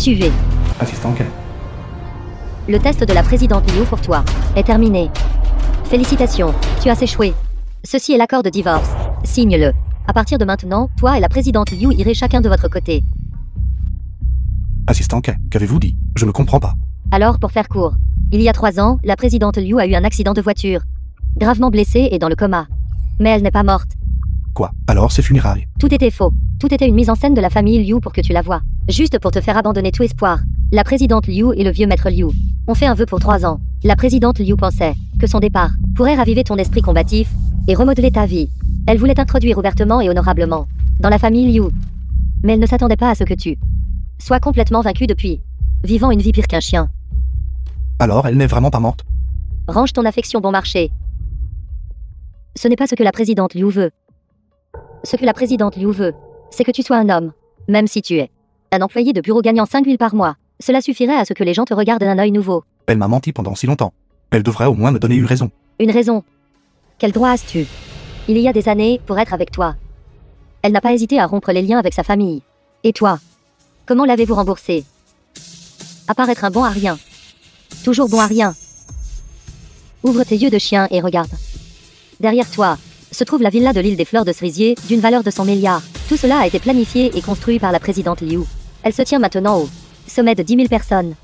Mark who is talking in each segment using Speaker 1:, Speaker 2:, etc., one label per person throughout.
Speaker 1: Suivez.
Speaker 2: Assistant Ken.
Speaker 1: Le test de la présidente Liu pour toi est terminé. Félicitations, tu as échoué. Ceci est l'accord de divorce. Signe-le. À partir de maintenant, toi et la présidente Liu irez chacun de votre côté.
Speaker 2: Assistant Ken, qu'avez-vous dit? Je ne comprends pas.
Speaker 1: Alors, pour faire court, il y a 3 ans, la présidente Liu a eu un accident de voiture. Gravement blessée et dans le coma. Mais elle n'est pas morte.
Speaker 2: Quoi? Alors c'est funérailles.
Speaker 1: Tout était faux. Tout était une mise en scène de la famille Liu pour que tu la vois. Juste pour te faire abandonner tout espoir. La présidente Liu et le vieux maître Liu ont fait un vœu pour 3 ans. La présidente Liu pensait que son départ pourrait raviver ton esprit combatif et remodeler ta vie. Elle voulait t'introduire ouvertement et honorablement dans la famille Liu. Mais elle ne s'attendait pas à ce que tu sois complètement vaincu depuis, vivant une vie pire qu'un chien.
Speaker 2: Alors elle n'est vraiment pas morte?
Speaker 1: Range ton affection bon marché. Ce n'est pas ce que la présidente Liu veut. Ce que la présidente Liu veut, c'est que tu sois un homme, même si tu es un employé de bureau gagnant 5 000 par mois. Cela suffirait à ce que les gens te regardent d'un œil nouveau.
Speaker 2: Elle m'a menti pendant si longtemps. Elle devrait au moins me donner une raison.
Speaker 1: Une raison? Quel droit as-tu? Il y a des années, pour être avec toi. Elle n'a pas hésité à rompre les liens avec sa famille. Et toi? Comment l'avez-vous remboursé? À part être un bon à rien. Toujours bon à rien. Ouvre tes yeux de chien et regarde. Derrière toi se trouve la villa de l'île des Fleurs de Cerisier, d'une valeur de 100 milliards. Tout cela a été planifié et construit par la présidente Liu. Elle se tient maintenant au sommet de 10 000 personnes.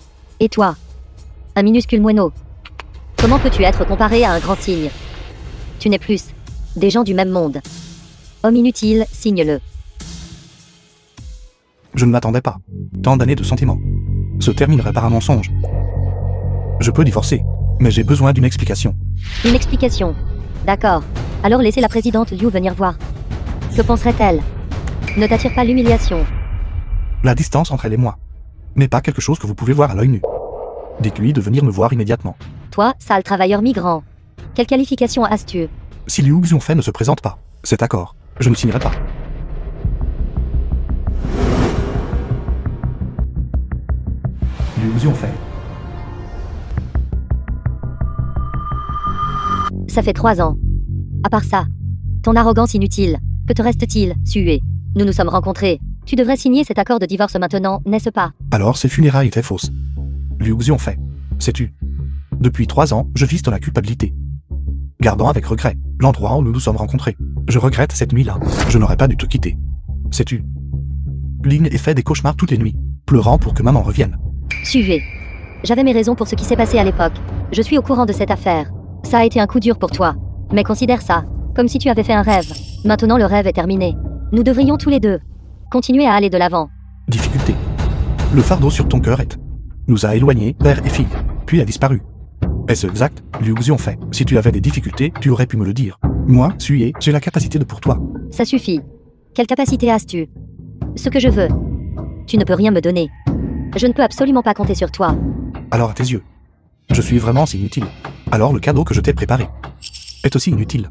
Speaker 1: Et toi? Un minuscule moineau. Comment peux-tu être comparé à un grand cygne? Tu n'es plus des gens du même monde. Homme inutile, signe-le.
Speaker 2: Je ne m'attendais pas. Tant d'années de sentiments se termineraient par un mensonge. Je peux divorcer, mais j'ai besoin d'une explication.
Speaker 1: Une explication? D'accord. Alors laissez la présidente Liu venir voir. Que penserait-elle? Ne t'attire pas l'humiliation.
Speaker 2: La distance entre elle et moi n'est pas quelque chose que vous pouvez voir à l'œil nu. Dites-lui de venir me voir immédiatement.
Speaker 1: Toi, sale travailleur migrant. Quelle qualification as-tu?
Speaker 2: Si Liu Xiongfei ne se présente pas, cet accord, je ne signerai pas. Liu Xiongfei.
Speaker 1: Ça fait 3 ans. À part ça, ton arrogance inutile, que te reste-t-il, sué? Nous nous sommes rencontrés. Tu devrais signer cet accord de divorce maintenant, n'est-ce pas?
Speaker 2: Alors ces funérailles étaient fausses. Liu Xiongfei, sais-tu? Depuis 3 ans, je vis dans la culpabilité. Gardant avec regret l'endroit où nous nous sommes rencontrés. Je regrette cette nuit-là. Je n'aurais pas dû te quitter. Sais-tu? Lin et fait des cauchemars toutes les nuits, pleurant pour que maman revienne.
Speaker 1: Suivez. J'avais mes raisons pour ce qui s'est passé à l'époque. Je suis au courant de cette affaire. Ça a été un coup dur pour toi. Mais considère ça comme si tu avais fait un rêve. Maintenant le rêve est terminé. Nous devrions tous les deux continuer à aller de l'avant.
Speaker 2: Difficulté. Le fardeau sur ton cœur nous a éloignés, père et fille, puis a disparu. Est-ce exact, Liu Xiongfei? Si tu avais des difficultés, tu aurais pu me le dire. Moi, Suye, j'ai la capacité de pour toi.
Speaker 1: Ça suffit. Quelle capacité as-tu? Ce que je veux. Tu ne peux rien me donner. Je ne peux absolument pas compter sur toi.
Speaker 2: Alors à tes yeux, je suis vraiment si inutile. Alors le cadeau que je t'ai préparé est aussi inutile.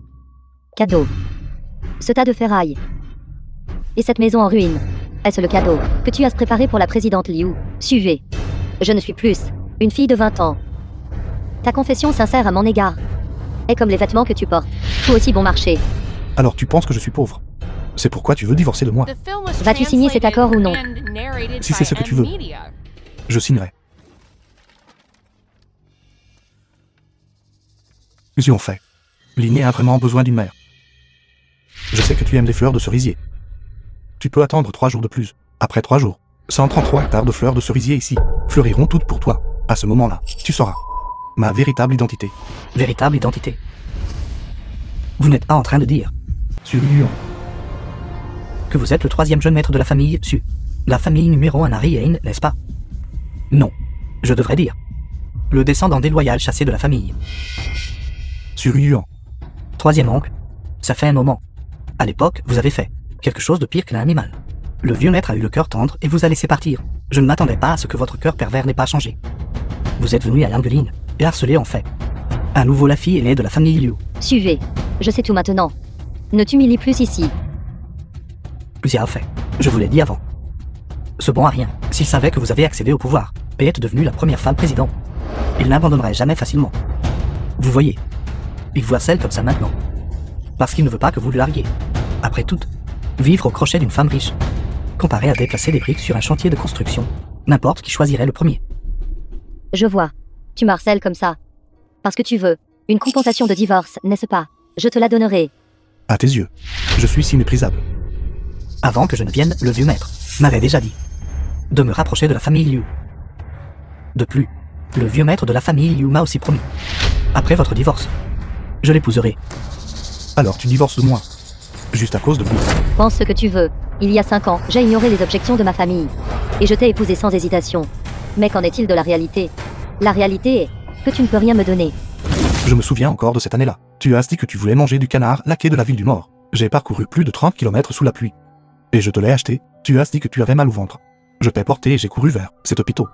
Speaker 1: Cadeau. Ce tas de ferraille. Et cette maison en ruine. Est-ce le cadeau que tu as préparé pour la présidente Liu? Suivez. Je ne suis plus une fille de 20 ans. Ta confession sincère à mon égard est comme les vêtements que tu portes. Tout aussi bon marché.
Speaker 2: Alors tu penses que je suis pauvre? C'est pourquoi tu veux divorcer de moi?
Speaker 1: Vas-tu signer cet accord ou non?
Speaker 2: Si c'est ce que tu veux, je signerai. Xiongfei, Liné a vraiment besoin d'une mère. Je sais que tu aimes les fleurs de cerisier. Tu peux attendre 3 jours de plus. Après 3 jours, 133 hectares de fleurs de cerisier ici fleuriront toutes pour toi. À ce moment-là, tu sauras ma véritable identité.
Speaker 3: Véritable identité? Vous n'êtes pas en train de dire
Speaker 2: Sur Lyon.
Speaker 3: que vous êtes le 3e jeune maître de la famille Su. La famille numéro 1 à Rien, n'est-ce pas? Non. Je devrais dire le descendant déloyal chassé de la famille.
Speaker 2: Sur Lyon.
Speaker 3: 3e oncle. Ça fait un moment. À l'époque, vous avez fait quelque chose de pire qu'un animal. Le vieux maître a eu le cœur tendre et vous a laissé partir. Je ne m'attendais pas à ce que votre cœur pervers n'ait pas changé. Vous êtes venu à Yangeline et harcelé en fait. Un nouveau Lafi est né de la famille Liu.
Speaker 1: Suivez. Je sais tout maintenant. Ne t'humilie plus ici.
Speaker 3: Xia fait. Je vous l'ai dit avant. Ce bon à rien, s'il savait que vous avez accédé au pouvoir et êtes devenue la première femme président, il n'abandonnerait jamais facilement. Vous voyez, il voit celle comme ça maintenant. Parce qu'il ne veut pas que vous le larguiez. Après tout, vivre au crochet d'une femme riche, comparé à déplacer des briques sur un chantier de construction, N'importe qui choisirait le premier.
Speaker 1: Je vois. Tu m'harcèles comme ça. Parce que tu veux. Une compensation de divorce, n'est-ce pas? Je te la donnerai.
Speaker 2: À tes yeux, je suis si méprisable.
Speaker 3: Avant que je ne vienne, le vieux maître m'avait déjà dit de me rapprocher de la famille Liu. De plus, le vieux maître de la famille Liu m'a aussi promis. Après votre divorce, je l'épouserai.
Speaker 2: Alors tu divorces de moi. Juste à cause de lui.
Speaker 1: Pense ce que tu veux. Il y a 5 ans, j'ai ignoré les objections de ma famille. Et je t'ai épousé sans hésitation. Mais qu'en est-il de la réalité? La réalité est que tu ne peux rien me donner.
Speaker 2: Je me souviens encore de cette année-là. Tu as dit que tu voulais manger du canard laqué de la ville du Mort. J'ai parcouru plus de 30 km sous la pluie. Et je te l'ai acheté. Tu as dit que tu avais mal au ventre. Je t'ai porté et j'ai couru vers cet hôpital.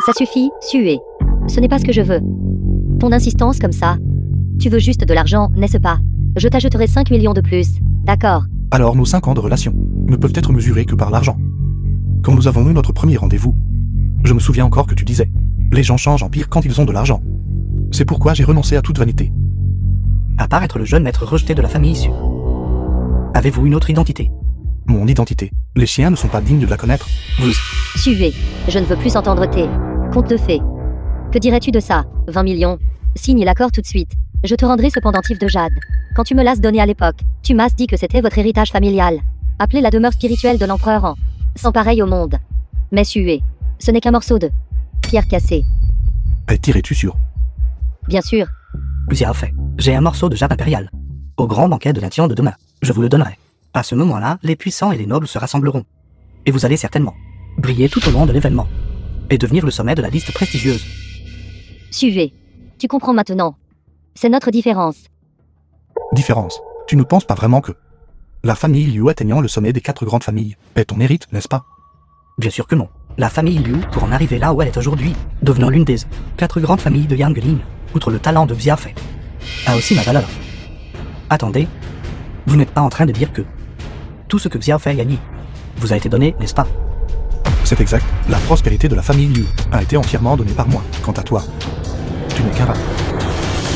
Speaker 1: Ça suffit, suer. Ce n'est pas ce que je veux. Ton insistance comme ça. Tu veux juste de l'argent, n'est-ce pas? Je t'ajouterai 5 millions de plus. D'accord.
Speaker 2: Alors nos 5 ans de relation ne peuvent être mesurés que par l'argent. Quand nous avons eu notre premier rendez-vous, je me souviens encore que tu disais « Les gens changent en pire quand ils ont de l'argent ». C'est pourquoi j'ai renoncé à toute vanité.
Speaker 3: À part être le jeune maître rejeté de la famille issue. Avez-vous une autre identité?
Speaker 2: Mon identité. Les chiens ne sont pas dignes de la connaître.
Speaker 3: Vous.
Speaker 1: Suivez. Je ne veux plus entendre tes contes de fées. Que dirais-tu de ça? 20 millions. Signe l'accord tout de suite. Je te rendrai ce pendentif de jade. Quand tu me l'as donné à l'époque, tu m'as dit que c'était votre héritage familial. Appelé la demeure spirituelle de l'empereur en sans pareil au monde. Mais suer. Ce n'est qu'un morceau de pierre cassée.
Speaker 2: Tirais-tu sur?
Speaker 1: Bien sûr.
Speaker 3: Plusieurs faits. J'ai un morceau de jade impérial. Au grand banquet de l'Intian de demain, je vous le donnerai. À ce moment-là, les puissants et les nobles se rassembleront. Et vous allez certainement briller tout au long de l'événement. Et devenir le sommet de la liste prestigieuse.
Speaker 1: Suivez. Tu comprends maintenant. C'est notre différence.
Speaker 2: Différence. Tu ne penses pas vraiment que la famille Liu atteignant le sommet des 4 grandes familles est ton hérite, n'est-ce pas?
Speaker 3: Bien sûr que non. La famille Liu, pour en arriver là où elle est aujourd'hui, devenant l'une des 4 grandes familles de Yangling, outre le talent de Xiafei, a aussi ma valeur. Attendez, vous n'êtes pas en train de dire que tout ce que Xiafei a gagné vous a été donné, n'est-ce pas?
Speaker 2: C'est exact. La prospérité de la famille Liu a été entièrement donnée par moi. Quant à toi, tu n'es qu'un rat.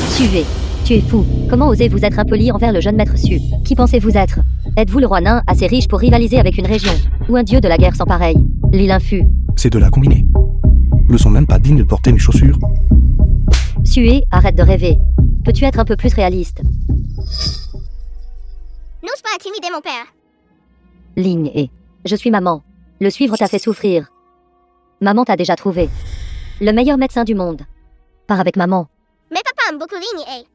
Speaker 1: Suivez. Tu es fou. Comment osez-vous être impoli envers le jeune maître Su? Qui pensez-vous être? Êtes-vous le roi nain assez riche pour rivaliser avec une région? Ou un dieu de la guerre sans pareil? L'île infus.
Speaker 2: Ces deux-là combinés ne sont même pas dignes de porter mes chaussures.
Speaker 1: Suer, arrête de rêver. Peux-tu être un peu plus réaliste?
Speaker 4: N'ose pas intimider mon père.
Speaker 1: Ligne et je suis maman. Le suivre t'a fait souffrir. Maman t'a déjà trouvé le meilleur médecin du monde. Pars avec maman.
Speaker 4: Mais papa aime beaucoup Ling et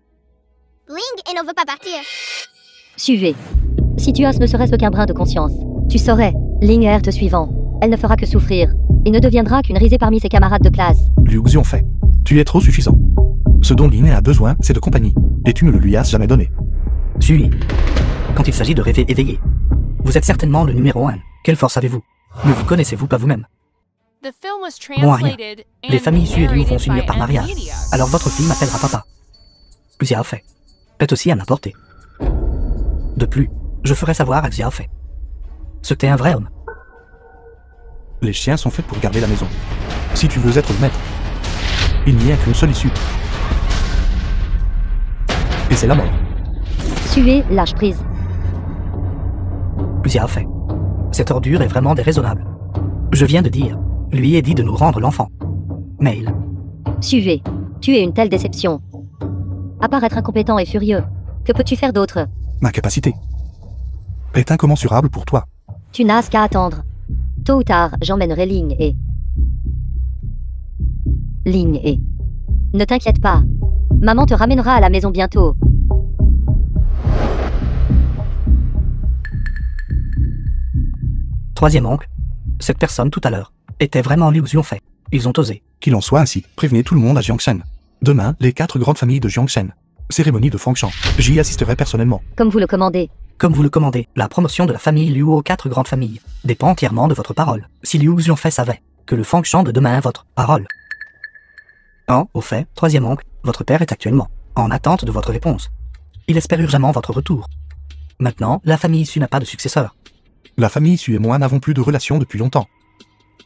Speaker 4: Ling et ne veut pas partir.
Speaker 1: Suivez. Si tu as ne serait-ce qu'un brin de conscience, tu saurais. Ling est te suivant. Elle ne fera que souffrir. Et ne deviendra qu'une risée parmi ses camarades de classe.
Speaker 2: Liu Xiongfei, tu es trop suffisant. Ce dont Lin a besoin, c'est de compagnie. Et tu ne le lui as jamais donné.
Speaker 3: Suis. Quand il s'agit de rêver éveillé, vous êtes certainement le numéro 1. Quelle force avez-vous? Ne vous connaissez-vous pas vous-même? Bon à rien. Les familles Su et Liu vont s'unir par mariage. Alors votre fille m'appellera papa. Xiafei est aussi à m'apporter. De plus, je ferai savoir à Xiafei ce que t'es un vrai homme.
Speaker 2: Les chiens sont faits pour garder la maison. Si tu veux être le maître, il n'y a qu'une seule issue. Et c'est la mort.
Speaker 1: Suivez, lâche prise.
Speaker 3: Xiafei, cette ordure est vraiment déraisonnable. Je viens de dire, lui ai dit de nous rendre l'enfant. Mais il...
Speaker 1: Suivez. Tu es une telle déception. À part être incompétent et furieux, que peux-tu faire d'autre?
Speaker 2: Ma capacité est incommensurable pour toi.
Speaker 1: Tu n'as qu'à attendre. Tôt ou tard, j'emmènerai Ling et... Ling et... Ne t'inquiète pas. Maman te ramènera à la maison bientôt.
Speaker 3: Troisième oncle, cette personne tout à l'heure était vraiment Liu Xiongfei. Ils ont osé.
Speaker 2: Qu'il en soit ainsi, prévenez tout le monde à Jiangshen. Demain, les 4 grandes familles de Jiangshen. Cérémonie de Fengshan. J'y assisterai personnellement.
Speaker 1: Comme vous le commandez.
Speaker 3: Comme vous le commandez, la promotion de la famille Liu aux 4 grandes familles dépend entièrement de votre parole. Si Liu Xiongfei savait que le Fengshan de demain est votre parole. Au fait, troisième oncle, votre père est actuellement en attente de votre réponse. Il espère urgemment votre retour. Maintenant, la famille issue n'a pas de successeur.
Speaker 2: La famille issue et moi n'avons plus de relation depuis longtemps.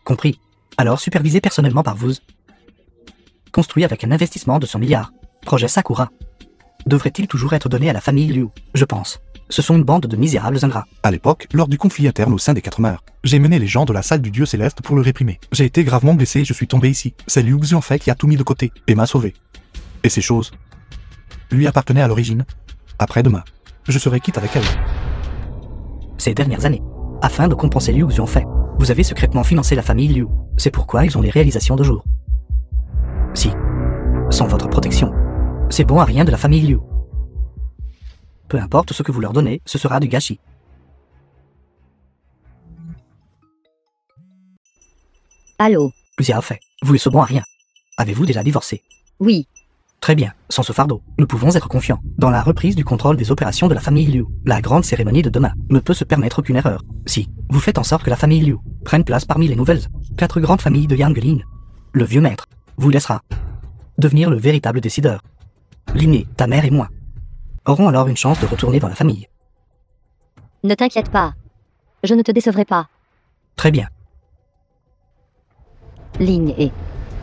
Speaker 3: Compris. Alors supervisé personnellement par vous. Construit avec un investissement de 100 milliards. Projet Sakura. Devrait-il toujours être donné à la famille Liu, je pense. Ce sont une bande de misérables ingrats.
Speaker 2: À l'époque, lors du conflit interne au sein des 4 mers, j'ai mené les gens de la salle du dieu céleste pour le réprimer. J'ai été gravement blessé et je suis tombé ici. C'est Liu Xianfei qui a tout mis de côté et m'a sauvé. Et ces choses lui appartenaient à l'origine. Après-demain, je serai quitte avec elle.
Speaker 3: Ces dernières années, afin de compenser Liu Xianfei, vous avez secrètement financé la famille Liu. C'est pourquoi ils ont les réalisations de jour. Si, sans votre protection, c'est bon à rien de la famille Liu. Peu importe ce que vous leur donnez, ce sera du gâchis.
Speaker 1: Allô?
Speaker 3: Xiaofei, vous et ce bon à rien. Avez-vous déjà divorcé?
Speaker 1: Oui.
Speaker 3: Très bien, sans ce fardeau, nous pouvons être confiants. Dans la reprise du contrôle des opérations de la famille Liu, la grande cérémonie de demain ne peut se permettre aucune erreur. Si, vous faites en sorte que la famille Liu prenne place parmi les nouvelles 4 grandes familles de Yanglin, le vieux maître vous laissera devenir le véritable décideur. Linné, ta mère et moi aurons alors une chance de retourner dans la famille.
Speaker 1: Ne t'inquiète pas. Je ne te décevrai pas.
Speaker 3: Très bien.
Speaker 1: Ling et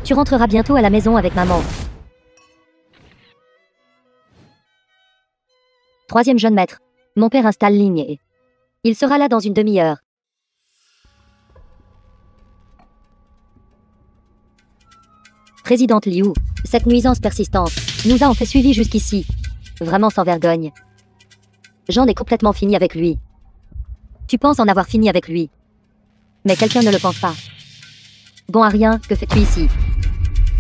Speaker 1: tu rentreras bientôt à la maison avec maman. 3e jeune maître. Mon père installe Ling et il sera là dans une demi-heure. Présidente Liu, cette nuisance persistante nous a en fait suivi jusqu'ici. Vraiment sans vergogne. J'en ai complètement fini avec lui. Tu penses en avoir fini avec lui. Mais quelqu'un ne le pense pas. Bon à rien, que fais-tu ici?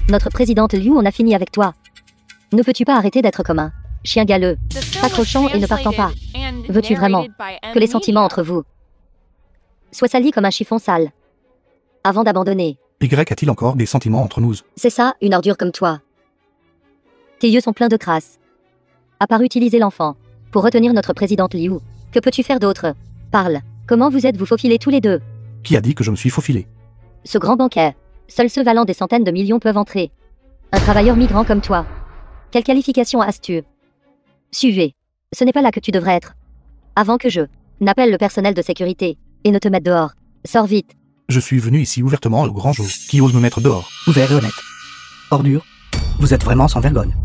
Speaker 1: Notre présidente Liu en a fini avec toi. Ne peux-tu pas arrêter d'être comme un chien galeux, s'accrochant et ne partant pas? Veux-tu vraiment que les sentiments entre vous soient salis comme un chiffon sale avant d'abandonner?
Speaker 2: Y a-t-il encore des sentiments entre nous?
Speaker 1: C'est ça, une ordure comme toi. Tes yeux sont pleins de crasse. À part utiliser l'enfant pour retenir notre présidente Liu, que peux-tu faire d'autre? Parle. Comment vous êtes-vous faufilés tous les deux?
Speaker 2: Qui a dit que je me suis faufilé?
Speaker 1: Ce grand banquet. Seuls ceux valant des centaines de millions peuvent entrer. Un travailleur migrant comme toi. Quelle qualification as-tu? Suivez. Ce n'est pas là que tu devrais être. Avant que je n'appelle le personnel de sécurité et ne te mette dehors. Sors vite.
Speaker 2: Je suis venu ici ouvertement au grand jour. Qui ose me mettre dehors?
Speaker 3: Ouvert et honnête. Ordure, vous êtes vraiment sans vergogne.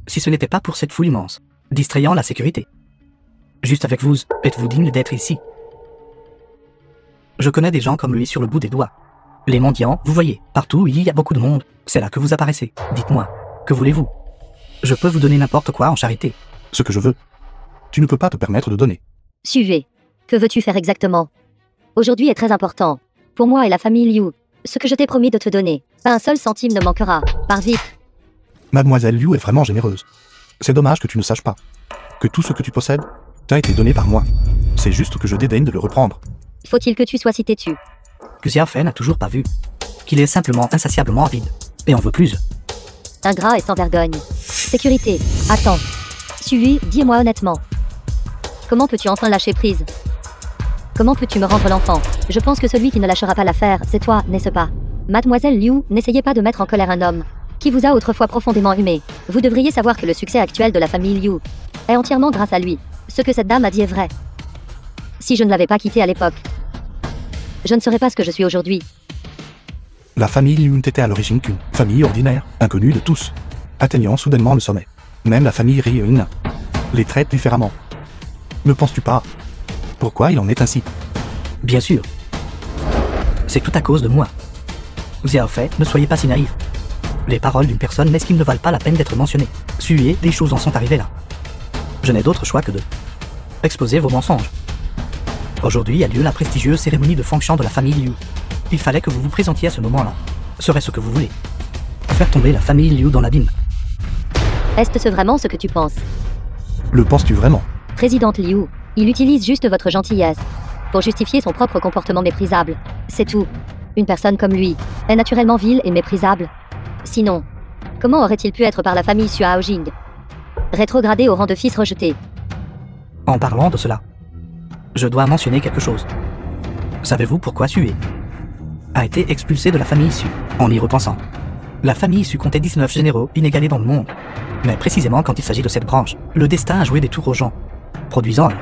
Speaker 3: Si ce n'était pas pour cette foule immense, distrayant la sécurité. Juste avec vous, êtes-vous digne d'être ici? Je connais des gens comme lui sur le bout des doigts. Les mendiants, vous voyez, partout où il y a beaucoup de monde, c'est là que vous apparaissez. Dites-moi, que voulez-vous? Je peux vous donner n'importe quoi en charité.
Speaker 2: Ce que je veux. Tu ne peux pas te permettre de donner.
Speaker 1: Suivez. Que veux-tu faire exactement? Aujourd'hui est très important. Pour moi et la famille Liu. Ce que je t'ai promis de te donner. Pas un seul centime ne manquera. Pars vite.
Speaker 2: Mademoiselle Liu est vraiment généreuse. C'est dommage que tu ne saches pas que tout ce que tu possèdes t'a été donné par moi. C'est juste que je dédaigne de le reprendre.
Speaker 1: Faut-il que tu sois si têtu?
Speaker 3: Que Xiaofei n'a toujours pas vu qu'il est simplement insatiablement avide. Et en veut plus.
Speaker 1: Ingrat et sans vergogne. Sécurité. Attends. Suivi, dis-moi honnêtement. Comment peux-tu enfin lâcher prise? Comment peux-tu me rendre l'enfant? Je pense que celui qui ne lâchera pas l'affaire, c'est toi, n'est-ce pas? Mademoiselle Liu, n'essayez pas de mettre en colère un homme qui vous a autrefois profondément aimé. Vous devriez savoir que le succès actuel de la famille Liu est entièrement grâce à lui. Ce que cette dame a dit est vrai. Si je ne l'avais pas quitté à l'époque, je ne serais pas ce que je suis aujourd'hui.
Speaker 2: La famille Liu n'était à l'origine qu'une famille ordinaire, inconnue de tous, atteignant soudainement le sommet. Même la famille Rin les traite différemment. Ne penses-tu pas? Pourquoi il en est ainsi?
Speaker 3: Bien sûr. C'est tout à cause de moi. Xiaofei, ne soyez pas si naïf. Les paroles d'une personne mesquine ne valent pas la peine d'être mentionnées. Suivez, les choses en sont arrivées là. Je n'ai d'autre choix que de exposer vos mensonges. Aujourd'hui a lieu la prestigieuse cérémonie de fonction de la famille Liu. Il fallait que vous vous présentiez à ce moment-là. Serait-ce que vous voulez? Faire tomber la famille Liu dans l'abîme.
Speaker 1: Est-ce vraiment ce que tu penses?
Speaker 2: Le penses-tu vraiment?
Speaker 1: Présidente Liu, il utilise juste votre gentillesse pour justifier son propre comportement méprisable. C'est tout. Une personne comme lui est naturellement vile et méprisable. Sinon, comment aurait-il pu être par la famille Xuaojing, rétrogradé au rang de fils rejeté?
Speaker 3: En parlant de cela, je dois mentionner quelque chose. Savez-vous pourquoi Sue a été expulsé de la famille Su? En y repensant, la famille Su comptait 19 généraux inégalés dans le monde. Mais précisément quand il s'agit de cette branche, le destin a joué des tours aux gens, produisant un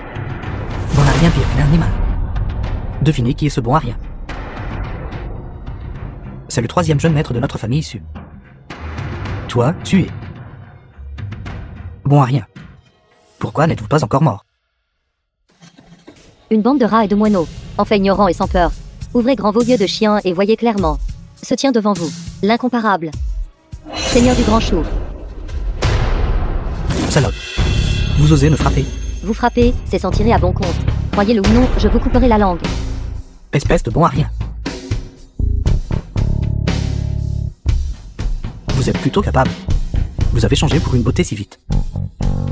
Speaker 3: bon à rien pire qu'un animal. Devinez qui est ce bon à rien? C'est le 3e jeune maître de notre famille Su. Toi, Sue. Bon à rien. Pourquoi n'êtes-vous pas encore mort?
Speaker 1: Une bande de rats et de moineaux, en fait ignorants et sans peur. Ouvrez grand vos yeux de chien et voyez clairement. Se tient devant vous, l'incomparable Seigneur du Grand Chou.
Speaker 3: Salope. Vous osez me frapper.
Speaker 1: Vous frappez, c'est s'en tirer à bon compte. Croyez-le ou non, je vous couperai la langue.
Speaker 3: Espèce de bon à rien. Vous êtes plutôt capable. Vous avez changé pour une beauté si vite.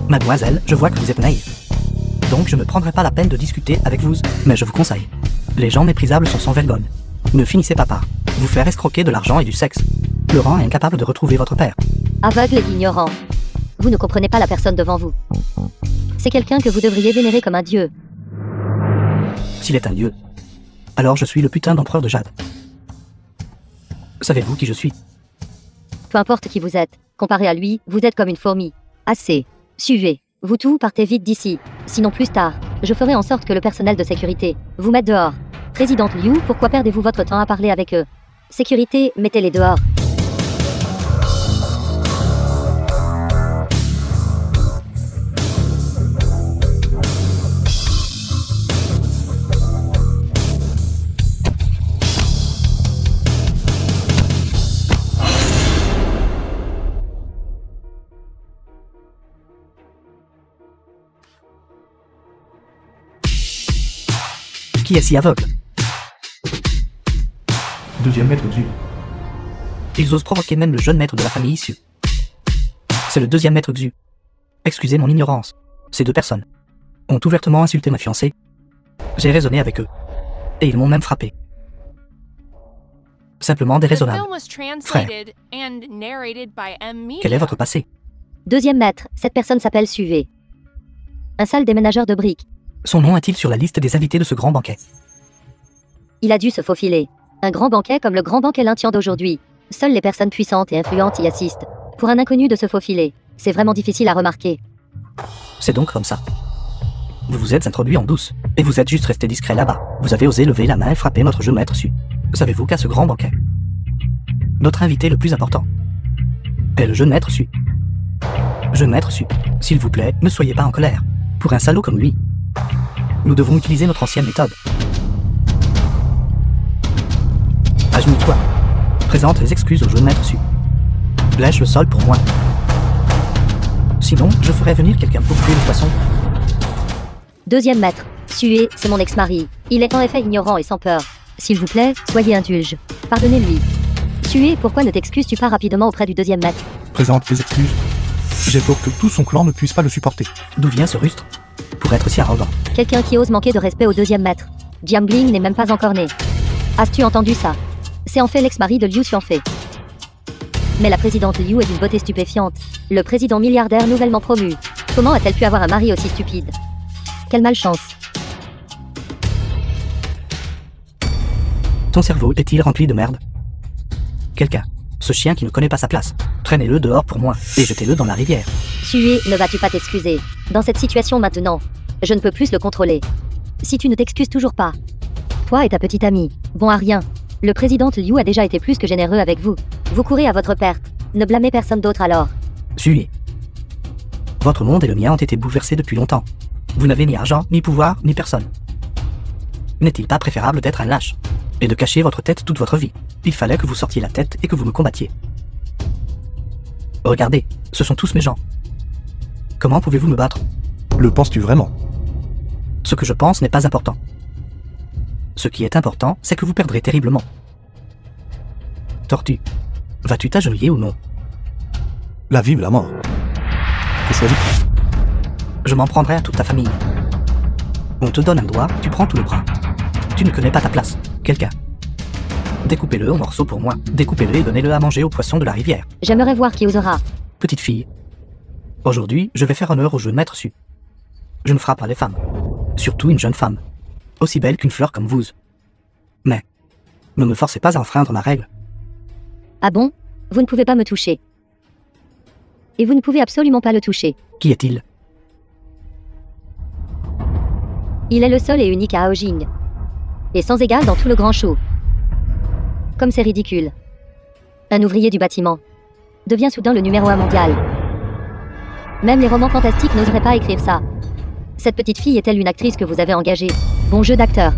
Speaker 3: Mademoiselle, je vois que vous êtes naïve. Donc je ne prendrai pas la peine de discuter avec vous, mais je vous conseille. Les gens méprisables sont sans vergogne. Ne finissez pas par vous faire escroquer de l'argent et du sexe. Laurent est incapable de retrouver votre père.
Speaker 1: Aveugle et ignorant. Vous ne comprenez pas la personne devant vous. C'est quelqu'un que vous devriez vénérer comme un dieu.
Speaker 3: S'il est un dieu, alors je suis le putain d'empereur de Jade. Savez-vous qui je suis?
Speaker 1: Peu importe qui vous êtes, comparé à lui, vous êtes comme une fourmi. Assez. Suivez. Vous tous, partez vite d'ici. Sinon plus tard, je ferai en sorte que le personnel de sécurité vous mette dehors. Présidente Liu, pourquoi perdez-vous votre temps à parler avec eux? Sécurité, mettez-les dehors.
Speaker 3: Qui est si aveugle?
Speaker 2: Deuxième maître Xu.
Speaker 3: Ils osent provoquer même le jeune maître de la famille issue. C'est le deuxième maître Xu. Excusez mon ignorance. Ces deux personnes ont ouvertement insulté ma fiancée. J'ai raisonné avec eux. Et ils m'ont même frappé. Simplement déraisonnable. Frère, quel est votre passé?
Speaker 1: Deuxième maître, cette personne s'appelle Suvé. Un sale déménageur de briques.
Speaker 3: Son nom est-il sur la liste des invités de ce grand banquet?
Speaker 1: Il a dû se faufiler. Un grand banquet comme le grand banquet Lintien d'aujourd'hui. Seules les personnes puissantes et influentes y assistent. Pour un inconnu de se faufiler, c'est vraiment difficile à remarquer.
Speaker 3: C'est donc comme ça. Vous vous êtes introduit en douce, et vous êtes juste resté discret là-bas. Vous avez osé lever la main et frapper notre jeune maître Su. Savez-vous qu'à ce grand banquet, notre invité le plus important est le jeune maître Su. Jeune maître Su, s'il vous plaît, ne soyez pas en colère. Pour un salaud comme lui, nous devons utiliser notre ancienne méthode. Agenouille-toi. Présente les excuses au jeune maître Su. Lèche le sol pour moi. Sinon, je ferai venir quelqu'un pour tuer le poisson.
Speaker 1: Deuxième maître, Sué, c'est mon ex-mari. Il est en effet ignorant et sans peur. S'il vous plaît, soyez indulge. Pardonnez-lui. Sué, pourquoi ne t'excuses-tu pas rapidement auprès du deuxième maître?
Speaker 2: Présente les excuses. J'ai peur que tout son clan ne puisse pas le supporter.
Speaker 3: D'où vient ce rustre pour être si arrogant?
Speaker 1: Quelqu'un qui ose manquer de respect au deuxième maître. Jiambling n'est même pas encore né. As-tu entendu ça? C'est en fait l'ex-mari de Liu Xianfei. Mais la présidente Liu est d'une beauté stupéfiante. Le président milliardaire nouvellement promu. Comment a-t-elle pu avoir un mari aussi stupide? Quelle malchance.
Speaker 3: Ton cerveau est-il rempli de merde? Quelqu'un, ce chien qui ne connaît pas sa place, traînez-le dehors pour moi et jetez-le dans la rivière.
Speaker 1: Sué, ne vas-tu pas t'excuser? Dans cette situation maintenant, je ne peux plus le contrôler. Si tu ne t'excuses toujours pas, toi et ta petite amie, bon à rien. Le président Liu a déjà été plus que généreux avec vous. Vous courez à votre perte. Ne blâmez personne d'autre alors.
Speaker 3: Suivez. Votre monde et le mien ont été bouleversés depuis longtemps. Vous n'avez ni argent, ni pouvoir, ni personne. N'est-il pas préférable d'être un lâche et de cacher votre tête toute votre vie? Il fallait que vous sortiez la tête et que vous me combattiez. Regardez, ce sont tous mes gens. Comment pouvez-vous me battre?
Speaker 2: Le penses-tu vraiment?
Speaker 3: Ce que je pense n'est pas important. Ce qui est important, c'est que vous perdrez terriblement. Tortue, vas-tu t'agenouiller ou non?
Speaker 2: La vie ou la mort? Que choisis-tu?
Speaker 3: Je m'en prendrai à toute ta famille. On te donne un doigt, tu prends tout le bras. Tu ne connais pas ta place, quelqu'un. Découpez-le en morceaux pour moi. Découpez-le et donnez-le à manger aux poissons de la rivière.
Speaker 1: J'aimerais voir qui osera.
Speaker 3: Petite fille, aujourd'hui, je vais faire honneur au jeu maître Su. Je ne frappe pas les femmes. Surtout une jeune femme. Aussi belle qu'une fleur comme vous. Mais, ne me forcez pas à enfreindre ma règle.
Speaker 1: Ah bon? Vous ne pouvez pas me toucher. Et vous ne pouvez absolument pas le toucher.
Speaker 3: Qui est-il?
Speaker 1: Il est le seul et unique à Aojing. Et sans égal dans tout le grand show. Comme c'est ridicule. Un ouvrier du bâtiment devient soudain le numéro 1 mondial. Même les romans fantastiques n'oseraient pas écrire ça. Cette petite fille est-elle une actrice que vous avez engagée? Bon jeu d'acteur.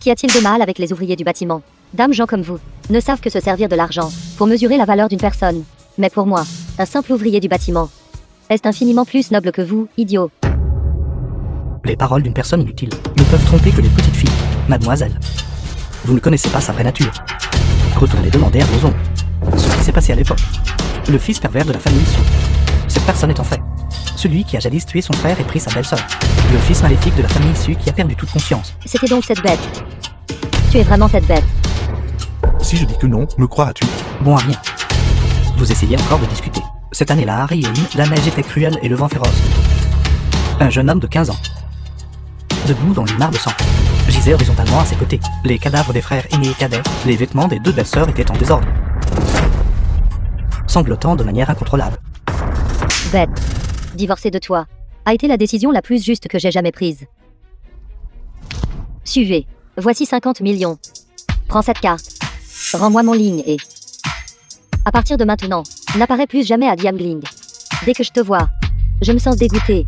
Speaker 1: Qu'y a-t-il de mal avec les ouvriers du bâtiment? Dames gens comme vous ne savent que se servir de l'argent pour mesurer la valeur d'une personne. Mais pour moi, un simple ouvrier du bâtiment est infiniment plus noble que vous, idiot.
Speaker 3: Les paroles d'une personne inutile ne peuvent tromper que les petites filles, mademoiselle. Vous ne connaissez pas sa vraie nature. Retournez demander à vos oncles ce qui s'est passé à l'époque. Le fils pervers de la famille Su. Cette personne est en fait celui qui a jadis tué son frère et pris sa belle-sœur. Le fils maléfique de la famille Su qui a perdu toute conscience.
Speaker 1: C'était donc cette bête. Tu es vraiment cette bête.
Speaker 2: Si je dis que non, me croiras-tu?
Speaker 3: Bon à rien. Vous essayez encore de discuter. Cette année-là, Harry et Lynn, la neige était cruelle et le vent féroce. Un jeune homme de 15 ans, debout dans une mare de sang, gisait horizontalement à ses côtés. Les cadavres des frères aînés et cadets, les vêtements des deux belles-sœurs étaient en désordre, sanglotant de manière incontrôlable.
Speaker 1: Bête. Divorcer de toi a été la décision la plus juste que j'ai jamais prise. Suivez. Voici 50 millions. Prends cette carte. Rends-moi mon ligne et... À partir de maintenant, n'apparais plus jamais à Diamgling. Dès que je te vois, je me sens dégoûté.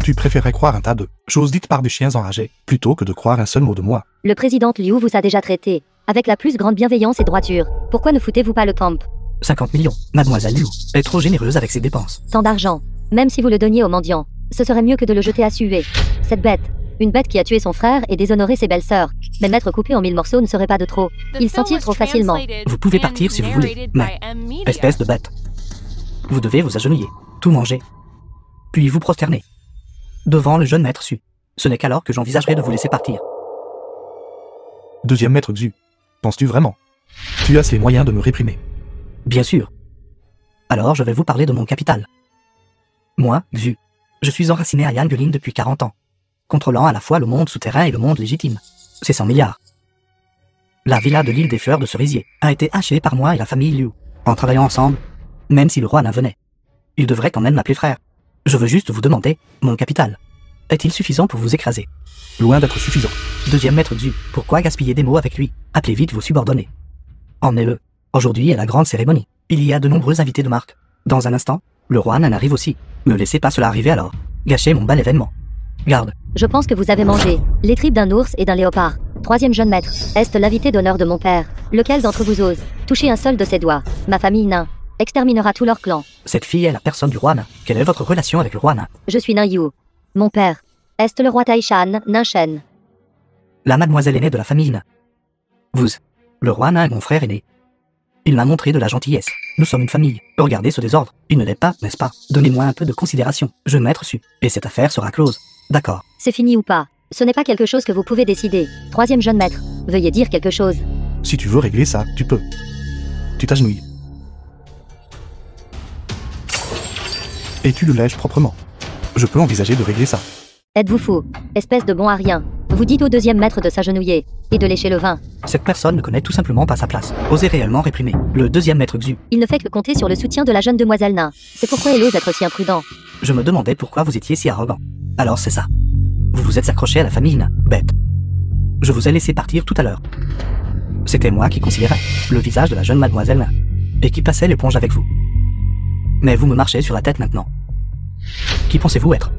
Speaker 2: Tu préférais croire un tas de choses dites par des chiens enragés, plutôt que de croire un seul mot de moi.
Speaker 1: Le président Liu vous a déjà traité avec la plus grande bienveillance et droiture. Pourquoi ne foutez-vous pas le camp?
Speaker 3: 50 millions. Mademoiselle Liu est trop généreuse avec ses dépenses.
Speaker 1: Tant d'argent, même si vous le donniez aux mendiants, ce serait mieux que de le jeter à suer. Cette bête, une bête qui a tué son frère et déshonoré ses belles-sœurs. Mais m'être coupé en 1000 morceaux ne serait pas de trop. Il s'en tire trop facilement.
Speaker 3: Vous pouvez partir si vous voulez, mais... Espèce de bête. Vous devez vous agenouiller, tout manger, puis vous prosterner devant le jeune maître Su. Ce n'est qu'alors que j'envisagerai de vous laisser partir.
Speaker 2: Deuxième maître Xu. Penses-tu vraiment? Tu as les moyens de me réprimer.
Speaker 3: Bien sûr. Alors je vais vous parler de mon capital. Moi, Xu, je suis enraciné à Yangeling depuis 40 ans, contrôlant à la fois le monde souterrain et le monde légitime. C'est 100 milliards. La villa de l'île des fleurs de cerisier a été achetée par moi et la famille Liu, en travaillant ensemble, même si le roi n'en venait. Il devrait quand même m'appeler frère. Je veux juste vous demander, mon capital, est-il suffisant pour vous écraser?
Speaker 2: Loin d'être suffisant.
Speaker 3: Deuxième maître Xu, pourquoi gaspiller des mots avec lui? Appelez vite vos subordonnés. Emmenez-le. Aujourd'hui est la grande cérémonie. Il y a de nombreux invités de marque. Dans un instant, le roi n'en arrive aussi. Ne laissez pas cela arriver alors. Gâchez mon bel événement. Garde.
Speaker 1: Je pense que vous avez mangé les tripes d'un ours et d'un léopard. Troisième jeune maître, est l'invité d'honneur de mon père. Lequel d'entre vous ose toucher un seul de ses doigts? Ma famille nain exterminera tout leur clan.
Speaker 3: Cette fille est la personne du roi nain. Quelle est votre relation avec le roi nain?
Speaker 1: Je suis Nain Yu. Mon père est le roi Taishan, Nain Shen.
Speaker 3: La mademoiselle aînée de la famille nain. Vous, le roi nain est mon frère aîné. Il m'a montré de la gentillesse. Nous sommes une famille. Regardez ce désordre. Il ne l'est pas, n'est-ce pas? Donnez-moi un peu de considération. Je maître Su. Et cette affaire sera close. D'accord.
Speaker 1: C'est fini ou pas? Ce n'est pas quelque chose que vous pouvez décider. Troisième jeune maître, veuillez dire quelque chose.
Speaker 2: Si tu veux régler ça, tu peux. Tu t'agenouilles. Et tu le lèches proprement. Je peux envisager de régler ça.
Speaker 1: Êtes-vous fou? Espèce de bon à rien. Vous dites au deuxième maître de s'agenouiller et de lécher le vin.
Speaker 3: Cette personne ne connaît tout simplement pas sa place. Osez réellement réprimer le deuxième maître Xu.
Speaker 1: Il ne fait que compter sur le soutien de la jeune demoiselle nain. C'est pourquoi il ose être si imprudent.
Speaker 3: Je me demandais pourquoi vous étiez si arrogant. Alors c'est ça. Vous vous êtes accroché à la famille nain. Bête. Je vous ai laissé partir tout à l'heure. C'était moi qui considérais le visage de la jeune mademoiselle nain et qui passait l'éponge avec vous. Mais vous me marchez sur la tête maintenant. Qui pensez-vous être?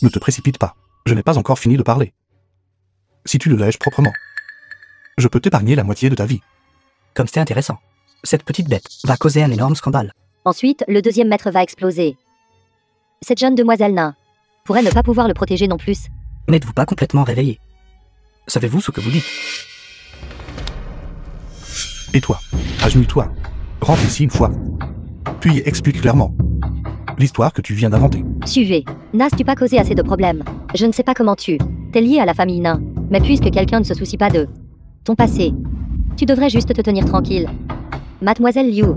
Speaker 2: Ne te précipite pas. Je n'ai pas encore fini de parler. Si tu le lèches proprement, je peux t'épargner la moitié de ta vie.
Speaker 3: Comme c'est intéressant. Cette petite bête va causer un énorme scandale.
Speaker 1: Ensuite, le deuxième maître va exploser. Cette jeune demoiselle nain pourrait ne pas pouvoir le protéger non plus.
Speaker 3: N'êtes-vous pas complètement réveillé? Savez-vous ce que vous dites?
Speaker 2: Et toi, agenouille-toi. Rentre ici une fois. Puis explique clairement l'histoire que tu viens d'inventer.
Speaker 1: Suivez. N'as-tu pas causé assez de problèmes? Je ne sais pas comment tu t'es lié à la famille nain, mais puisque quelqu'un ne se soucie pas de ton passé, tu devrais juste te tenir tranquille. Mademoiselle Liu,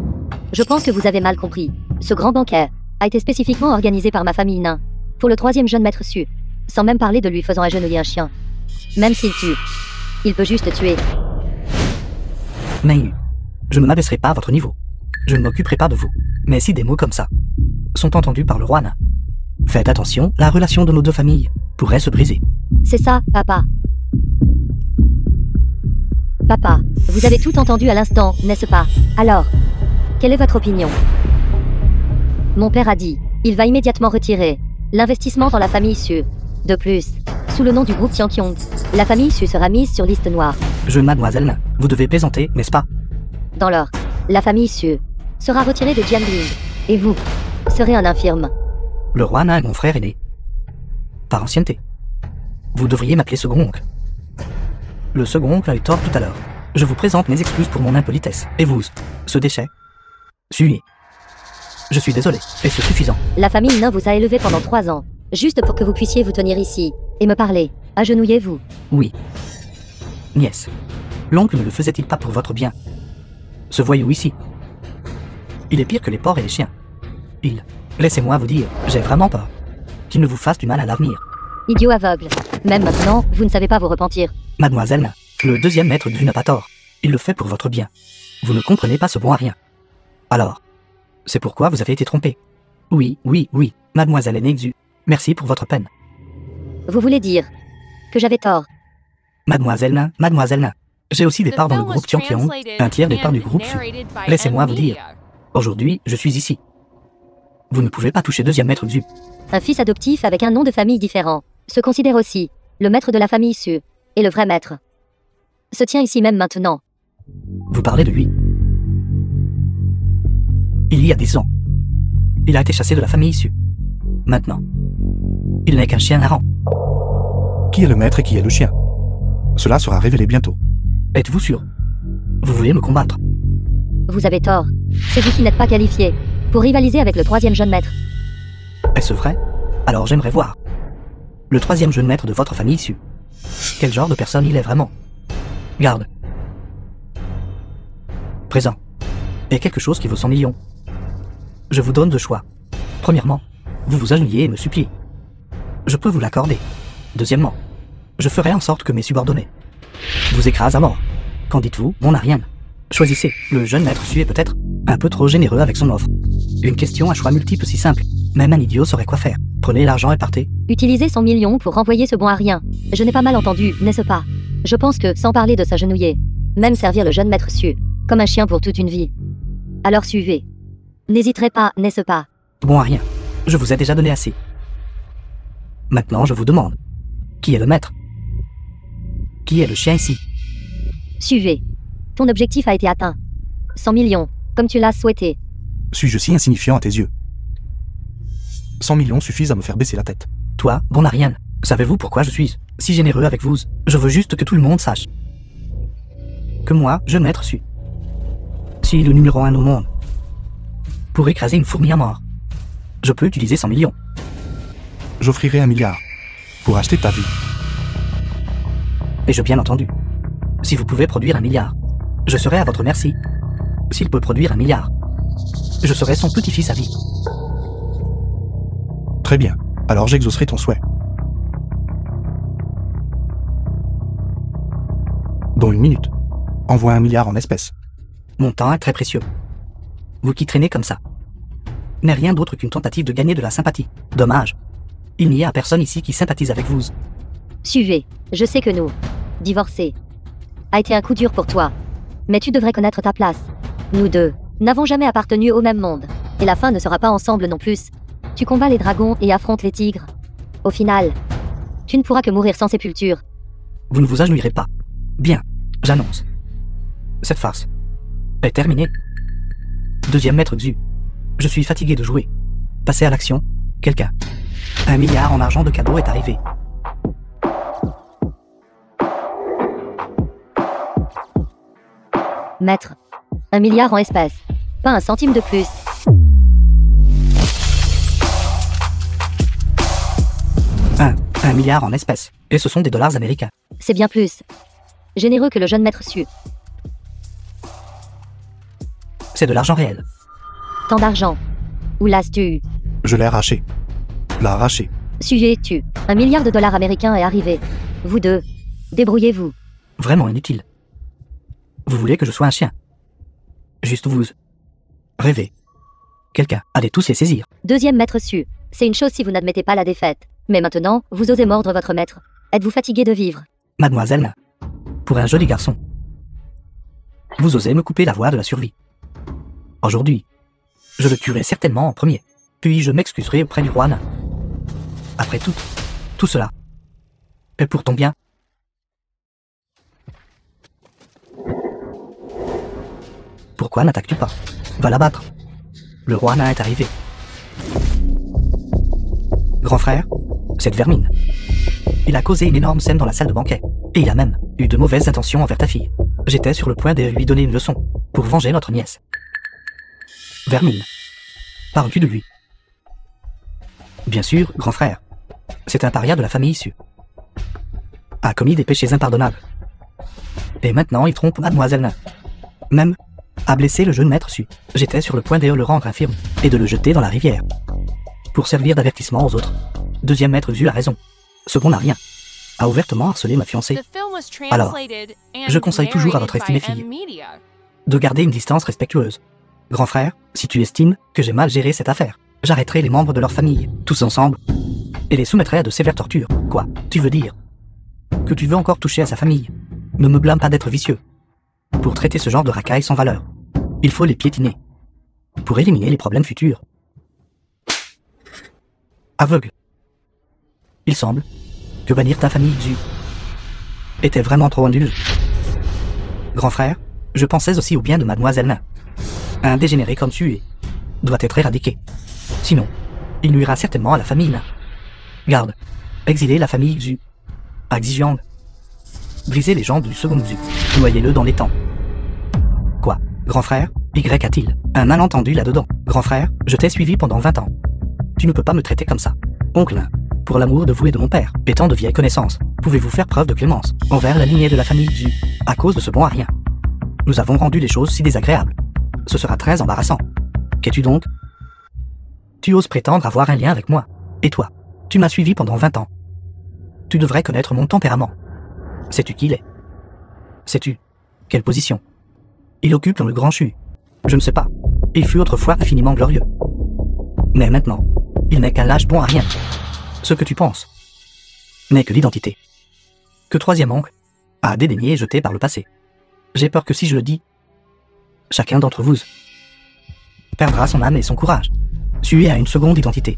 Speaker 1: je pense que vous avez mal compris. Ce grand banquet a été spécifiquement organisé par ma famille nain pour le troisième jeune maître Su, sans même parler de lui faisant agenouiller un chien. Même s'il tue, il peut juste tuer.
Speaker 3: Naïu, je ne m'abaisserai pas à votre niveau. Je ne m'occuperai pas de vous. Mais si des mots comme ça sont entendus par le roi nain, faites attention, la relation de nos deux familles pourrait se briser.
Speaker 1: C'est ça, papa. Papa, vous avez tout entendu à l'instant, n'est-ce pas? Alors, quelle est votre opinion? Mon père a dit, il va immédiatement retirer l'investissement dans la famille Su. De plus, sous le nom du groupe Tianqiong, la famille Su sera mise sur liste noire.
Speaker 3: Mademoiselle Nain, vous devez plaisanter, n'est-ce pas?
Speaker 1: Dans l'or, la famille Su sera retirée de Jiangling. Et vous serez un infirme.
Speaker 3: Le roi Nain est mon frère aîné. Par ancienneté. Vous devriez m'appeler second oncle. Le second oncle a eu tort tout à l'heure. Je vous présente mes excuses pour mon impolitesse. Et vous, ce déchet? Suivez. Je suis désolé, et c'est suffisant.
Speaker 1: La famille Nain vous a élevé pendant 3 ans, juste pour que vous puissiez vous tenir ici et me parler. Agenouillez-vous.
Speaker 3: Oui. Nièce. L'oncle ne le faisait-il pas pour votre bien? Ce voyou ici. Il est pire que les porcs et les chiens. Laissez-moi vous dire, j'ai vraiment peur qu'il ne vous fasse du mal à l'avenir.
Speaker 1: Idiot aveugle. Même maintenant, vous ne savez pas vous repentir.
Speaker 3: Mademoiselle Nain, le deuxième maître Xu n'a pas tort. Il le fait pour votre bien. Vous ne comprenez pas ce bon à rien. Alors, c'est pourquoi vous avez été trompé. Oui, mademoiselle aînée Xu, merci pour votre peine.
Speaker 1: Vous voulez dire que j'avais tort?
Speaker 3: Mademoiselle Nain, j'ai aussi des parts dans le groupe Tianqiong, un tiers des parts du groupe Su. Laissez-moi vous dire, aujourd'hui, je suis ici. Vous ne pouvez pas toucher deuxième maître Xu.
Speaker 1: Un fils adoptif avec un nom de famille différent se considère aussi le maître de la famille Su, et le vrai maître se tient ici même maintenant.
Speaker 3: Vous parlez de lui. Il y a 10 ans, il a été chassé de la famille Su. Maintenant, il n'est qu'un chien errant.
Speaker 2: Qui est le maître et qui est le chien? Cela sera révélé bientôt.
Speaker 3: Êtes-vous sûr? Vous voulez me combattre?
Speaker 1: Vous avez tort. C'est vous qui n'êtes pas qualifié pour rivaliser avec le troisième jeune maître.
Speaker 3: Est-ce vrai? Alors j'aimerais voir. Le troisième jeune maître de votre famille Su. Quel genre de personne il est vraiment? Garde. Présent. Et quelque chose qui vaut 100 millions. Je vous donne 2 choix. Premièrement, vous vous agenouillez et me suppliez. Je peux vous l'accorder. Deuxièmement, je ferai en sorte que mes subordonnés vous écrasent à mort. Qu'en dites-vous, mon Ariane? Choisissez. Le jeune maître Su est peut-être un peu trop généreux avec son offre. Une question à choix multiple si simple. Même un idiot saurait quoi faire. Prenez l'argent et partez.
Speaker 1: Utilisez 100 millions pour renvoyer ce bon à rien. Je n'ai pas mal entendu, n'est-ce pas? Je pense que, sans parler de s'agenouiller, même servir le jeune maître Su, comme un chien pour toute une vie. Alors suivez. N'hésiterez pas, n'est-ce pas?
Speaker 3: Bon à rien. Je vous ai déjà donné assez. Maintenant, je vous demande. Qui est le maître? Qui est le chien ici?
Speaker 1: Suivez. Ton objectif a été atteint. 100 millions, comme tu l'as souhaité.
Speaker 2: Suis-je si insignifiant à tes yeux? 100 millions suffisent à me faire baisser la tête.
Speaker 3: Toi, bon Ariane, savez-vous pourquoi je suis si généreux avec vous? Je veux juste que tout le monde sache que moi, jeune maître Su, suis le numéro 1 au monde. Pour écraser une fourmi à mort, je peux utiliser 100 millions.
Speaker 2: J'offrirai 1 milliard pour acheter ta vie.
Speaker 3: Et je bien entendu. Si vous pouvez produire 1 milliard, je serai à votre merci. S'il peut produire 1 milliard, je serai son petit-fils à vie.
Speaker 2: Très bien, alors j'exaucerai ton souhait. Dans 1 minute, envoie 1 milliard en espèces.
Speaker 3: Mon temps est très précieux. Vous qui traînez comme ça n'est rien d'autre qu'une tentative de gagner de la sympathie. Dommage. Il n'y a personne ici qui sympathise avec vous.
Speaker 1: Suivez. Je sais que nous, divorcer, a été un coup dur pour toi. Mais tu devrais connaître ta place. Nous deux n'avons jamais appartenu au même monde. Et la fin ne sera pas ensemble non plus. Tu combats les dragons et affrontes les tigres. Au final, tu ne pourras que mourir sans sépulture.
Speaker 3: Vous ne vous agenouillerez pas. Bien, j'annonce. Cette farce est terminée. Deuxième maître Xu. Je suis fatigué de jouer. Passez à l'action, quelqu'un. 1 milliard en argent de cadeau est arrivé.
Speaker 1: Maître, 1 milliard en espèces. Pas un centime de plus.
Speaker 3: Un milliard en espèces. Et ce sont des dollars américains.
Speaker 1: C'est bien plus généreux que le jeune maître Su.
Speaker 3: C'est de l'argent réel.
Speaker 1: Tant d'argent. Où l'as-tu eu?
Speaker 2: Je l'ai arraché. L'a arraché.
Speaker 1: Suivez-tu. 1 milliard de dollars américains est arrivé. Vous deux, débrouillez-vous.
Speaker 3: Vraiment inutile. Vous voulez que je sois un chien? Juste vous. Rêvez. Quelqu'un allez tous les saisir.
Speaker 1: Deuxième maître Su. C'est une chose si vous n'admettez pas la défaite. Mais maintenant, vous osez mordre votre maître. Êtes-vous fatigué de vivre?
Speaker 3: Mademoiselle Nain, pour un joli garçon, vous osez me couper la voie de la survie. Aujourd'hui, je le tuerai certainement en premier. Puis je m'excuserai auprès du roi Nain. Après tout cela est pour ton bien. Pourquoi n'attaques-tu pas? Va la battre. Le roi nain est arrivé. Grand frère, cette vermine. Il a causé une énorme scène dans la salle de banquet. Et il a même eu de mauvaises intentions envers ta fille. J'étais sur le point de lui donner une leçon pour venger notre nièce. Vermine, parles-tu de lui? Bien sûr, grand frère. C'est un paria de la famille issue. A commis des péchés impardonnables. Et maintenant il trompe mademoiselle Nain. Même a blessé le jeune maître Su. J'étais sur le point de le rendre infirme et de le jeter dans la rivière. Pour servir d'avertissement aux autres. Deuxième maître Zu a raison. Second n'a rien. A ouvertement harcelé ma fiancée. Alors, je conseille toujours à votre estimée fille de garder une distance respectueuse. Grand frère, si tu estimes que j'ai mal géré cette affaire, j'arrêterai les membres de leur famille, tous ensemble, et les soumettrai à de sévères tortures. Quoi? Tu veux dire que tu veux encore toucher à sa famille? Ne me blâme pas d'être vicieux. Pour traiter ce genre de racailles sans valeur, il faut les piétiner. Pour éliminer les problèmes futurs. Aveugle. Il semble que bannir ta famille Zu était vraiment trop ennuyeux. Grand frère, je pensais aussi au bien de mademoiselle Nain. Un dégénéré comme tu es doit être éradiqué. Sinon, il nuira certainement à la famille Nain. Garde, exiler la famille Zu à Xijiang. Briser les jambes du second Zu. Noyez-le dans l'étang. Quoi? Grand frère, Y a-t-il un malentendu là-dedans? Grand frère, je t'ai suivi pendant 20 ans. Tu ne peux pas me traiter comme ça. Oncle Nain, pour l'amour de vous et de mon père, étant de vieilles connaissances, pouvez-vous faire preuve de clémence envers la lignée de la famille Zu, à cause de ce bon à rien? Nous avons rendu les choses si désagréables. Ce sera très embarrassant. Qu'es-tu donc? Tu oses prétendre avoir un lien avec moi. Et toi, tu m'as suivi pendant 20 ans. Tu devrais connaître mon tempérament. Sais-tu qui il est? Sais-tu quelle position il occupe dans le grand Chu? Je ne sais pas. Il fut autrefois infiniment glorieux. Mais maintenant, il n'est qu'un lâche bon à rien. Ce que tu penses n'est que l'identité que troisième oncle a dédaigné et jeté par le passé. J'ai peur que si je le dis, chacun d'entre vous perdra son âme et son courage. Sué à une seconde identité.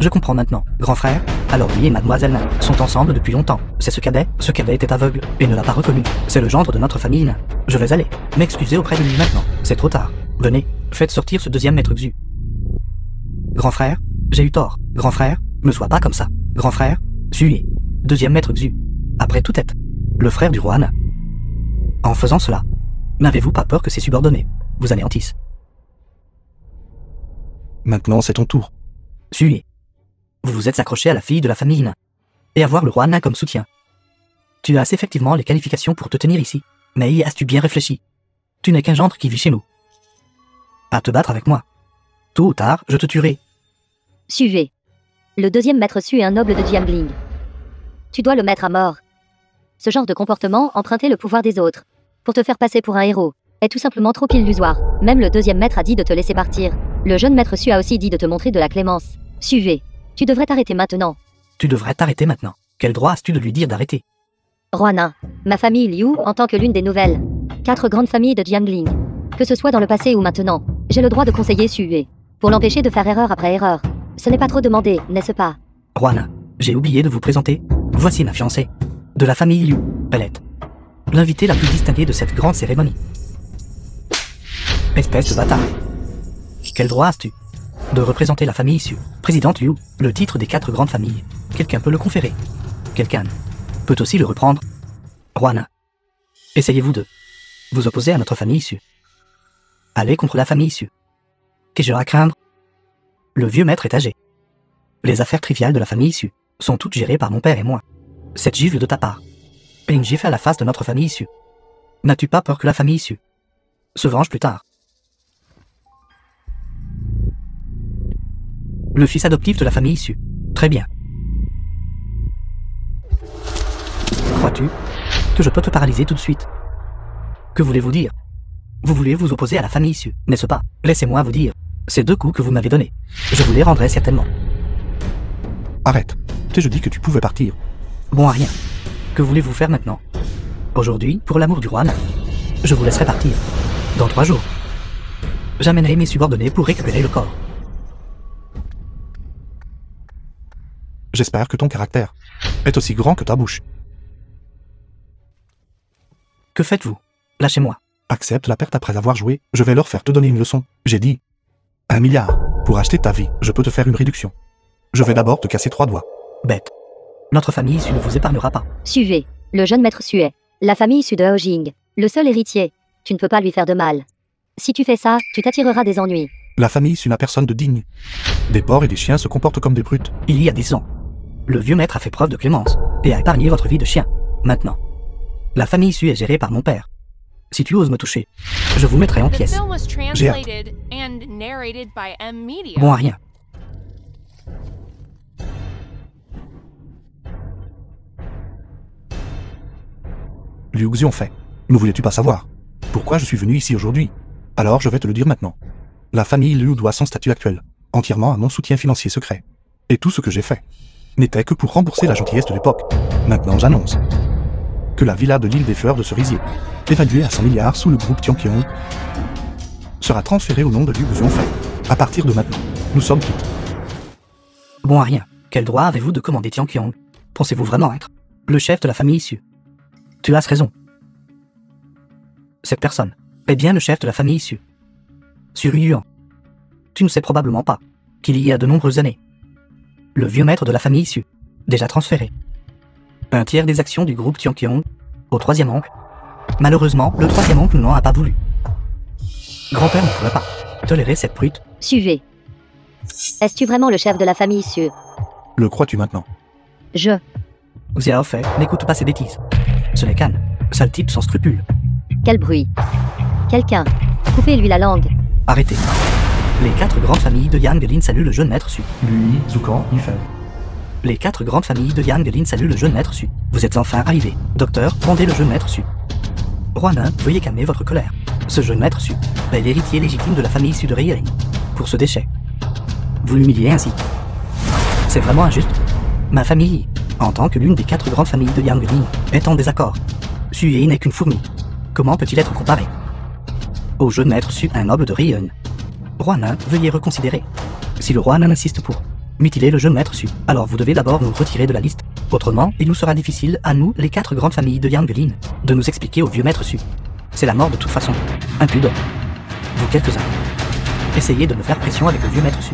Speaker 3: Je comprends maintenant, grand frère. Alors lui et mademoiselle Nain sont ensemble depuis longtemps. C'est ce cadet était aveugle et ne l'a pas reconnu. C'est le gendre de notre famille Nain. Je vais aller m'excuser auprès de lui maintenant. C'est trop tard. Venez, faites sortir ce deuxième maître Xu. Grand frère, j'ai eu tort. Grand frère, ne sois pas comme ça. Grand frère, Sué, deuxième maître Xu. Après tout être le frère du roi Nain. En faisant cela, n'avez-vous pas peur que ses subordonnés vous anéantissent?
Speaker 2: Maintenant, c'est ton tour.
Speaker 3: Sué. Vous vous êtes accroché à la fille de la famille Nain. Et avoir le roi Nain comme soutien. Tu as effectivement les qualifications pour te tenir ici. Mais y as-tu bien réfléchi? Tu n'es qu'un gendre qui vit chez nous. À te battre avec moi. Tôt ou tard, je te tuerai.
Speaker 1: Suivez. Le deuxième maître Su est un noble de Jiangling. Tu dois le mettre à mort. Ce genre de comportement, emprunter le pouvoir des autres, pour te faire passer pour un héros, est tout simplement trop illusoire. Même le deuxième maître a dit de te laisser partir. Le jeune maître Su a aussi dit de te montrer de la clémence. Suivez. Tu devrais t'arrêter maintenant.
Speaker 3: Tu devrais t'arrêter maintenant. Quel droit as-tu de lui dire d'arrêter?
Speaker 1: Roi Nain, ma famille Liu, en tant que l'une des nouvelles 4 grandes familles de Jiangling, que ce soit dans le passé ou maintenant, j'ai le droit de conseiller Sué, pour l'empêcher de faire erreur après erreur. Ce n'est pas trop demandé, n'est-ce pas?
Speaker 3: Roi Nain, j'ai oublié de vous présenter. Voici ma fiancée. De la famille Liu, Belette. L'invitée la plus distinguée de cette grande cérémonie. Espèce de bâtard. Quel droit as-tu de représenter la famille issue? Présidente Liu, le titre des 4 grandes familles. Quelqu'un peut le conférer. Quelqu'un peut aussi le reprendre. Roi Nain, essayez-vous de vous opposer à notre famille issue. Allez contre la famille issue. Qu'ai-je à craindre? Le vieux maître est âgé. Les affaires triviales de la famille issue sont toutes gérées par mon père et moi. Cette gifle de ta part est une gifle à la face de notre famille issue. N'as-tu pas peur que la famille issue se venge plus tard? Le fils adoptif de la famille issue. Très bien. Crois-tu que je peux te paralyser tout de suite? Que voulez-vous dire? Vous voulez vous opposer à la famille issue, n'est-ce pas? Laissez-moi vous dire, ces 2 coups que vous m'avez donnés, je vous les rendrai certainement.
Speaker 2: Arrête. Je dis que tu pouvais partir.
Speaker 3: Bon à rien. Que voulez-vous faire maintenant? Aujourd'hui, pour l'amour du roi Nain, je vous laisserai partir. Dans 3 jours, j'amènerai mes subordonnés pour récupérer le corps.
Speaker 2: J'espère que ton caractère est aussi grand que ta bouche.
Speaker 3: Que faites-vous? Lâchez-moi.
Speaker 2: Accepte la perte après avoir joué, je vais leur faire te donner une leçon. J'ai dit 1 milliard. Pour acheter ta vie, je peux te faire une réduction. Je vais d'abord te casser 3 doigts.
Speaker 3: Bête. Notre famille issue ne vous épargnera pas.
Speaker 1: Suivez. Le jeune maître Sue. La famille issue de Hojing. Le seul héritier. Tu ne peux pas lui faire de mal. Si tu fais ça, tu t'attireras des ennuis.
Speaker 2: La famille est une personne de digne. Des porcs et des chiens se comportent comme des brutes.
Speaker 3: Il y a 10 ans, le vieux maître a fait preuve de clémence et a épargné votre vie de chien. Maintenant, la famille issue est gérée par mon père. Si tu oses me toucher, je vous mettrai en pièces.
Speaker 2: J'ai hâte.
Speaker 3: Bon à rien.
Speaker 2: Liu Xiongfei, ne voulais-tu pas savoir pourquoi je suis venu ici aujourd'hui? Alors je vais te le dire maintenant. La famille Liu doit son statut actuel entièrement à mon soutien financier secret. Et tout ce que j'ai fait n'était que pour rembourser la gentillesse de l'époque. Maintenant j'annonce que la villa de l'île des Fleurs de Cerisier, évaluée à 100 milliards sous le groupe Tianqiong, sera transférée au nom de Liu Xiongfei. À partir de maintenant, nous sommes quittes.
Speaker 3: Bon à rien. Quel droit avez-vous de commander Tianqiong? Pensez-vous vraiment être le chef de la famille issue? Tu as raison. Cette personne est bien le chef de la famille issue. Sur Yuan, tu ne sais probablement pas qu'il y a de nombreuses années, le vieux maître de la famille issue, déjà transféré, 1/3 des actions du groupe Tianqiong au 3e oncle. Malheureusement, le 3e oncle n'en a pas voulu. Grand-père ne pourrait pas tolérer cette brute.
Speaker 1: Suivez. Es-tu vraiment le chef de la famille Sue?
Speaker 2: Le crois-tu maintenant?
Speaker 1: Je.
Speaker 3: Xiao Fei n'écoute pas ces bêtises. Ce n'est qu'un sale type sans scrupules.
Speaker 1: Quel bruit. Quelqu'un. Coupez-lui la langue.
Speaker 3: Arrêtez. Les 4 grandes familles de Yang Lin saluent le jeune maître Su.
Speaker 2: Lui, Zukan, Yifei.
Speaker 3: Les 4 grandes familles de Yang Lin saluent le jeune maître Su. Vous êtes enfin arrivé. Docteur, rendez le jeune maître Su. Roi nain, veuillez calmer votre colère. Ce jeune maître Su est l'héritier légitime de la famille Su de Riering. Pour ce déchet, vous l'humiliez ainsi. C'est vraiment injuste. Ma famille, en tant que l'une des 4 grandes familles de Yang Lin, est en désaccord. Sue n'est qu'une fourmi. Comment peut-il être comparé au jeune maître Su, un noble de Rion? Roi nain, veuillez reconsidérer. Si le roi nain insiste pour mutiler le jeune maître Su, alors vous devez d'abord nous retirer de la liste. Autrement, il nous sera difficile, à nous, les 4 grandes familles de Yang Lin, de nous expliquer au vieux maître Su. C'est la mort de toute façon. Impudent. Vous quelques-uns, essayez de me faire pression avec le vieux maître Su.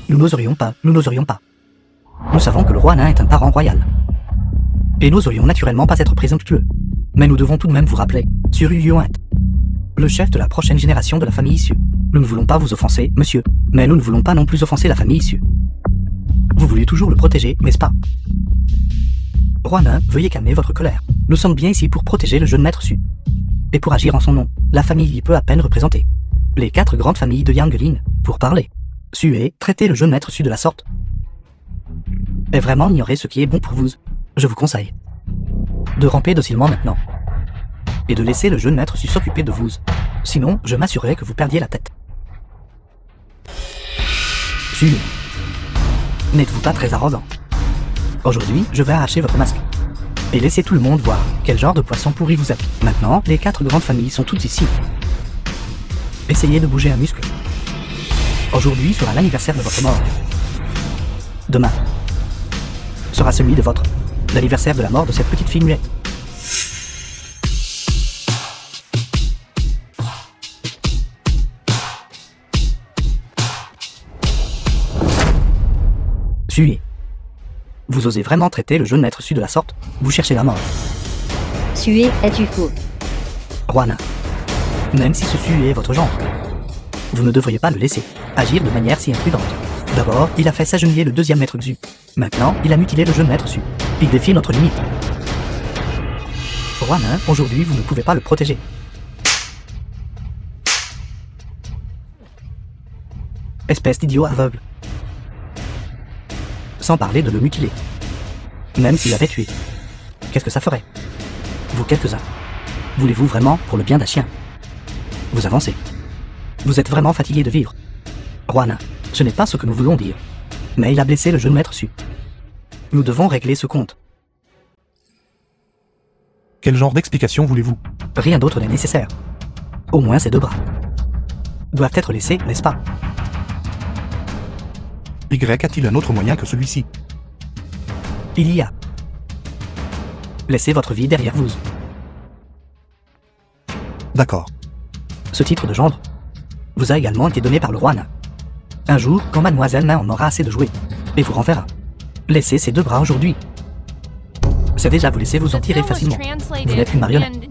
Speaker 3: Nous n'oserions pas, nous n'oserions pas. Nous savons que le roi nain est un parent royal. Et n'oserions naturellement pas être présomptueux. Mais nous devons tout de même vous rappeler, sur Yuan, le chef de la prochaine génération de la famille issue. Nous ne voulons pas vous offenser, monsieur, mais nous ne voulons pas non plus offenser la famille issue. Vous vouliez toujours le protéger, n'est-ce pas? Roi nain, veuillez calmer votre colère. Nous sommes bien ici pour protéger le jeune maître Su. Et pour agir en son nom, la famille y peut à peine représenter. Les 4 grandes familles de Yang Lin, pour parler. Sue, traiter le jeune maître Su de la sorte. Et vraiment ignorer ce qui est bon pour vous. Je vous conseille de ramper docilement maintenant. Et de laisser le jeune maître Su s'occuper de vous. Sinon, je m'assurerai que vous perdiez la tête. Sue, n'êtes-vous pas très arrogant? Aujourd'hui, je vais arracher votre masque. Et laisser tout le monde voir quel genre de poisson pourri vous habille. Maintenant, les 4 grandes familles sont toutes ici. Essayez de bouger un muscle. Aujourd'hui sera l'anniversaire de votre mort. Demain sera celui de l'anniversaire de la mort de cette petite fille muette. Sue, vous osez vraiment traiter le jeune maître Su de la sorte? Vous cherchez la mort.
Speaker 1: Sue, es-tu fou?
Speaker 3: Roi nain, même si ce Sue est votre genre, vous ne devriez pas le laisser agir de manière si imprudente. D'abord, il a fait s'agenouiller le 2e maître Xu. Maintenant, il a mutilé le jeune maître Su. Il défie notre limite. Roi nain, aujourd'hui, vous ne pouvez pas le protéger. Espèce d'idiot aveugle. Sans parler de le mutiler. Même s'il l'avait tué. Qu'est-ce que ça ferait? Vous quelques-uns. Voulez-vous vraiment pour le bien d'un chien? Vous avancez. Vous êtes vraiment fatigué de vivre. Roi nain, ce n'est pas ce que nous voulons dire. Mais il a blessé le jeune maître Su. Nous devons régler ce compte.
Speaker 2: Quel genre d'explication voulez-vous?
Speaker 3: Rien d'autre n'est nécessaire. Au moins ces 2 bras doivent être laissés, n'est-ce pas?
Speaker 2: Y a-t-il un autre moyen que celui-ci?
Speaker 3: Il y a. Laissez votre vie derrière vous.
Speaker 2: D'accord.
Speaker 3: Ce titre de gendre vous a également été donné par le roi nain. Un jour, quand mademoiselle nain en aura assez de jouer, et vous renverra. Laissez ses deux bras aujourd'hui. C'est déjà vous laisser vous en tirer facilement. Vous n'êtes qu'une marionnette.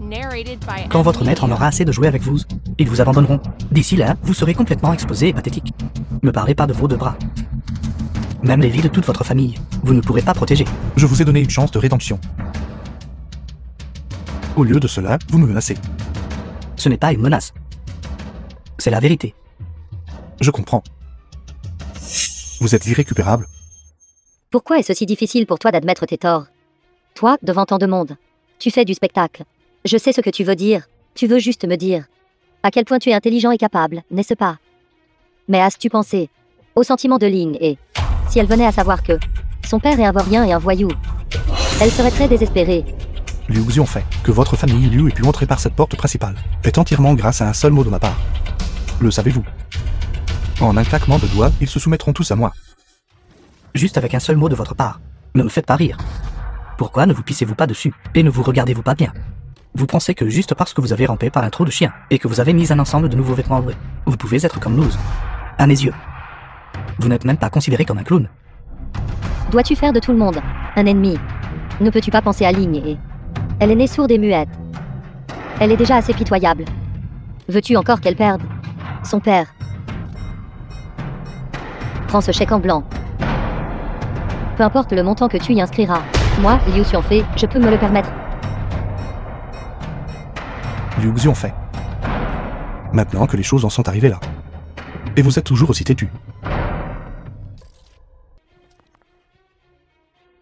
Speaker 3: Quand votre maître en aura assez de jouer avec vous, ils vous abandonneront. D'ici là, vous serez complètement exposé et pathétique. Ne parlez pas de vos deux bras. Même les vies de toute votre famille, vous ne pourrez pas protéger.
Speaker 2: Je vous ai donné une chance de rédemption. Au lieu de cela, vous me menacez.
Speaker 3: Ce n'est pas une menace. C'est la vérité.
Speaker 2: Je comprends. Vous êtes irrécupérable.
Speaker 1: Pourquoi est-ce si difficile pour toi d'admettre tes torts? Toi, devant tant de monde. Tu fais du spectacle. Je sais ce que tu veux dire. Tu veux juste me dire. À quel point tu es intelligent et capable, n'est-ce pas? Mais as-tu pensé au sentiment de Ling et si elle venait à savoir que son père est un vaurien et un voyou, elle serait très désespérée.
Speaker 2: Liu Xion fait que votre famille Liu ait pu entrer par cette porte principale est entièrement grâce à un seul mot de ma part. Le savez-vous? En un claquement de doigts, ils se soumettront tous à moi.
Speaker 3: Juste avec un seul mot de votre part. Ne me faites pas rire. Pourquoi ne vous pissez-vous pas dessus et ne vous regardez-vous pas bien? Vous pensez que juste parce que vous avez rampé par un trou de chien et que vous avez mis un ensemble de nouveaux vêtements doués, vous pouvez être comme nous? À mes yeux. Vous n'êtes même pas considéré comme un clown.
Speaker 1: Dois-tu faire de tout le monde un ennemi? Ne peux-tu pas penser à Ling et elle est née sourde et muette. Elle est déjà assez pitoyable. Veux-tu encore qu'elle perde son père? Prends ce chèque en blanc. Peu importe le montant que tu y inscriras. Moi, Liu Xianfei, je peux me le permettre.
Speaker 2: Liu Xion fait. Maintenant que les choses en sont arrivées là. Et vous êtes toujours aussi têtu.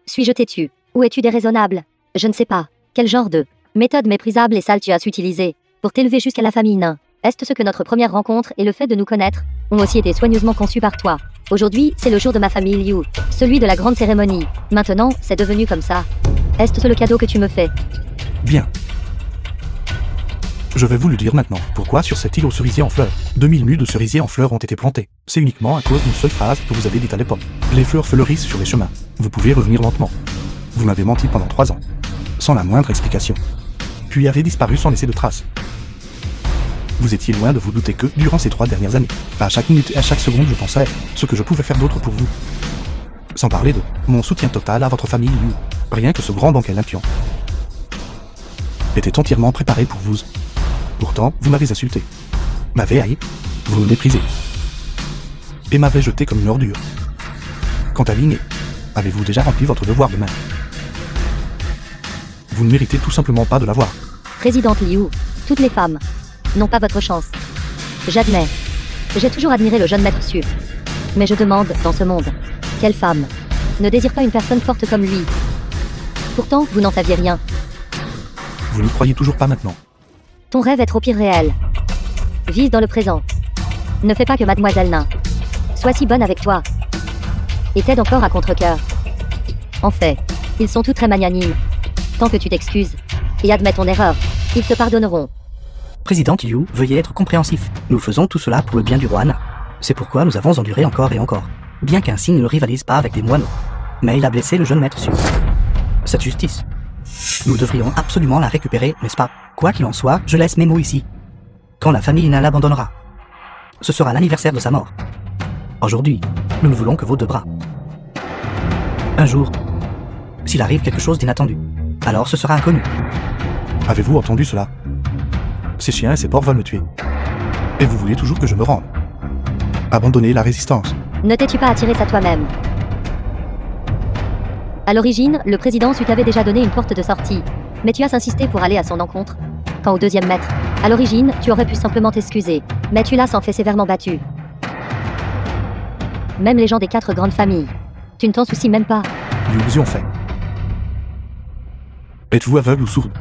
Speaker 1: Suis-je têtu? Ou es-tu déraisonnable? Je ne sais pas. Quel genre de méthode méprisable et sale tu as utilisée pour t'élever jusqu'à la famille nain? Est-ce ce que notre première rencontre et le fait de nous connaître ont aussi été soigneusement conçus par toi? Aujourd'hui, c'est le jour de ma famille Liu, celui de la grande cérémonie. Maintenant, c'est devenu comme ça. Est-ce le cadeau que tu me fais?
Speaker 2: Bien. Je vais vous le dire maintenant. Pourquoi sur cette île aux cerisiers en fleurs, 2000 mues de cerisiers en fleurs ont été plantées? C'est uniquement à cause d'une seule phrase que vous avez dite à l'époque. Les fleurs fleurissent sur les chemins. Vous pouvez revenir lentement. Vous m'avez menti pendant 3 ans. Sans la moindre explication. Puis avez disparu sans laisser de traces. Vous étiez loin de vous douter que, durant ces 3 dernières années, à chaque minute et à chaque seconde je pensais ce que je pouvais faire d'autre pour vous. Sans parler de mon soutien total à votre famille Liu. Rien que ce grand banquet limpiant était entièrement préparé pour vous. Pourtant, vous m'avez insulté. M'avez haï. Vous me méprisez. Et m'avez jeté comme une ordure. Quant à Ling, avez-vous déjà rempli votre devoir de main? Vous ne méritez tout simplement pas de l'avoir.
Speaker 1: Présidente Liu, toutes les femmes n'ont pas votre chance. J'admets. J'ai toujours admiré le jeune maître Xu. Mais je demande, dans ce monde, quelle femme ne désire pas une personne forte comme lui? Pourtant, vous n'en saviez rien.
Speaker 2: Vous n'y croyez toujours pas maintenant.
Speaker 1: Ton rêve est trop irréel. Vise dans le présent. Ne fais pas que mademoiselle nain soit si bonne avec toi. Et t'aide encore à contre-cœur. En fait, ils sont tous très magnanimes. Tant que tu t'excuses et admets ton erreur, ils te pardonneront.
Speaker 3: Président Liu, veuillez être compréhensif. Nous faisons tout cela pour le bien du roi nain. C'est pourquoi nous avons enduré encore et encore. Bien qu'un signe ne rivalise pas avec des moineaux. Mais il a blessé le jeune maître Xu. Cette justice. Nous devrions absolument la récupérer, n'est-ce pas? Quoi qu'il en soit, je laisse mes mots ici. Quand la famille nain l'abandonnera, ce sera l'anniversaire de sa mort. Aujourd'hui, nous ne voulons que vos 2 bras. Un jour, s'il arrive quelque chose d'inattendu, alors ce sera inconnu.
Speaker 2: Avez-vous entendu cela? Ces chiens et ces porcs veulent me tuer. Et vous voulez toujours que je me rende. Abandonnez la résistance.
Speaker 1: Ne t'es-tu pas attiré ça toi-même? À l'origine, le président Xu t'avait déjà donné une porte de sortie. Mais tu as insisté pour aller à son encontre. Quant au 2e maître, à l'origine, tu aurais pu simplement t'excuser. Mais tu l'as s'en fait sévèrement battu. Même les gens des 4 grandes familles. Tu ne t'en soucies même pas.
Speaker 2: Liu Xion fait. Êtes-vous aveugle ou sourde?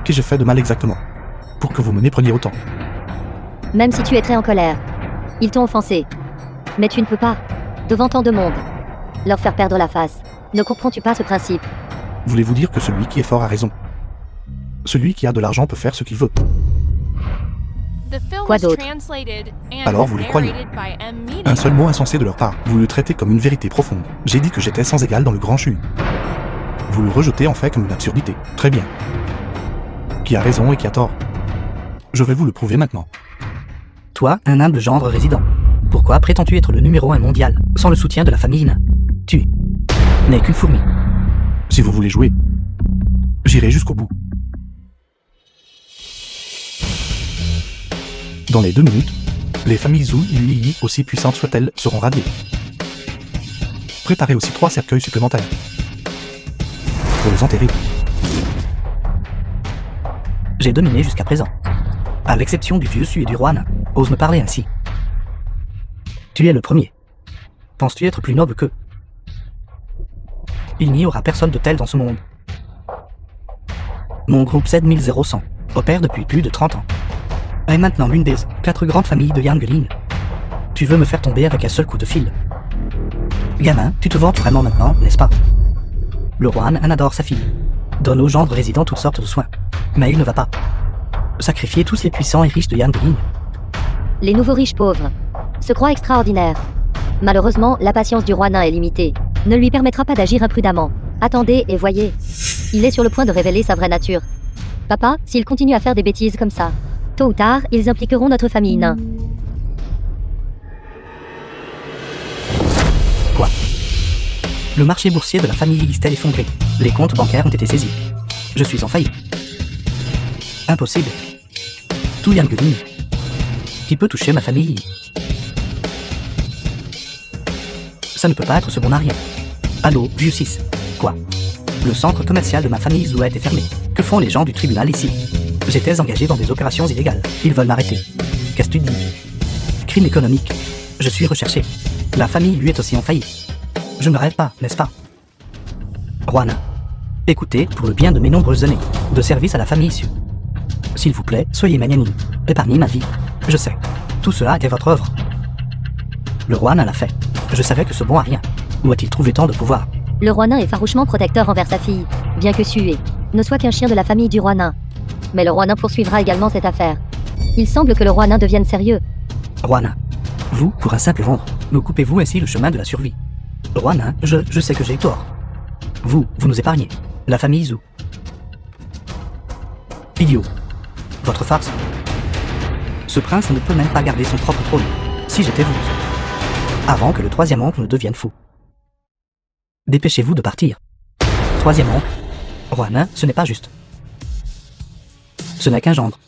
Speaker 2: Qu'ai-je fait de mal exactement pour que vous me mépreniez autant?
Speaker 1: Même si tu es très en colère. Ils t'ont offensé. Mais tu ne peux pas, devant tant de monde, leur faire perdre la face. Ne comprends-tu pas ce principe?
Speaker 2: Voulez-vous dire que celui qui est fort a raison? Celui qui a de l'argent peut faire ce qu'il veut.
Speaker 1: Quoi d'autre?
Speaker 2: Alors vous les croyez? Un seul mot insensé de leur part, vous le traitez comme une vérité profonde. J'ai dit que j'étais sans égal dans le grand CHU. Vous le rejetez en fait comme une absurdité. Très bien. Qui a raison et qui a tort? Je vais vous le prouver maintenant.
Speaker 3: Toi, un humble gendre résident. Pourquoi prétends-tu être le numéro 1 mondial, sans le soutien de la famille naine? Tu n'es qu'une fourmi.
Speaker 2: Si vous voulez jouer, j'irai jusqu'au bout. Dans les 2 minutes, les familles Zhu et Yi, aussi puissantes soient-elles, seront radiées. Préparez aussi 3 cercueils supplémentaires pour les enterrer.
Speaker 3: J'ai dominé jusqu'à présent. À l'exception du vieux Su et du roi nain, ose me parler ainsi. Tu es le premier. Penses-tu être plus noble qu'eux? Il n'y aura personne de tel dans ce monde. Mon groupe 7100 opère depuis plus de 30 ans. Est maintenant l'une des 4 grandes familles de Yangeling. Tu veux me faire tomber avec un seul coup de fil. Gamin, tu te vantes vraiment maintenant, n'est-ce pas? Le roi nain adore sa fille. Donne aux gendres résidents toutes sortes de soins. Mais il ne va pas sacrifier tous les puissants et riches de Yangeling.
Speaker 1: Les nouveaux riches pauvres se croient extraordinaires. Malheureusement, la patience du roi nain est limitée. Ne lui permettra pas d'agir imprudemment. Attendez et voyez. Il est sur le point de révéler sa vraie nature. Papa, s'il continue à faire des bêtises comme ça, tôt ou tard, ils impliqueront notre famille nain.
Speaker 3: Quoi? Le marché boursier de la famille Listel est effondré. Les comptes bancaires ont été saisis. Je suis en faillite. Impossible. Tout Yangeling. Qui peut toucher ma famille? Ça ne peut pas être ce bon arrière. Allô, vieux 6. Quoi? Le centre commercial de ma famille Zhu a été fermé. Que font les gens du tribunal ici? J'étais engagé dans des opérations illégales. Ils veulent m'arrêter. Qu'est-ce que tu dis? Crime économique. Je suis recherché. La famille lui est aussi en faillite. Je ne rêve pas, n'est-ce pas? Roi nain. Écoutez, pour le bien de mes nombreuses années de service à la famille Su. S'il vous plaît, soyez magnanime. Épargnez ma vie. Je sais. Tout cela était votre œuvre. Le roi nain l'a fait. Je savais que ce bon à rien. Où a-t-il trouvé tant de pouvoir?
Speaker 1: Le roi nain est farouchement protecteur envers sa fille, bien que Su ne soit qu'un chien de la famille du roi nain. Mais le roi nain poursuivra également cette affaire. Il semble que le roi nain devienne sérieux.
Speaker 3: Roi nain. Vous, pour un simple gendre, me coupez-vous ainsi le chemin de la survie? Roi nain, je sais que j'ai tort. Vous nous épargnez. La famille Zhu. Idiot. Votre farce. Ce prince ne peut même pas garder son propre trône. Si j'étais vous. Avant que le 3e oncle ne devienne fou. Dépêchez-vous de partir. 3e oncle. Roi nain, ce n'est pas juste. Ce n'est qu'un gendre.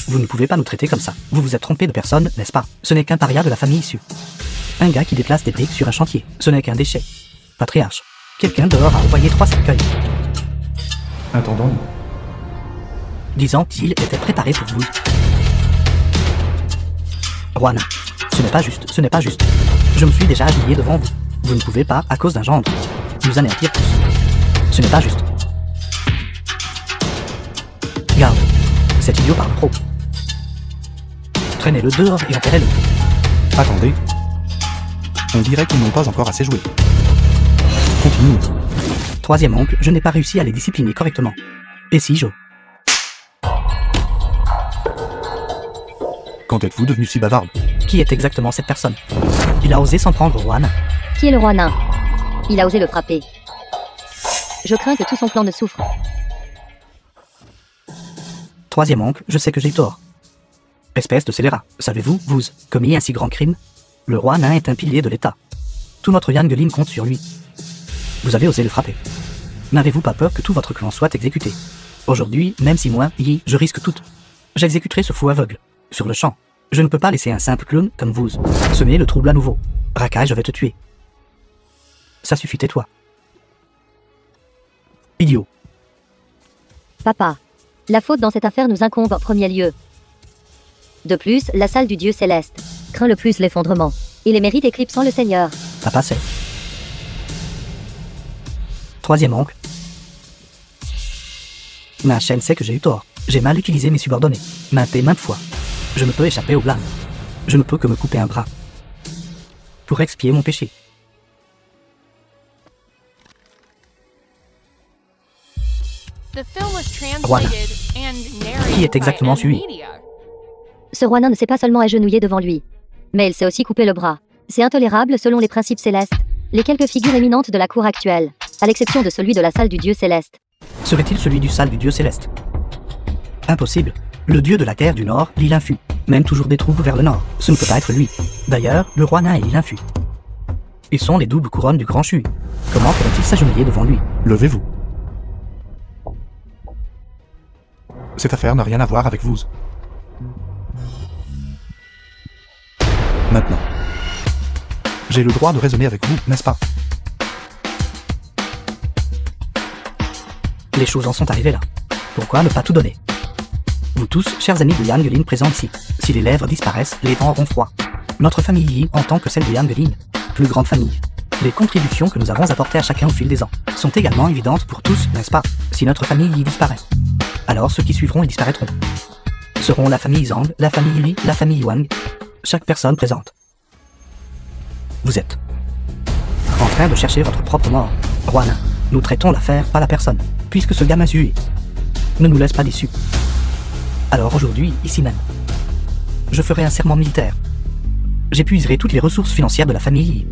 Speaker 3: Vous ne pouvez pas nous traiter comme ça. Vous vous êtes trompé de personne, n'est-ce pas? Ce n'est qu'un paria de la famille issue. Un gars qui déplace des briques sur un chantier. Ce n'est qu'un déchet. Patriarche. Quelqu'un dehors a envoyé 3 cercueils.
Speaker 2: Attendons-nous.
Speaker 3: Disant qu'il était préparé pour vous. Roi nain. Ce n'est pas juste, ce n'est pas juste. Je me suis déjà agenouillé devant vous. Vous ne pouvez pas, à cause d'un gendre, nous anéantir tous. Ce n'est pas juste. Garde. Cet idiot parle trop. Traînez-le dehors et enterrez-le.
Speaker 2: Attendez. On dirait qu'ils n'ont pas encore assez joué. Continue.
Speaker 3: 3e oncle, je n'ai pas réussi à les discipliner correctement. Et si je...
Speaker 2: Quand êtes-vous devenu si bavarde?
Speaker 3: Qui est exactement cette personne? Il a osé s'en prendre au roi nain.
Speaker 1: Qui est le roi nain? Il a osé le frapper. Je crains que tout son plan ne souffre.
Speaker 3: 3e oncle, je sais que j'ai tort. Espèce de scélérat, savez-vous, vous, commis un si grand crime? Le roi nain est un pilier de l'État. Tout notre Yangeling compte sur lui. Vous avez osé le frapper. N'avez-vous pas peur que tout votre clan soit exécuté? Aujourd'hui, même si moi, Yi, je risque tout. J'exécuterai ce fou aveugle. Sur le champ. Je ne peux pas laisser un simple clown comme vous semer le trouble à nouveau. Racaille, je vais te tuer. Ça suffit, tais-toi. Idiot.
Speaker 1: Papa, la faute dans cette affaire nous incombe en premier lieu. De plus, la salle du dieu céleste craint le plus l'effondrement. Et les mérites éclipsant le Seigneur.
Speaker 3: Papa sait. 3e oncle. Ma chaîne sait que j'ai eu tort. J'ai mal utilisé mes subordonnés. Maintes et maintes fois. Je ne peux échapper au blâme. Je ne peux que me couper un bras. Pour expier mon péché.
Speaker 5: Roi nain.
Speaker 3: Qui est exactement celui?
Speaker 1: Ce roi nain ne s'est pas seulement agenouillé devant lui, mais il s'est aussi coupé le bras. C'est intolérable selon les principes célestes. Les quelques figures éminentes de la cour actuelle, à l'exception de celui de la salle du dieu céleste.
Speaker 3: Serait-il celui du salle du dieu céleste? Impossible. Le dieu de la terre du nord, l'Ilinfu, mène toujours des troupes vers le nord. Ce ne peut pas être lui. D'ailleurs, le roi nain et l'Ilinfu. Ils sont les doubles couronnes du grand Shui. Comment pourrait-il s'agenouiller devant lui?
Speaker 2: Levez-vous. Cette affaire n'a rien à voir avec vous. Maintenant. J'ai le droit de raisonner avec vous, n'est-ce pas?
Speaker 3: Les choses en sont arrivées là. Pourquoi ne pas tout donner? Vous tous, chers amis de Yan Gelin présents ici, si les lèvres disparaissent, les dents auront froid. Notre famille Yi, en tant que celle de Yan Gelin, plus grande famille. Les contributions que nous avons apportées à chacun au fil des ans sont également évidentes pour tous, n'est-ce pas? Si notre famille Yi disparaît, alors ceux qui suivront y disparaîtront. Seront la famille Zhang, la famille Li, la famille Wang, chaque personne présente. Vous êtes en train de chercher votre propre mort. Roi nain, nous traitons l'affaire, pas la personne, puisque ce gamin Sui ne nous laisse pas déçus. Alors aujourd'hui, ici même, je ferai un serment militaire. J'épuiserai toutes les ressources financières de la famille Yi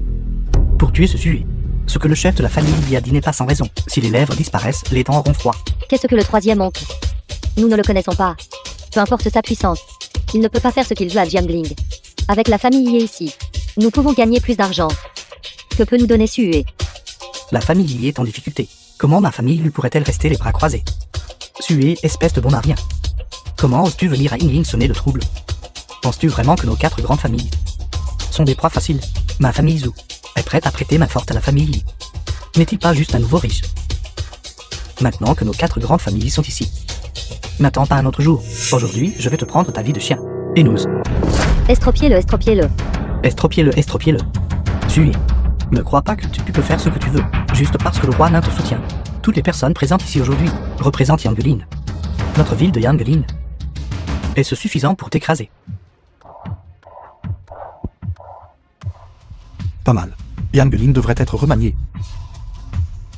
Speaker 3: pour tuer ce Sui. Ce que le chef de la famille Yi a dit n'est pas sans raison. Si les lèvres disparaissent, les dents auront froid.
Speaker 1: Qu'est-ce que le troisième oncle? Nous ne le connaissons pas. Peu importe sa puissance, il ne peut pas faire ce qu'il veut à Jiangling. Avec la famille Yi ici, nous pouvons gagner plus d'argent. Que peut nous donner Sue?
Speaker 3: La famille Yi est en difficulté. Comment ma famille lui pourrait-elle rester les bras croisés? Sue, espèce de bon à rien. Comment oses-tu venir à Yingling sonner le trouble? Penses-tu vraiment que nos 4 grandes familles sont des proies faciles? Ma famille Zhu est prête à prêter main forte à la famille Yi. N'est-il pas juste un nouveau riche? Maintenant que nos 4 grandes familles sont ici, n'attends pas un autre jour. Aujourd'hui, je vais te prendre ta vie de chien. Et nous.
Speaker 1: Estropiez-le, estropiez-le.
Speaker 3: Estropiez-le, estropiez-le. Sue, ne crois pas que tu peux faire ce que tu veux, juste parce que le roi nain te soutient. Toutes les personnes présentes ici aujourd'hui représentent Yan Gelin. Notre ville de Yan Gelin. Est-ce suffisant pour t'écraser?
Speaker 2: Pas mal. Yan Gelin devrait être remanié.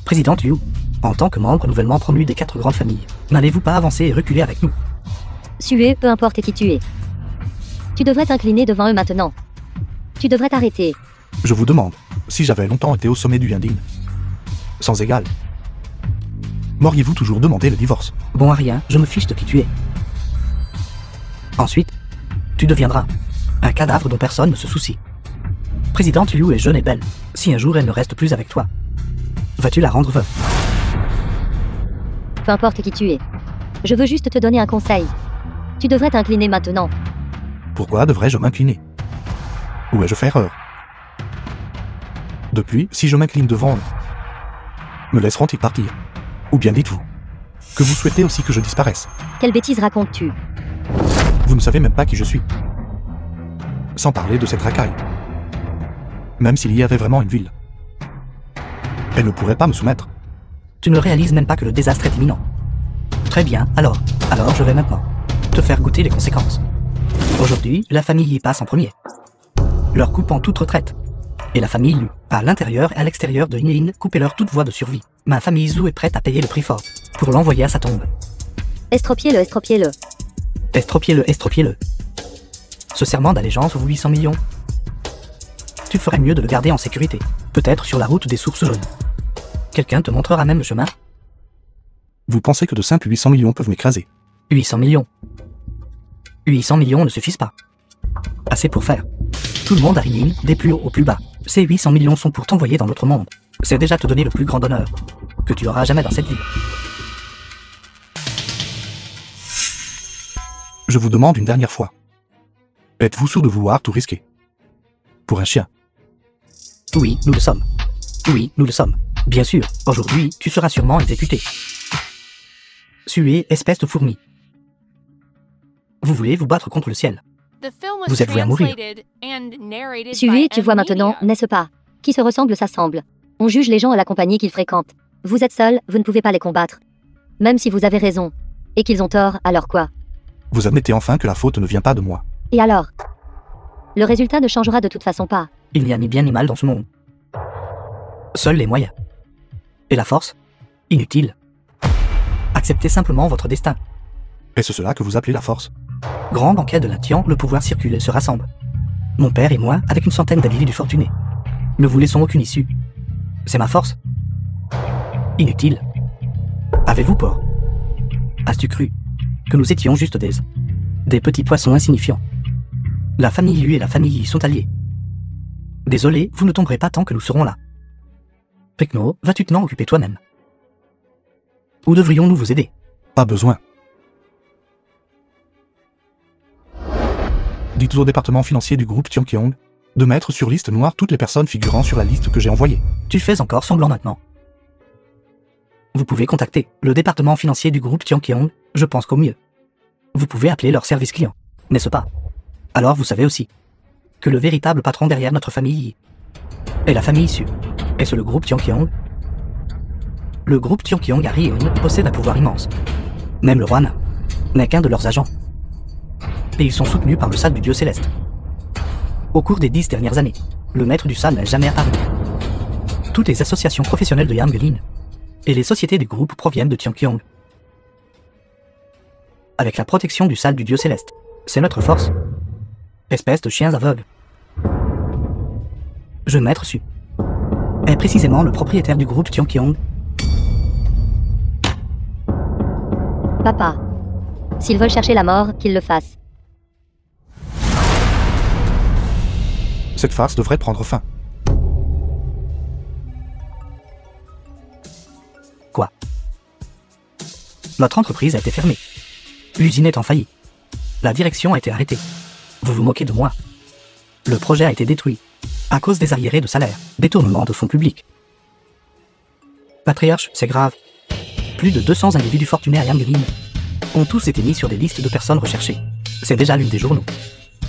Speaker 3: Président Liu, en tant que membre nouvellement promu des 4 grandes familles, n'allez-vous pas avancer et reculer avec nous?
Speaker 1: Sue, peu importe qui tu es. Tu devrais t'incliner devant eux maintenant. Tu devrais t'arrêter.
Speaker 2: Je vous demande, si j'avais longtemps été au sommet du Yandin, sans égal, m'auriez-vous toujours demandé le divorce?
Speaker 3: Bon à rien, je me fiche de qui tu es. Ensuite, tu deviendras un cadavre dont personne ne se soucie. Présidente Liu est jeune et belle. Si un jour elle ne reste plus avec toi, vas-tu la rendre veuve?
Speaker 1: Peu importe qui tu es. Je veux juste te donner un conseil. Tu devrais t'incliner maintenant.
Speaker 2: Pourquoi devrais-je m'incliner? Où ai-je fait erreur? Depuis, si je m'incline devant eux, me laisseront-ils partir? Ou bien dites-vous que vous souhaitez aussi que je disparaisse?
Speaker 1: Quelle bêtise racontes-tu?
Speaker 2: Vous ne savez même pas qui je suis. Sans parler de cette racaille. Même s'il y avait vraiment une ville, elle ne pourrait pas me soumettre.
Speaker 3: Tu ne réalises même pas que le désastre est imminent. Très bien, alors je vais maintenant te faire goûter les conséquences. Aujourd'hui, la famille y passe en premier, leur coupant toute retraite. Et la famille Liu, à l'intérieur et à l'extérieur de Yinlin, coupez-leur toute voie de survie. Ma famille Zhu est prête à payer le prix fort pour l'envoyer à sa tombe.
Speaker 1: Estropiez-le, estropiez-le.
Speaker 3: Estropiez-le, estropiez-le. Ce serment d'allégeance vaut 800 millions. Tu ferais mieux de le garder en sécurité, peut-être sur la route des sources jaunes. Quelqu'un te montrera même le chemin?
Speaker 2: Vous pensez que de simples 800 millions peuvent m'écraser?
Speaker 3: 800 millions. 800 millions ne suffisent pas. Assez pour faire tout le monde à Yinlin, des plus hauts au plus bas. Ces 800 millions sont pour t'envoyer dans l'autre monde. C'est déjà te donner le plus grand honneur que tu auras jamais dans cette vie.
Speaker 2: Je vous demande une dernière fois. Êtes-vous sûr de vouloir tout risquer? Pour un chien?
Speaker 3: Oui, nous le sommes. Oui, nous le sommes. Bien sûr, aujourd'hui, tu seras sûrement exécuté. Suez, espèce de fourmi. Vous voulez vous battre contre le ciel? Vous êtes voué à mourir.
Speaker 1: Sue, tu vois maintenant, n'est-ce pas? Qui se ressemble s'assemble. On juge les gens à la compagnie qu'ils fréquentent. Vous êtes seul, vous ne pouvez pas les combattre. Même si vous avez raison. Et qu'ils ont tort, alors quoi?
Speaker 2: Vous admettez enfin que la faute ne vient pas de moi.
Speaker 1: Et alors? Le résultat ne changera de toute façon pas.
Speaker 3: Il n'y a ni bien ni mal dans ce monde. Seuls les moyens. Et la force? Inutile. Acceptez simplement votre destin.
Speaker 2: Est-ce cela que vous appelez la force?
Speaker 3: Grand banquet de l'Intian, le pouvoir circule et se rassemble. Mon père et moi, avec une centaine d'individus fortunés. Ne vous laissons aucune issue. C'est ma force. Inutile. Avez-vous peur? As-tu cru que nous étions juste des petits poissons insignifiants? La famille Lu et la famille Yi sont alliés. Désolé, vous ne tomberez pas tant que nous serons là. Pecno, vas-tu t'en occuper toi-même? Ou devrions-nous vous aider?
Speaker 2: Pas besoin. Dites au département financier du groupe Tianqiong de mettre sur liste noire toutes les personnes figurant sur la liste que j'ai envoyée.
Speaker 3: Tu fais encore semblant maintenant. Vous pouvez contacter le département financier du groupe Tianqiong, je pense qu'au mieux. Vous pouvez appeler leur service client, n'est-ce pas? Alors vous savez aussi que le véritable patron derrière notre famille est la famille Su. Est-ce le groupe Tianqiong? Le groupe Tianqiong à Rion possède un pouvoir immense. Même le roi nain n'est qu'un de leurs agents. Et ils sont soutenus par le sale du dieu céleste. Au cours des 10 dernières années, le maître du sale n'a jamais apparu. Toutes les associations professionnelles de Yangelin et les sociétés du groupe proviennent de Tianqiong. Avec la protection du sale du dieu céleste, c'est notre force. Espèce de chiens aveugles. Je maître Su est précisément le propriétaire du groupe Tianqiong.
Speaker 1: Papa. S'ils veulent chercher la mort, qu'ils le fassent.
Speaker 2: Cette farce devrait prendre fin.
Speaker 3: Quoi? Notre entreprise a été fermée. L'usine est en faillite. La direction a été arrêtée. Vous vous moquez de moi. Le projet a été détruit à cause des arriérés de salaire, détournement de fonds publics. Patriarche, c'est grave. Plus de 200 individus fortunés à Yangelin ont tous été mis sur des listes de personnes recherchées. C'est déjà l'une des journaux.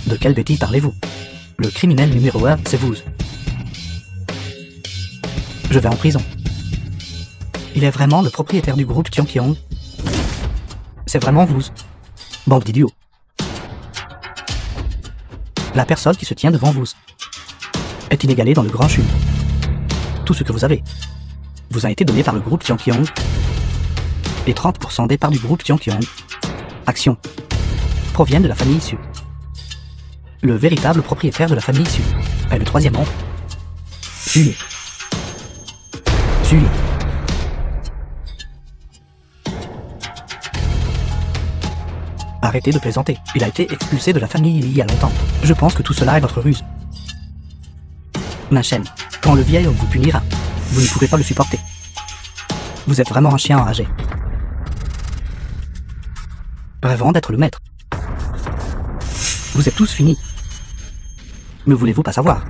Speaker 3: De quelle bêtise parlez-vous? Le criminel numéro 1, c'est vous. Je vais en prison. Il est vraiment le propriétaire du groupe Tianqiong. C'est vraiment vous. Bande d'idiots. La personne qui se tient devant vous est inégalée dans le grand chute. Tout ce que vous avez vous a été donné par le groupe Tianqiong. Les 30% des parts du groupe Tianqiong Action proviennent de la famille Su. Le véritable propriétaire de la famille Su est le troisième oncle. Su. Arrêtez de plaisanter. Il a été expulsé de la famille il y a longtemps. Je pense que tout cela est votre ruse. Ma chaîne, quand le vieil homme vous punira, vous ne pourrez pas le supporter. Vous êtes vraiment un chien enragé. Rêvant d'être le maître. Vous êtes tous finis. Ne voulez-vous pas savoir?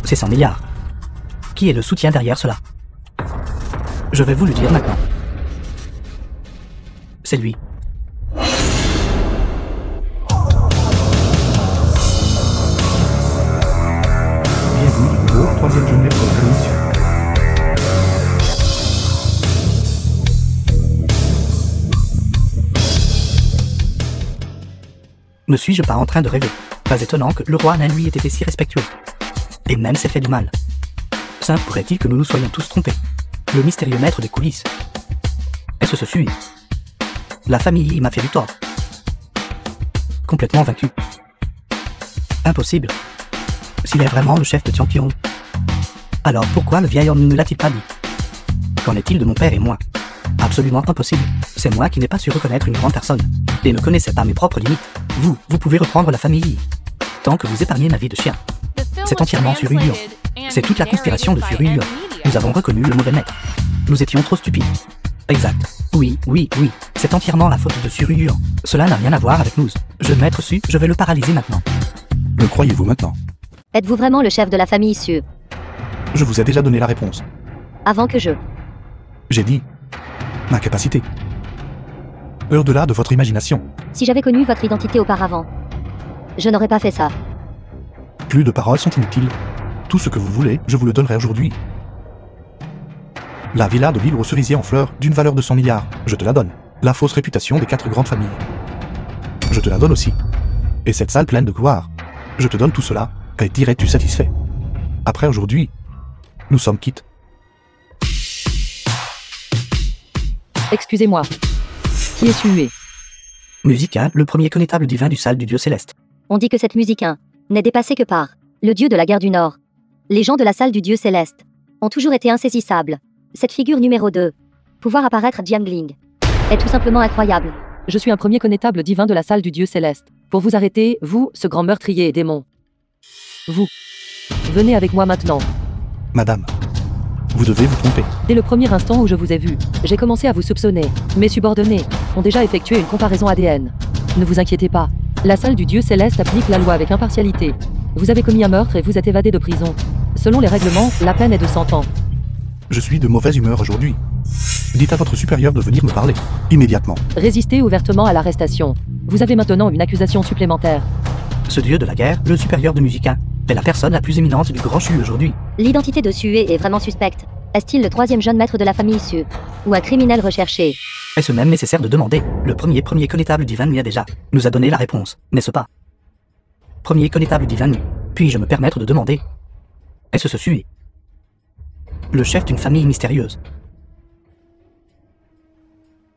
Speaker 3: C'est 100 milliards. Qui est le soutien derrière cela? Je vais vous le dire maintenant. C'est lui.
Speaker 2: Bienvenue de nouveau, troisième journée pour la révolution.
Speaker 3: Ne suis-je pas en train de rêver? Pas étonnant que le roi nain lui ait été si respectueux. Et même s'est fait du mal. Ça pourrait-il que nous nous soyons tous trompés? Le mystérieux maître des coulisses. Est-ce ce fut? La famille il m'a fait du tort. Complètement vaincu. Impossible. S'il est vraiment le chef de Tianqiong, alors pourquoi le vieil homme ne me l'a-t-il pas dit? Qu'en est-il de mon père et moi? Absolument impossible. C'est moi qui n'ai pas su reconnaître une grande personne, et ne connaissais pas mes propres limites. Vous pouvez reprendre la famille. Tant que vous épargnez ma vie de chien. C'est entièrement sur Yuan. C'est toute la conspiration de Yuan. Nous avons reconnu le mauvais maître. Nous étions trop stupides. Exact. Oui. C'est entièrement la faute de Yuan. Cela n'a rien à voir avec nous. Maître Su, je vais le paralyser maintenant.
Speaker 2: Le croyez-vous maintenant?
Speaker 1: Êtes-vous vraiment le chef de la famille Su?
Speaker 2: Je vous ai déjà donné la réponse.
Speaker 1: Avant que je...
Speaker 2: J'ai dit ma capacité. Au-delà de votre imagination.
Speaker 1: Si j'avais connu votre identité auparavant, je n'aurais pas fait ça.
Speaker 2: Plus de paroles sont inutiles. Tout ce que vous voulez, je vous le donnerai aujourd'hui. La villa de l'île aux cerisiers en fleurs, d'une valeur de 100 milliards, je te la donne. La fausse réputation des 4 grandes familles, je te la donne aussi. Et cette salle pleine de gloire, je te donne tout cela, et dirais-tu satisfait? Après aujourd'hui, nous sommes quittes.
Speaker 5: Excusez-moi. Qui est Sue?
Speaker 3: Musica, le premier connétable divin du salle du dieu céleste.
Speaker 1: On dit que cette musique 1 n'est dépassée que par le dieu de la guerre du Nord. Les gens de la salle du dieu céleste ont toujours été insaisissables. Cette figure numéro 2, pouvoir apparaître Diangling, est tout simplement incroyable.
Speaker 5: Je suis un premier connétable divin de la salle du dieu céleste. Pour vous arrêter, vous, ce grand meurtrier et démon. Vous. Venez avec moi maintenant.
Speaker 2: Madame, vous devez vous tromper.
Speaker 5: Dès le premier instant où je vous ai vu, j'ai commencé à vous soupçonner. Mes subordonnés ont déjà effectué une comparaison ADN. Ne vous inquiétez pas. La salle du dieu céleste applique la loi avec impartialité. Vous avez commis un meurtre et vous êtes évadé de prison. Selon les règlements, la peine est de 100 ans.
Speaker 2: Je suis de mauvaise humeur aujourd'hui. Dites à votre supérieur de venir me parler. Immédiatement.
Speaker 5: Résistez ouvertement à l'arrestation. Vous avez maintenant une accusation supplémentaire.
Speaker 3: Ce dieu de la guerre, le supérieur de Musica, est la personne la plus éminente du grand Chu aujourd'hui.
Speaker 1: L'identité de Sue est vraiment suspecte. Est-il le 3e jeune maître de la famille Sue? Ou un criminel recherché?
Speaker 3: Est-ce même nécessaire de demander? Le premier connétable divin lui a déjà nous a donné la réponse, n'est-ce pas? Premier connétable divin nu. Puis-je me permettre de demander? Est-ce ce Sue? Le chef d'une famille mystérieuse.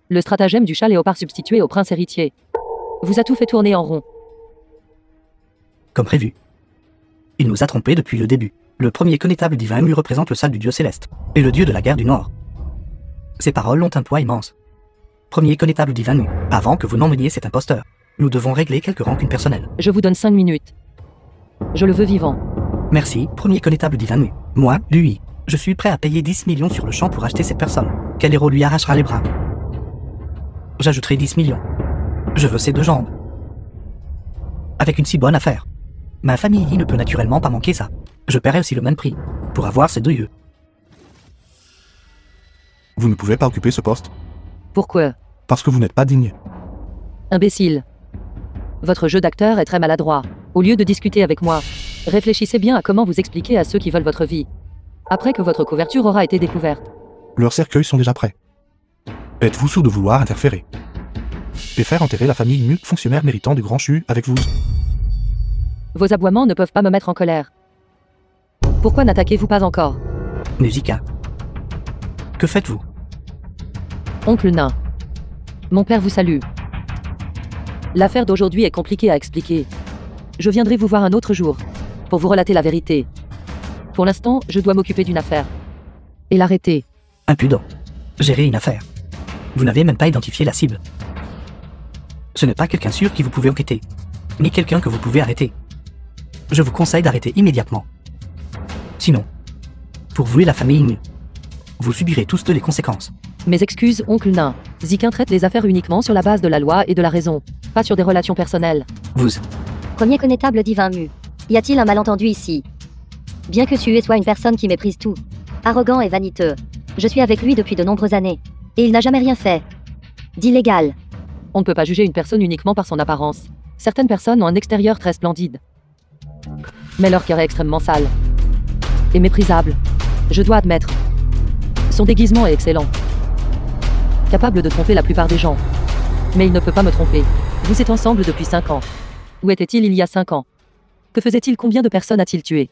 Speaker 5: Le stratagème du chat léopard substitué au prince héritier vous a tout fait tourner en rond.
Speaker 3: Comme prévu. Il nous a trompés depuis le début. Le premier connétable divin lui représente le salle du dieu céleste, et le dieu de la guerre du Nord. Ces paroles ont un poids immense. Premier connétable divin nu, avant que vous n'emmeniez cet imposteur, nous devons régler quelques rancunes personnelles.
Speaker 5: Je vous donne 5 minutes. Je le veux vivant.
Speaker 3: Merci, premier connétable divin nu. Moi, lui, je suis prêt à payer 10 millions sur le champ pour acheter cette personne. Quel héros lui arrachera les bras? J'ajouterai 10 millions. Je veux ses 2 jambes. Avec une si bonne affaire. Ma famille ne peut naturellement pas manquer ça. Je paierai aussi le même prix pour avoir ces 2 yeux.
Speaker 2: Vous ne pouvez pas occuper ce poste.
Speaker 5: Pourquoi?
Speaker 2: Parce que vous n'êtes pas digne.
Speaker 5: Imbécile. Votre jeu d'acteur est très maladroit. Au lieu de discuter avec moi, réfléchissez bien à comment vous expliquer à ceux qui veulent votre vie. Après que votre couverture aura été découverte.
Speaker 2: Leurs cercueils sont déjà prêts. Êtes-vous sourd de vouloir interférer et faire enterrer la famille multifonctionnaire méritant du grand Chu avec vous?
Speaker 5: Vos aboiements ne peuvent pas me mettre en colère. Pourquoi n'attaquez-vous pas encore?
Speaker 3: Musica. Que faites-vous?
Speaker 5: Oncle Nain. Mon père vous salue. L'affaire d'aujourd'hui est compliquée à expliquer. Je viendrai vous voir un autre jour, pour vous relater la vérité. Pour l'instant, je dois m'occuper d'une affaire. Et l'arrêter.
Speaker 3: Impudent. Gérer une affaire. Vous n'avez même pas identifié la cible. Ce n'est pas quelqu'un sûr qui vous pouvez enquêter, ni quelqu'un que vous pouvez arrêter. Je vous conseille d'arrêter immédiatement. Sinon, pour vous et la famille nue, vous subirez tous les conséquences.
Speaker 5: Mes excuses, oncle Nain. Ziquin traite les affaires uniquement sur la base de la loi et de la raison, pas sur des relations personnelles.
Speaker 3: Vous.
Speaker 1: Premier connétable divin mu. Y a-t-il un malentendu ici? Bien que Sue soit une personne qui méprise tout, arrogant et vaniteux, je suis avec lui depuis de nombreuses années, et il n'a jamais rien fait d'illégal.
Speaker 5: On ne peut pas juger une personne uniquement par son apparence. Certaines personnes ont un extérieur très splendide, mais leur cœur est extrêmement sale et méprisable. Je dois admettre. Son déguisement est excellent, capable de tromper la plupart des gens. Mais il ne peut pas me tromper. Vous êtes ensemble depuis 5 ans. Où était-il il y a 5 ans? Que faisait-il? Combien de personnes a-t-il tué?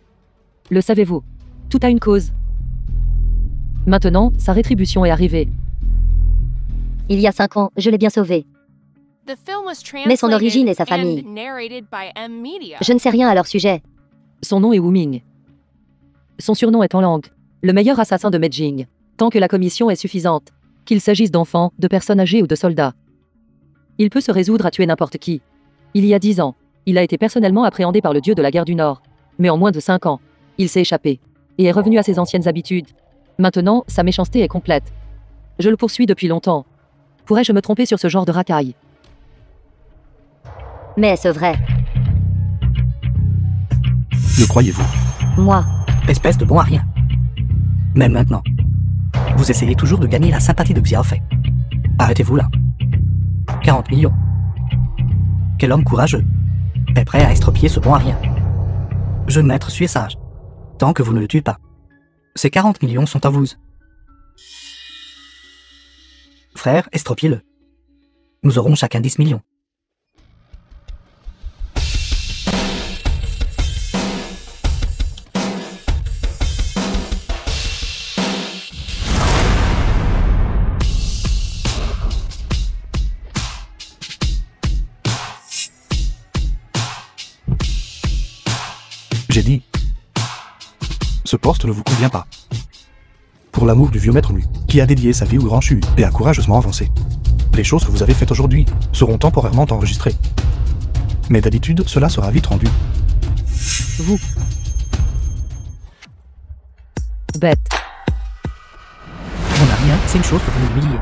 Speaker 5: Le savez-vous? Tout a une cause. Maintenant, sa rétribution est arrivée.
Speaker 1: Il y a 5 ans, je l'ai bien sauvé. Mais son origine et sa famille. Je ne sais rien à leur sujet.
Speaker 5: Son nom est Wu Ming. Son surnom est En Lang, le meilleur assassin de Meijing, tant que la commission est suffisante, qu'il s'agisse d'enfants, de personnes âgées ou de soldats. Il peut se résoudre à tuer n'importe qui. Il y a 10 ans, il a été personnellement appréhendé par le dieu de la guerre du Nord. Mais en moins de 5 ans, il s'est échappé et est revenu à ses anciennes habitudes. Maintenant, sa méchanceté est complète. Je le poursuis depuis longtemps. Pourrais-je me tromper sur ce genre de racaille?
Speaker 1: Mais est-ce vrai?
Speaker 2: Le croyez-vous?
Speaker 1: Moi.
Speaker 3: Espèce de bon à rien. Même maintenant. Vous essayez toujours de gagner la sympathie de Xiaofei. Arrêtez-vous là. 40 millions. Quel homme courageux est prêt à estropier ce bon à rien. Jeune maître, soyez sage. Tant que vous ne le tuez pas. Ces 40 millions sont à vous. Frère, estropiez-le. Nous aurons chacun 10 millions.
Speaker 2: dit. Ce poste ne vous convient pas. Pour l'amour du vieux maître Mu, qui a dédié sa vie au grand Shu et a courageusement avancé. Les choses que vous avez faites aujourd'hui seront temporairement enregistrées. Mais d'habitude, cela sera vite rendu.
Speaker 5: Vous. Bête.
Speaker 3: Mon Aria, c'est une chose que vous m'humiliez.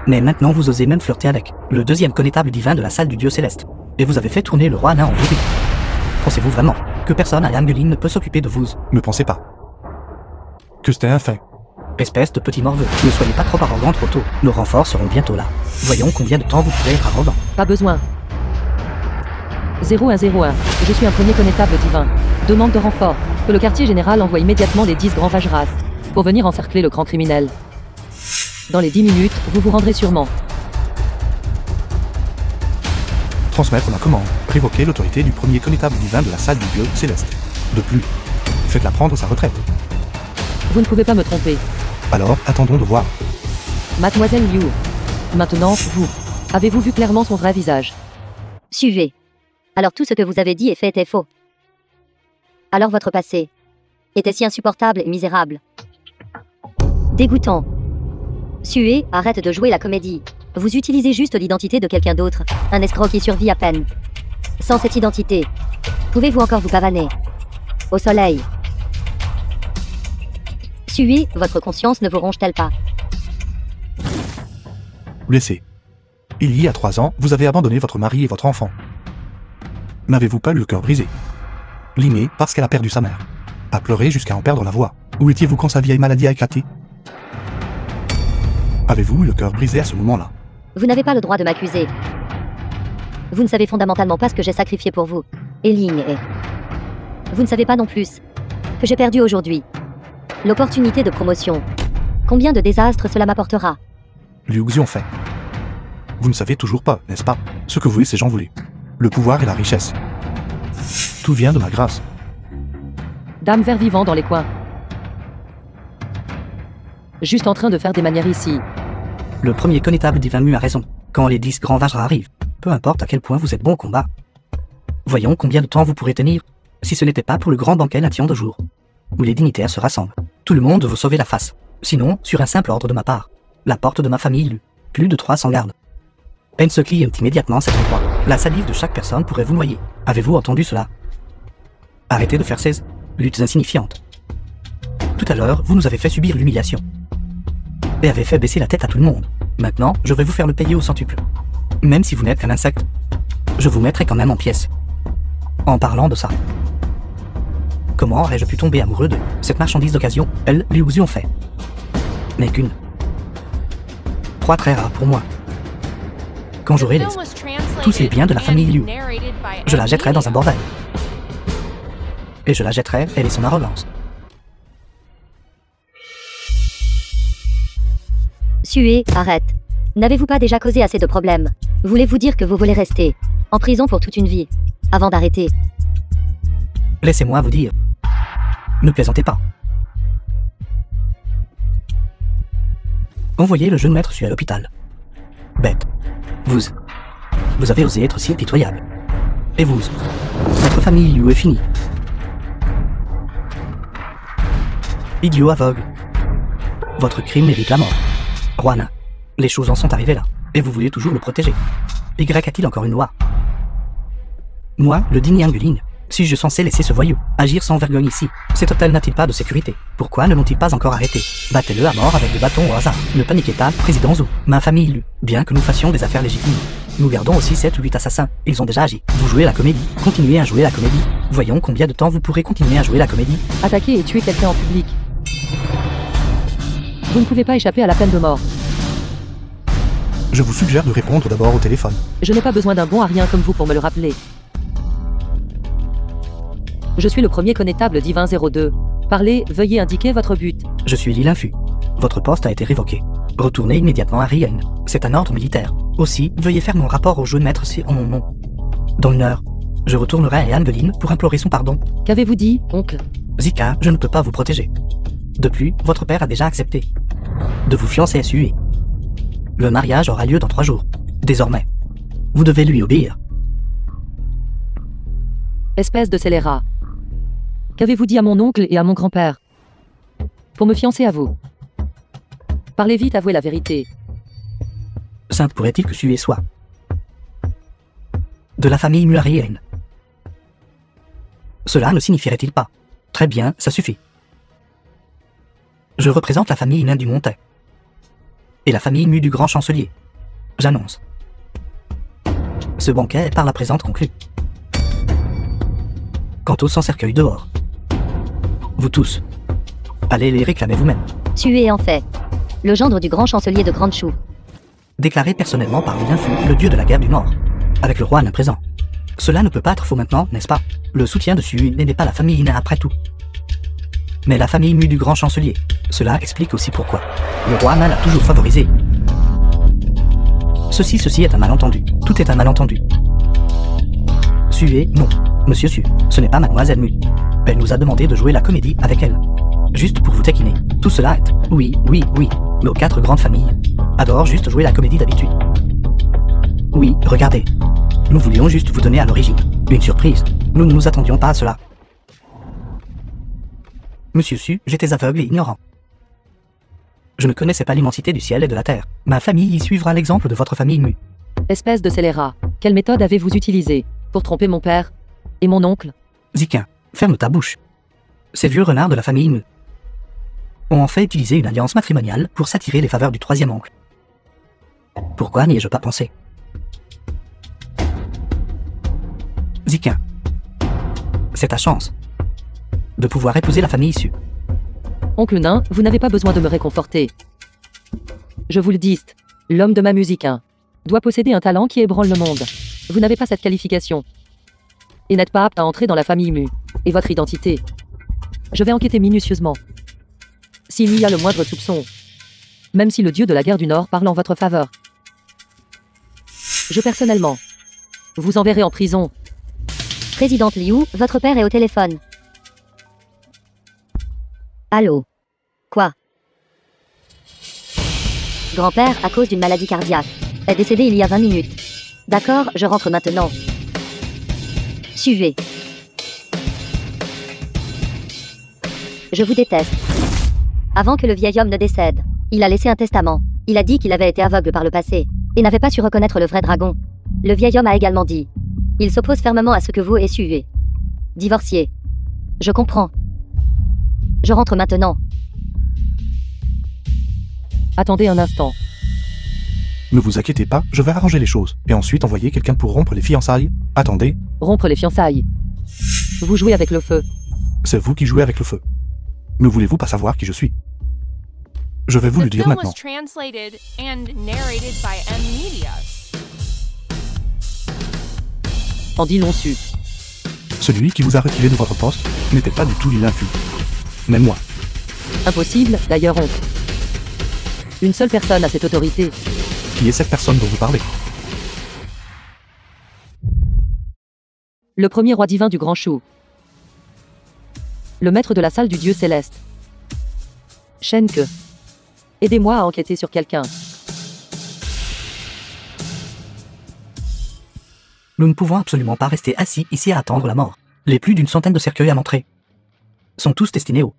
Speaker 3: Mais maintenant vous osez même flirter avec le deuxième connétable divin de la salle du dieu céleste. Et vous avez fait tourner le roi nain en vérité. Pensez-vous vraiment que personne à Yangelin ne peut s'occuper de vous?
Speaker 2: Ne pensez pas que c'était un fait.
Speaker 3: Espèce de petit morveux, ne soyez pas trop arrogant trop tôt. Nos renforts seront bientôt là. Voyons combien de temps vous pourrez être arrogant.
Speaker 5: Pas besoin. 0101. Je suis un premier connétable divin. Demande de renfort. Que le quartier général envoie immédiatement les 10 grands Vajras pour venir encercler le grand criminel. Dans les 10 minutes, vous vous rendrez sûrement.
Speaker 2: Transmettre ma commande. Révoquer l'autorité du premier connétable divin de la salle du dieu céleste. De plus, faites-la prendre sa retraite.
Speaker 5: Vous ne pouvez pas me tromper.
Speaker 2: Alors, attendons de voir.
Speaker 5: Mademoiselle Liu. Maintenant, vous. Avez-vous vu clairement son vrai visage?
Speaker 1: Suivez. Alors tout ce que vous avez dit et fait était faux. Alors votre passé était si insupportable et misérable. Dégoûtant. Suez, arrête de jouer la comédie. Vous utilisez juste l'identité de quelqu'un d'autre, un escroc qui survit à peine. Sans cette identité, pouvez-vous encore vous pavaner au soleil? Suez, votre conscience ne vous ronge-t-elle pas?
Speaker 2: Laissez. Il y a 3 ans, vous avez abandonné votre mari et votre enfant. N'avez-vous pas eu le cœur brisé? Limée parce qu'elle a perdu sa mère. A pleuré jusqu'à en perdre la voix. Où étiez-vous quand sa vieille maladie a éclaté? Avez-vous eu le cœur brisé à ce moment-là?
Speaker 1: Vous n'avez pas le droit de m'accuser. Vous ne savez fondamentalement pas ce que j'ai sacrifié pour vous. Et Ling et... Vous ne savez pas non plus que j'ai perdu aujourd'hui l'opportunité de promotion. Combien de désastres cela m'apportera?
Speaker 2: Liu Xiongfei. Vous ne savez toujours pas, n'est-ce pas, ce que voulaient ces gens voulaient. Le pouvoir et la richesse. Tout vient de ma grâce.
Speaker 5: Dame vert vivant dans les coins. Juste en train de faire des manières ici.
Speaker 3: Le premier connétable divin Mu a raison. Quand les 10 grands Vajras arrivent, peu importe à quel point vous êtes bon au combat. Voyons combien de temps vous pourrez tenir, si ce n'était pas pour le grand banquet natif de jour, où les dignitaires se rassemblent. Tout le monde veut sauver la face. Sinon, sur un simple ordre de ma part, la porte de ma famille lue. Plus de 300 gardes. Pensokli est immédiatement cet endroit. La salive de chaque personne pourrait vous noyer. Avez-vous entendu cela? Arrêtez de faire ces luttes insignifiantes. Tout à l'heure, vous nous avez fait subir l'humiliation. Et avez fait baisser la tête à tout le monde. Maintenant, je vais vous faire le payer au centuple. Même si vous n'êtes qu'un insecte, je vous mettrai quand même en pièces. En parlant de ça, comment aurais-je pu tomber amoureux de cette marchandise d'occasion, elle, Liu Xiongfei? Mais qu'une proie très rare pour moi. Quand j'aurai tous les biens de la famille Liu, je la jetterai dans un bordel. Et je la jetterai, elle et son arrogance.
Speaker 1: Suez, arrête. N'avez-vous pas déjà causé assez de problèmes? Voulez-vous dire que vous voulez rester en prison pour toute une vie, avant d'arrêter?
Speaker 3: Laissez-moi vous dire. Ne plaisantez pas. Envoyez le jeune maître Sue à l'hôpital. Bête. Vous avez osé être si impitoyable. Et vous, votre famille Liu est finie. Idiot aveugle. Votre crime mérite la mort. Roi nain, les choses en sont arrivées là, et vous voulez toujours le protéger. Y a-t-il encore une loi? Moi, le digne Yangelin, suis-je censé laisser ce voyou agir sans vergogne ici? Cet hôtel n'a-t-il pas de sécurité? Pourquoi ne l'ont-ils pas encore arrêté? Battez-le à mort avec des bâtons au hasard. Ne paniquez pas, président Zhou. Ma famille Lu, bien que nous fassions des affaires légitimes, nous gardons aussi 7 ou 8 assassins. Ils ont déjà agi. Vous jouez la comédie. Continuez à jouer la comédie. Voyons combien de temps vous pourrez continuer à jouer la comédie.
Speaker 5: Attaquer et tuer quelqu'un en public. Vous ne pouvez pas échapper à la peine de mort.
Speaker 2: Je vous suggère de répondre d'abord au téléphone.
Speaker 5: Je n'ai pas besoin d'un bon arien comme vous pour me le rappeler. Je suis le premier connétable divin 02. Parlez, veuillez indiquer votre but.
Speaker 3: Je suis Li Linfu. Votre poste a été révoqué. Retournez immédiatement à Rien. C'est un ordre militaire. Aussi, veuillez faire mon rapport au jeune maître Si en mon nom. Dans 1 heure, je retournerai à Yangelin pour implorer son pardon.
Speaker 5: Qu'avez-vous dit, oncle?
Speaker 3: Zika, je ne peux pas vous protéger. De plus, votre père a déjà accepté de vous fiancer à Sue. Le mariage aura lieu dans 3 jours. Désormais, vous devez lui obéir.
Speaker 5: Espèce de scélérat. Qu'avez-vous dit à mon oncle et à mon grand-père pour me fiancer à vous? Parlez vite, avouez la vérité.
Speaker 3: Sainte pourrait-il que Sue soit de la famille Muarienne? Cela ne signifierait-il pas? Très bien, ça suffit. Je représente la famille naine du Montais et la famille Mu du grand chancelier. J'annonce. Ce banquet est par la présente conclu. Quant aux 100 cercueils dehors, vous tous, allez les réclamer vous-même.
Speaker 1: Tu es en fait le gendre du grand chancelier de Grande Chou.
Speaker 3: Déclaré personnellement par Linfu, le dieu de la guerre du Nord, avec le roi nain présent. Cela ne peut pas être faux maintenant, n'est-ce pas? Le soutien de Sue n'est pas la famille nain après tout, mais la famille Mu du grand chancelier. Cela explique aussi pourquoi le roi nain l'a toujours favorisé. Ceci est un malentendu. Tout est un malentendu. Sue, non. Monsieur Sue, ce n'est pas mademoiselle Mu. Elle nous a demandé de jouer la comédie avec elle. Juste pour vous taquiner. Tout cela est... Oui. Nos 4 grandes familles adorent juste jouer la comédie d'habitude. Oui, regardez. Nous voulions juste vous donner à l'origine une surprise. Nous ne nous attendions pas à cela. Monsieur Sue, j'étais aveugle et ignorant. Je ne connaissais pas l'immensité du ciel et de la terre. Ma famille y suivra l'exemple de votre famille Mu.
Speaker 5: Espèce de scélérat, quelle méthode avez-vous utilisée pour tromper mon père et mon oncle?
Speaker 3: Ziquin, ferme ta bouche. Ces vieux renards de la famille Mu ont en fait utilisé une alliance matrimoniale pour s'attirer les faveurs du 3e oncle. Pourquoi n'y ai-je pas pensé? Ziquin, c'est ta chance de pouvoir épouser la famille Sue.
Speaker 5: Oncle nain, vous n'avez pas besoin de me réconforter. Je vous le dis, l'homme de ma musique doit posséder un talent qui ébranle le monde. Vous n'avez pas cette qualification et n'êtes pas apte à entrer dans la famille Mu et votre identité. Je vais enquêter minutieusement. S'il y a le moindre soupçon, même si le dieu de la guerre du Nord parle en votre faveur, je personnellement vous enverrai en prison.
Speaker 1: Présidente Liu, votre père est au téléphone. Allô? Quoi? Grand-père, à cause d'une maladie cardiaque, est décédé il y a 20 minutes. D'accord, je rentre maintenant. Suivez. Je vous déteste. Avant que le vieil homme ne décède, il a laissé un testament. Il a dit qu'il avait été aveugle par le passé et n'avait pas su reconnaître le vrai dragon. Le vieil homme a également dit: il s'oppose fermement à ce que vous et suivez. Divorcié. Je comprends. Je rentre maintenant.
Speaker 5: Attendez un instant.
Speaker 2: Ne vous inquiétez pas, je vais arranger les choses. Et ensuite envoyer quelqu'un pour rompre les fiançailles. Attendez,
Speaker 5: Rompre les fiançailles. Vous jouez avec le feu.
Speaker 2: c'est vous qui jouez avec le feu. Ne voulez-vous pas savoir qui je suis? Je vais vous le
Speaker 6: The
Speaker 2: dire
Speaker 6: film
Speaker 2: maintenant.
Speaker 6: was translated and narrated by M Media.
Speaker 5: En dit long su.
Speaker 2: Celui qui vous a retiré de votre poste n'était pas du tout Linfu. Même moi.
Speaker 5: Impossible, d'ailleurs oncle. Une seule personne a cette autorité.
Speaker 2: Qui est cette personne dont vous parlez?
Speaker 5: Le premier roi divin du Grand Chou. Le maître de la salle du dieu céleste. Shenke. Aidez-moi à enquêter sur quelqu'un.
Speaker 3: Nous ne pouvons absolument pas rester assis ici à attendre la mort. Les plus d'une centaine de cercueils à montrer sont tous destinés aux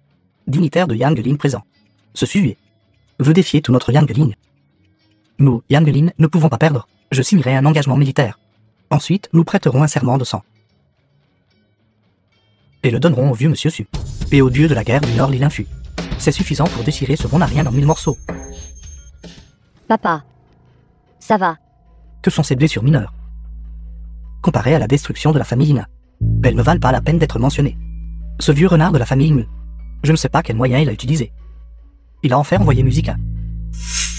Speaker 3: dignitaires de Yangelin présents. Ce sujet veut défier tout notre Yangelin. Nous, Yangelin, ne pouvons pas perdre. Je signerai un engagement militaire. Ensuite, nous prêterons un serment de sang. Et le donnerons au vieux monsieur Sue. Et au dieu de la guerre du Nord Linfu. C'est suffisant pour déchirer ce bon arien en 1000 morceaux.
Speaker 1: Papa. Ça va.
Speaker 3: Que sont ces blessures mineures comparées à la destruction de la famille Ina? Elles ne valent pas la peine d'être mentionnées. Ce vieux renard de la famille Mu, je ne sais pas quel moyen il a utilisé. Il a en fait envoyé Musica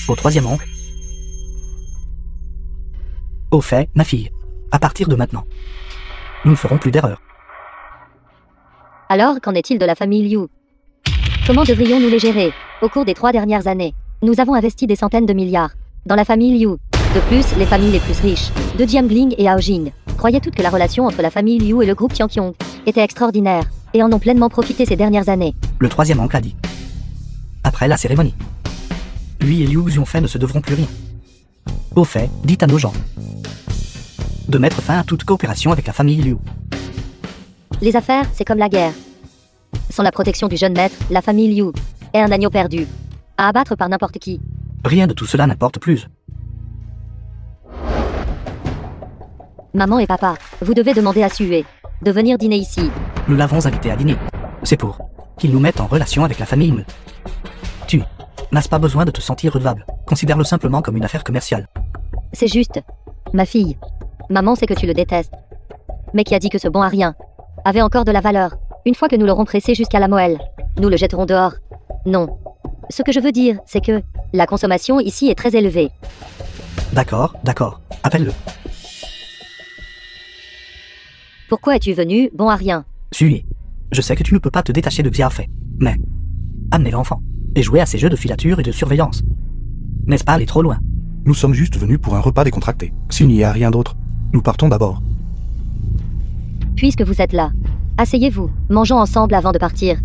Speaker 3: au 3e oncle. Au fait, ma fille, à partir de maintenant, nous ne ferons plus d'erreurs.
Speaker 1: Alors, qu'en est-il de la famille Liu? Comment devrions-nous les gérer? Au cours des 3 dernières années, nous avons investi des centaines de milliards dans la famille Liu. De plus, les familles les plus riches, de Jiangling et Aojing, croyaient toutes que la relation entre la famille Liu et le groupe Tianqiong était extraordinaire, et en ont pleinement profité ces dernières années.
Speaker 3: Le 3e oncle a dit. Après la cérémonie, lui et Liu Xiongfei ne se devront plus rien. Au fait, dites à nos gens de mettre fin à toute coopération avec la famille Liu.
Speaker 1: Les affaires, c'est comme la guerre. Sans la protection du jeune maître, la famille Liu est un agneau perdu. À abattre par n'importe qui.
Speaker 3: Rien de tout cela n'importe plus.
Speaker 1: Maman et papa, vous devez demander à Sue de venir dîner ici.
Speaker 3: Nous l'avons invité à dîner. C'est pour qu'il nous mette en relation avec la famille Me. Tu n'as pas besoin de te sentir redevable. Considère-le simplement comme une affaire commerciale.
Speaker 1: C'est juste. Ma fille. Maman sait que tu le détestes. Mais qui a dit que ce bon à rien avait encore de la valeur. Une fois que nous l'aurons pressé jusqu'à la moelle, nous le jetterons dehors. Non. Ce que je veux dire, c'est que la consommation ici est très élevée.
Speaker 3: D'accord, d'accord. Appelle-le.
Speaker 1: Pourquoi es-tu venu, bon à rien?
Speaker 3: Suis. Je sais que tu ne peux pas te détacher de Xiaofei, mais amenez l'enfant et jouez à ces jeux de filature et de surveillance. N'est-ce pas aller trop loin?
Speaker 2: Nous sommes juste venus pour un repas décontracté. S'il n'y a rien d'autre, nous partons d'abord.
Speaker 1: Puisque vous êtes là, asseyez-vous, mangeons ensemble avant de partir.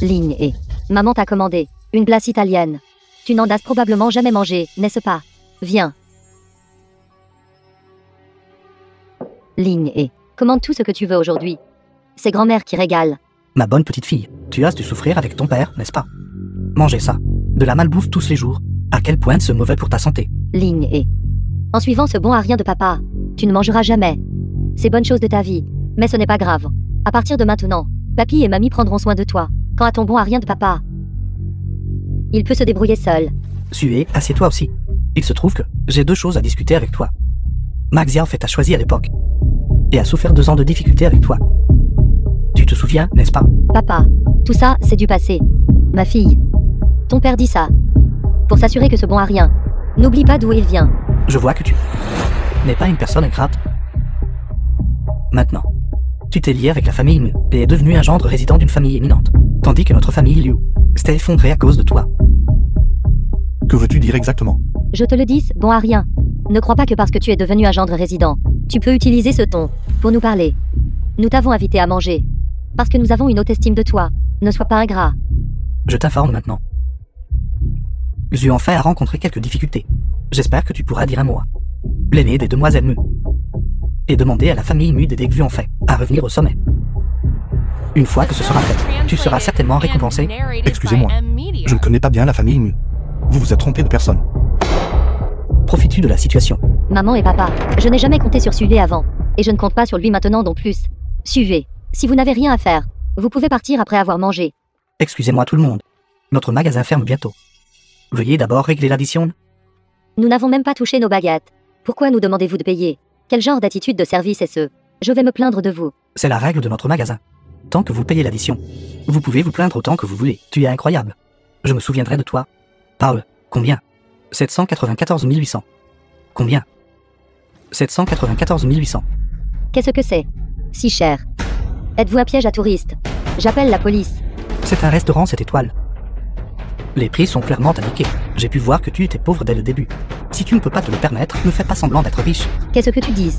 Speaker 1: Ligne et maman t'a commandé une glace italienne. Tu n'en as probablement jamais mangé, n'est-ce pas? Viens. Ligne et commande tout ce que tu veux aujourd'hui. C'est grand-mère qui régale.
Speaker 3: Ma bonne petite fille, tu as dû souffrir avec ton père, n'est-ce pas? Manger ça. De la malbouffe tous les jours. À quel point c'est mauvais pour ta santé?
Speaker 1: Ligne et en suivant ce bon à rien de papa, tu ne mangeras jamais ces bonnes choses de ta vie. Mais ce n'est pas grave. À partir de maintenant, papy et mamie prendront soin de toi. Quant à ton bon à rien de papa, il peut se débrouiller seul.
Speaker 3: Sue, assieds-toi aussi. Il se trouve que j'ai deux choses à discuter avec toi. Ma Xiaofei t'a choisi à l'époque et a souffert 2 ans de difficultés avec toi. Tu te souviens, n'est-ce pas?
Speaker 1: Papa, tout ça, c'est du passé. Ma fille, ton père dit ça pour s'assurer que ce bon à rien n'oublie pas d'où il vient.
Speaker 3: Je vois que tu n'es pas une personne ingrate. Maintenant, tu t'es lié avec la famille Me et es devenu un gendre résident d'une famille éminente, tandis que notre famille Liu s'était effondrée à cause de toi.
Speaker 2: Que veux-tu dire exactement?
Speaker 1: Je te le dis, bon à rien. Ne crois pas que parce que tu es devenu un gendre résident, tu peux utiliser ce ton pour nous parler. Nous t'avons invité à manger parce que nous avons une haute estime de toi. Ne sois pas ingrat.
Speaker 3: Je t'informe maintenant. Xiaofei a rencontré quelques difficultés. J'espère que tu pourras dire un mot. L'aîné des demoiselles Me. Et demander à la famille Me d'aider Xiaofei à revenir au sommet. Une fois que ce sera fait, tu seras certainement récompensé.
Speaker 2: Excusez-moi, je ne connais pas bien la famille Me. Vous vous êtes trompé de personne.
Speaker 3: Profites-tu de la situation?
Speaker 1: Maman et papa, je n'ai jamais compté sur Sue avant. Et je ne compte pas sur lui maintenant non plus. Sue, si vous n'avez rien à faire, vous pouvez partir après avoir mangé.
Speaker 3: Excusez-moi tout le monde. Notre magasin ferme bientôt. Veuillez d'abord régler l'addition.
Speaker 1: Nous n'avons même pas touché nos baguettes. Pourquoi nous demandez-vous de payer? Quel genre d'attitude de service est ce? Je vais me plaindre de vous.
Speaker 3: C'est la règle de notre magasin. Tant que vous payez l'addition, vous pouvez vous plaindre autant que vous voulez. Tu es incroyable. Je me souviendrai de toi. Parle. Combien? 794 800. Combien? 794 800.
Speaker 1: Qu'est-ce que c'est? Si cher. Êtes-vous un piège à touristes? J'appelle la police.
Speaker 3: C'est un restaurant 7 étoiles. Les prix sont clairement indiqués. J'ai pu voir que tu étais pauvre dès le début. Si tu ne peux pas te le permettre, ne fais pas semblant d'être riche.
Speaker 1: Qu'est-ce que tu dis?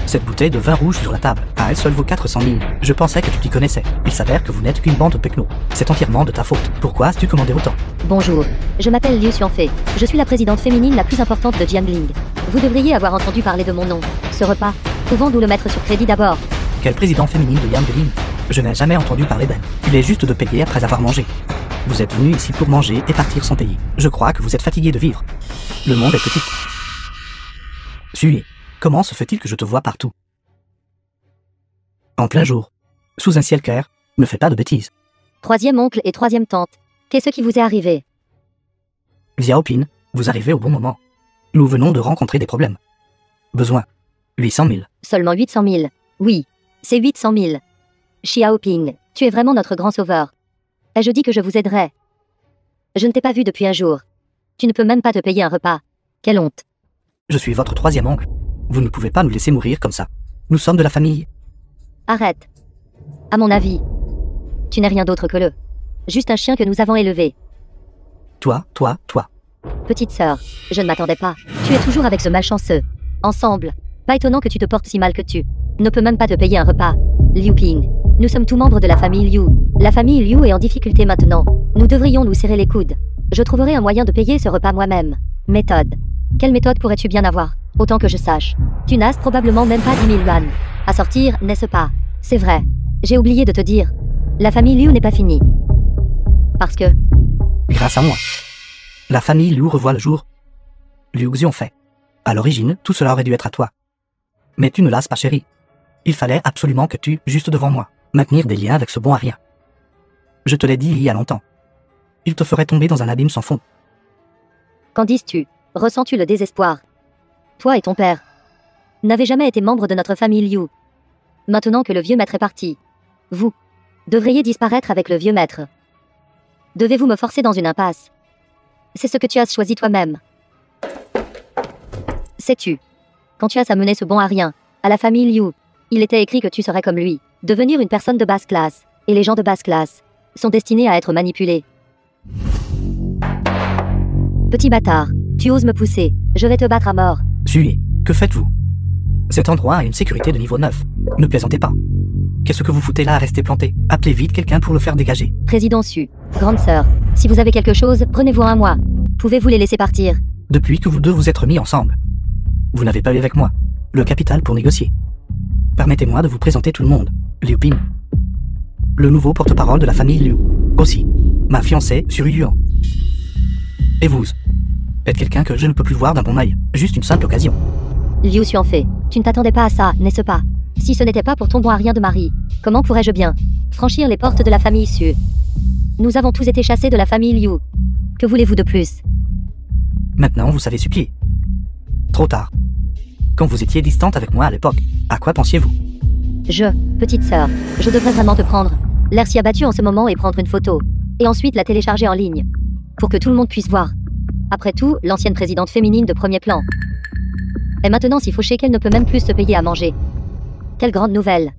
Speaker 3: Cette bouteille de vin rouge sur la table, à elle seule vaut 400 000. Je pensais que tu t'y connaissais. Il s'avère que vous n'êtes qu'une bande de pecnos. C'est entièrement de ta faute. Pourquoi as-tu commandé autant?
Speaker 1: Bonjour. Je m'appelle Liu Xianfei. Je suis la présidente féminine la plus importante de Jiangling. Vous devriez avoir entendu parler de mon nom. Ce repas, pouvons-nous le mettre sur crédit d'abord?
Speaker 3: Quelle présidente féminine de Jiangling? Je n'ai jamais entendu parler d'elle. Il est juste de payer après avoir mangé. Vous êtes venu ici pour manger et partir sans payer. Je crois que vous êtes fatigué de vivre. Le monde est petit. Sue, comment se fait-il que je te vois partout? En plein jour, sous un ciel clair, ne fais pas de bêtises.
Speaker 1: Troisième oncle et troisième tante. Qu'est-ce qui vous est arrivé?
Speaker 3: Xiaopin, vous arrivez au bon moment. Nous venons de rencontrer des problèmes. Besoin. 800 000.
Speaker 1: Seulement 800 000. Oui, c'est 800 000. Xiaoping, tu es vraiment notre grand sauveur. Et je dis que je vous aiderai. Je ne t'ai pas vu depuis un jour. Tu ne peux même pas te payer un repas. Quelle honte.
Speaker 3: Je suis votre troisième oncle. Vous ne pouvez pas nous laisser mourir comme ça. Nous sommes de la famille.
Speaker 1: Arrête. À mon avis, tu n'es rien d'autre que juste un chien que nous avons élevé.
Speaker 3: Toi.
Speaker 1: Petite sœur, je ne m'attendais pas. Tu es toujours avec ce malchanceux. Ensemble. Pas étonnant que tu te portes si mal que tu ne peux même pas te payer un repas. Liu Ping. Nous sommes tous membres de la famille Liu. La famille Liu est en difficulté maintenant. Nous devrions nous serrer les coudes. Je trouverai un moyen de payer ce repas moi-même. Méthode. Quelle méthode pourrais-tu bien avoir? Autant que je sache. Tu n'as probablement même pas 10 000 yuan à sortir, n'est-ce pas? C'est vrai. J'ai oublié de te dire. La famille Liu n'est pas finie. Parce que...
Speaker 3: Grâce à moi. La famille Liu revoit le jour. Liu Xiongfei. À l'origine, tout cela aurait dû être à toi. Mais tu ne lasses pas, chérie. Il fallait absolument que tu, juste devant moi, maintenir des liens avec ce bon à rien. Je te l'ai dit il y a longtemps. Il te ferait tomber dans un abîme sans fond.
Speaker 1: Qu'en dises-tu? Ressens-tu le désespoir? Toi et ton père n'avez jamais été membre de notre famille Liu. Maintenant que le vieux maître est parti, vous devriez disparaître avec le vieux maître. Devez-vous me forcer dans une impasse? C'est ce que tu as choisi toi-même. Sais-tu, quand tu as amené ce bon à rien à la famille Liu, il était écrit que tu serais comme lui, devenir une personne de basse classe, et les gens de basse classe sont destinés à être manipulés. Petit bâtard, tu oses me pousser, je vais te battre à mort.
Speaker 3: Suez, que faites-vous? Cet endroit a une sécurité de niveau 9. Ne plaisantez pas. Qu'est-ce que vous foutez là à rester planté? Appelez vite quelqu'un pour le faire dégager.
Speaker 1: Président Su, grande sœur, si vous avez quelque chose, prenez-vous un mois. Pouvez-vous les laisser partir?
Speaker 3: Depuis que vous deux vous êtes remis ensemble, vous n'avez pas eu avec moi le capital pour négocier. Permettez-moi de vous présenter tout le monde. Liu Ping, le nouveau porte-parole de la famille Liu. Aussi, ma fiancée, Suri Yuan. Et vous êtes quelqu'un que je ne peux plus voir d'un bon œil. Juste une simple occasion.
Speaker 1: Liu Xuanfei, tu ne t'attendais pas à ça, n'est-ce pas? Si ce n'était pas pour ton bon à rien de mari, comment pourrais-je bien franchir les portes de la famille Su? Nous avons tous été chassés de la famille Liu. Que voulez-vous de plus?
Speaker 3: Maintenant, vous savez supplier. Trop tard. Quand vous étiez distante avec moi à l'époque, à quoi pensiez-vous?
Speaker 1: Petite sœur, je devrais vraiment te prendre l'air si abattu en ce moment et prendre une photo. Et ensuite la télécharger en ligne. Pour que tout le monde puisse voir. Après tout, l'ancienne présidente féminine de premier plan est maintenant si fauchée qu'elle ne peut même plus se payer à manger. Quelle grande nouvelle.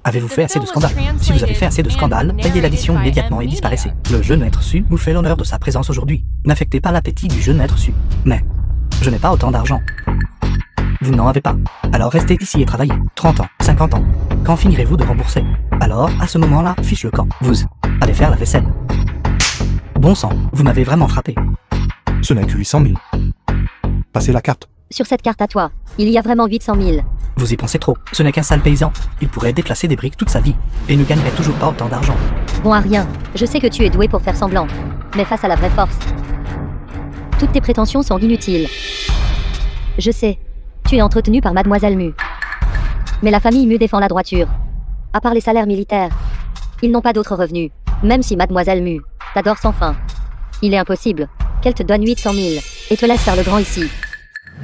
Speaker 3: Avez-vous fait assez de scandales? Si vous avez fait assez de scandales, payez l'addition immédiatement et disparaissez. Le jeune maître Su vous fait l'honneur de sa présence aujourd'hui. N'affectez pas l'appétit du jeune maître Su. Mais, je n'ai pas autant d'argent. Vous n'en avez pas. Alors restez ici et travaillez. 30 ans, 50 ans. Quand finirez-vous de rembourser? Alors, à ce moment-là, fiche le camp. Vous allez faire la vaisselle. Bon sang, vous m'avez vraiment frappé.
Speaker 2: Ce n'est que 800 000. Passez la carte.
Speaker 1: Sur cette carte à toi, il y a vraiment 800 000.
Speaker 3: Vous y pensez trop. Ce n'est qu'un sale paysan. Il pourrait déplacer des briques toute sa vie. Et ne gagnerait toujours pas autant d'argent.
Speaker 1: Bon à rien, je sais que tu es doué pour faire semblant. Mais face à la vraie force, toutes tes prétentions sont inutiles. Je sais, tu es entretenu par Mademoiselle Mu. Mais la famille Mu défend la droiture. À part les salaires militaires, ils n'ont pas d'autres revenus. Même si Mademoiselle Mu t'adore sans fin, il est impossible qu'elle te donne 800 000 et te laisse faire le grand ici.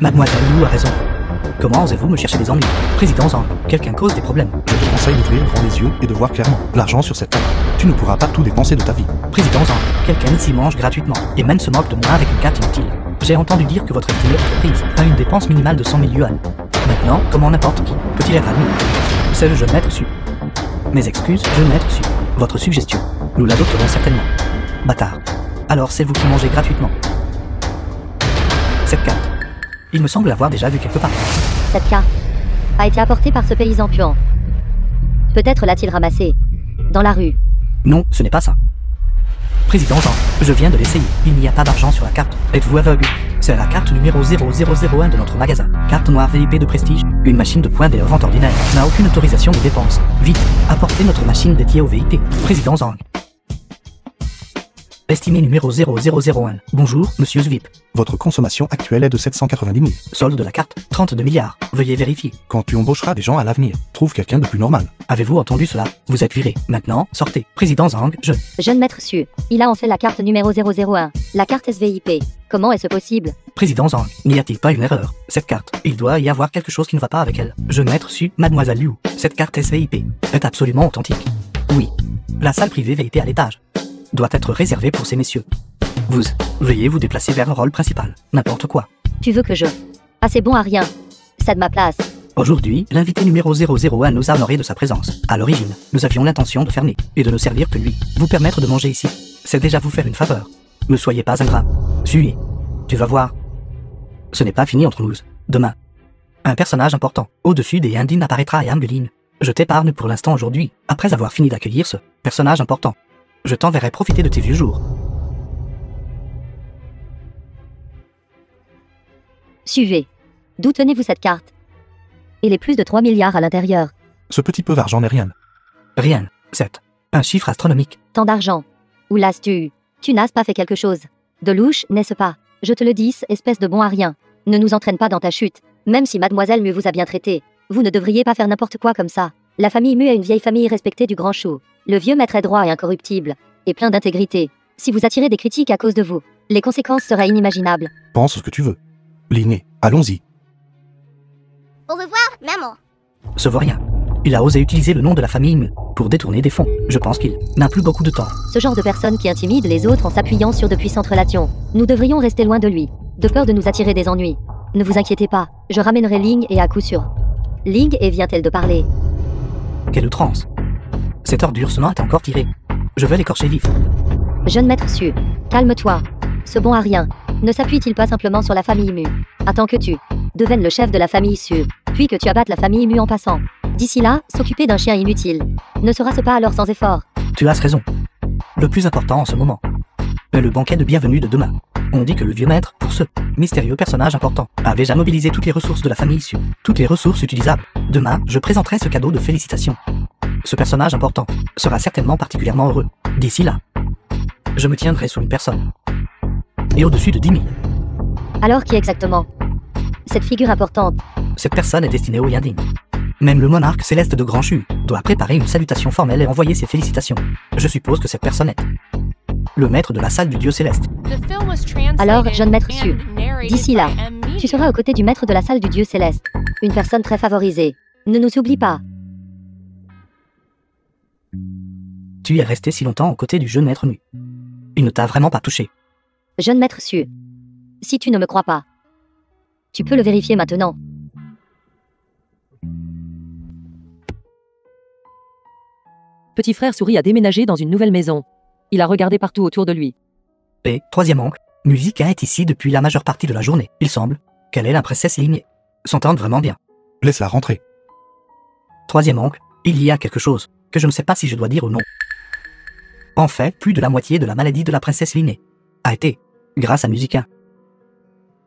Speaker 3: Mademoiselle Liu a raison. Comment osez-vous me chercher des ennuis? Président Zhang, quelqu'un cause des problèmes.
Speaker 2: Je te conseille d'ouvrir grand les yeux et de voir clairement l'argent sur cette table. Tu ne pourras pas tout dépenser de ta vie.
Speaker 3: Président Zhang, quelqu'un ici mange gratuitement et même se moque de moi avec une carte inutile. J'ai entendu dire que votre estimée entreprise a une dépense minimale de 100 000 yuan. Maintenant, comment n'importe qui peut-il être admis? C'est le jeune maître Su. Mes excuses, jeune maître Su. Votre suggestion, nous l'adopterons certainement. Bâtard. Alors c'est vous qui mangez gratuitement. Cette carte, il me semble l'avoir déjà vue quelque part.
Speaker 1: Cette carte a été apportée par ce paysan puant. Peut-être l'a-t-il ramassée dans la rue.
Speaker 3: Non, ce n'est pas ça. Président Jean, je viens de l'essayer. Il n'y a pas d'argent sur la carte. Êtes-vous aveugle? C'est la carte numéro 0001 de notre magasin. Carte noire VIP de prestige. Une machine de points des reventes ordinaires. N'a aucune autorisation de dépense. Vite, apportez notre machine dédiée au VIP. Président Zhang. Estimé numéro 0001. Bonjour, monsieur Zvip.
Speaker 2: Votre consommation actuelle est de 790 000.
Speaker 3: Solde de la carte, 32 milliards. Veuillez vérifier.
Speaker 2: Quand tu embaucheras des gens à l'avenir, trouve quelqu'un de plus normal.
Speaker 3: Avez-vous entendu cela? Vous êtes viré. Maintenant, sortez. Président Zhang,
Speaker 1: Jeune maître Su, il a en fait la carte numéro 001. La carte SVIP. Comment est-ce possible?
Speaker 3: Président Zhang, n'y a-t-il pas une erreur? Cette carte, il doit y avoir quelque chose qui ne va pas avec elle. Jeune maître Su, Mademoiselle Liu. Cette carte SVIP est absolument authentique. Oui. La salle privée VIP à l'étage doit être réservée pour ces messieurs. Vous, veuillez vous déplacer vers le rôle principal. N'importe quoi.
Speaker 1: Tu veux que je... Ah, c'est bon à rien. C'est de ma place.
Speaker 3: Aujourd'hui, l'invité numéro 001 nous a honoré de sa présence. À l'origine, nous avions l'intention de fermer et de ne servir que lui. Vous permettre de manger ici, c'est déjà vous faire une faveur. Ne soyez pas ingrat. Suivez. Tu vas voir. Ce n'est pas fini entre nous. Demain, un personnage important, au-dessus des Indines apparaîtra et Angeline. Je t'épargne pour l'instant aujourd'hui, après avoir fini d'accueillir ce personnage important. Je t'enverrai profiter de tes vieux jours.
Speaker 1: Suivez. D'où tenez-vous cette carte? Et les plus de 3 milliards à l'intérieur.
Speaker 2: Ce petit peu d'argent n'est rien.
Speaker 3: Rien. C'est un chiffre astronomique.
Speaker 1: Tant d'argent. Où l'as-tu? Tu n'as pas fait quelque chose de louche, n'est-ce pas? Je te le dis, espèce de bon à rien. Ne nous entraîne pas dans ta chute. Même si mademoiselle Mu vous a bien traité, vous ne devriez pas faire n'importe quoi comme ça. La famille Mu est une vieille famille respectée du Grand Chou. Le vieux maître est droit et incorruptible, et plein d'intégrité. Si vous attirez des critiques à cause de vous, les conséquences seraient inimaginables.
Speaker 2: Pense ce que tu veux. Linné, allons-y.
Speaker 4: Au revoir, maman.
Speaker 3: Ce vaurien. Il a osé utiliser le nom de la famille Mu pour détourner des fonds. Je pense qu'il n'a plus beaucoup de temps.
Speaker 1: Ce genre de personne qui intimide les autres en s'appuyant sur de puissantes relations. Nous devrions rester loin de lui, de peur de nous attirer des ennuis. Ne vous inquiétez pas, je ramènerai Ling et à coup sûr. Ling et vient-elle de parler?
Speaker 3: Quelle outrance. Cette ordure sonnante est encore tirée. Je vais l'écorcher vif.
Speaker 1: Jeune maître Su, calme-toi. Ce bon à rien ne s'appuie-t-il pas simplement sur la famille Mu? Attends que tu deviennes le chef de la famille Su, puis que tu abattes la famille Mu en passant. D'ici là, s'occuper d'un chien inutile. Ne sera-ce pas alors sans effort?
Speaker 3: Tu as raison. Le plus important en ce moment est le banquet de bienvenue de demain. On dit que le vieux maître, pour ce mystérieux personnage important, avait déjà mobilisé toutes les ressources de la famille Su, toutes les ressources utilisables. Demain, je présenterai ce cadeau de félicitations. Ce personnage important sera certainement particulièrement heureux. D'ici là, je me tiendrai sous une personne. Et au-dessus de 10 000.
Speaker 1: Alors qui exactement? Cette figure importante.
Speaker 3: Cette personne est destinée au Yinding. Même le monarque céleste de Grand Chu doit préparer une salutation formelle et envoyer ses félicitations. Je suppose que cette personne est le maître de la salle du dieu céleste.
Speaker 1: Alors, jeune maître Su, d'ici là, tu seras aux côtés du maître de la salle du dieu céleste. Une personne très favorisée. Ne nous oublie pas.
Speaker 3: Tu es resté si longtemps aux côtés du jeune maître Mu. Il ne t'a vraiment pas touché.
Speaker 1: Jeune maître Su, si tu ne me crois pas, tu peux le vérifier maintenant.
Speaker 5: Petit frère Souris a déménagé dans une nouvelle maison. Il a regardé partout autour de lui.
Speaker 3: Et, troisième oncle, Musica est ici depuis la majeure partie de la journée. Il semble qu'elle est la princesse Lignée. S'entendent vraiment bien.
Speaker 2: Laisse-la rentrer.
Speaker 3: Troisième oncle, il y a quelque chose que je ne sais pas si je dois dire ou non. En fait, plus de la moitié de la maladie de la princesse Lignée a été grâce à Musica.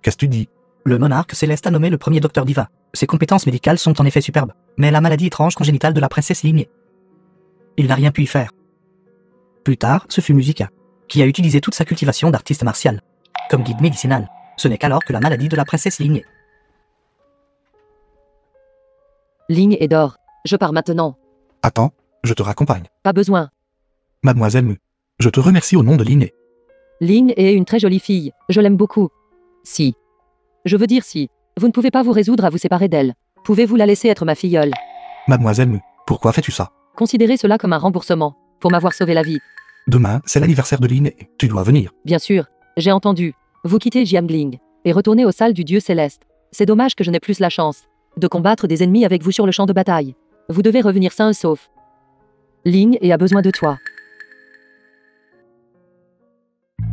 Speaker 2: Qu'est-ce que tu dis?
Speaker 3: Le monarque céleste a nommé le premier docteur divin. Ses compétences médicales sont en effet superbes. Mais la maladie étrange congénitale de la princesse Lignée, il n'a rien pu y faire. Plus tard, ce fut Musica qui a utilisé toute sa cultivation d'artiste martial comme guide médicinal. Ce n'est qu'alors que la maladie de la princesse Lignée.
Speaker 5: Ling et Dor. Je pars maintenant.
Speaker 2: Attends, je te raccompagne.
Speaker 5: Pas besoin.
Speaker 2: Mademoiselle Mu, je te remercie au nom de Linné.
Speaker 5: Ling est une très jolie fille. Je l'aime beaucoup. Si. Je veux dire si. Vous ne pouvez pas vous résoudre à vous séparer d'elle. Pouvez-vous la laisser être ma filleule?
Speaker 2: Mademoiselle Mu, pourquoi fais-tu ça?
Speaker 5: Considérez cela comme un remboursement. Pour m'avoir sauvé la vie.
Speaker 2: Demain, c'est l'anniversaire de Linné. Tu dois venir.
Speaker 5: Bien sûr. J'ai entendu. Vous quittez Jiangling. Et retournez aux salles du dieu céleste. C'est dommage que je n'ai plus la chance de combattre des ennemis avec vous sur le champ de bataille. Vous devez revenir sain et sauf. Ling a besoin de toi.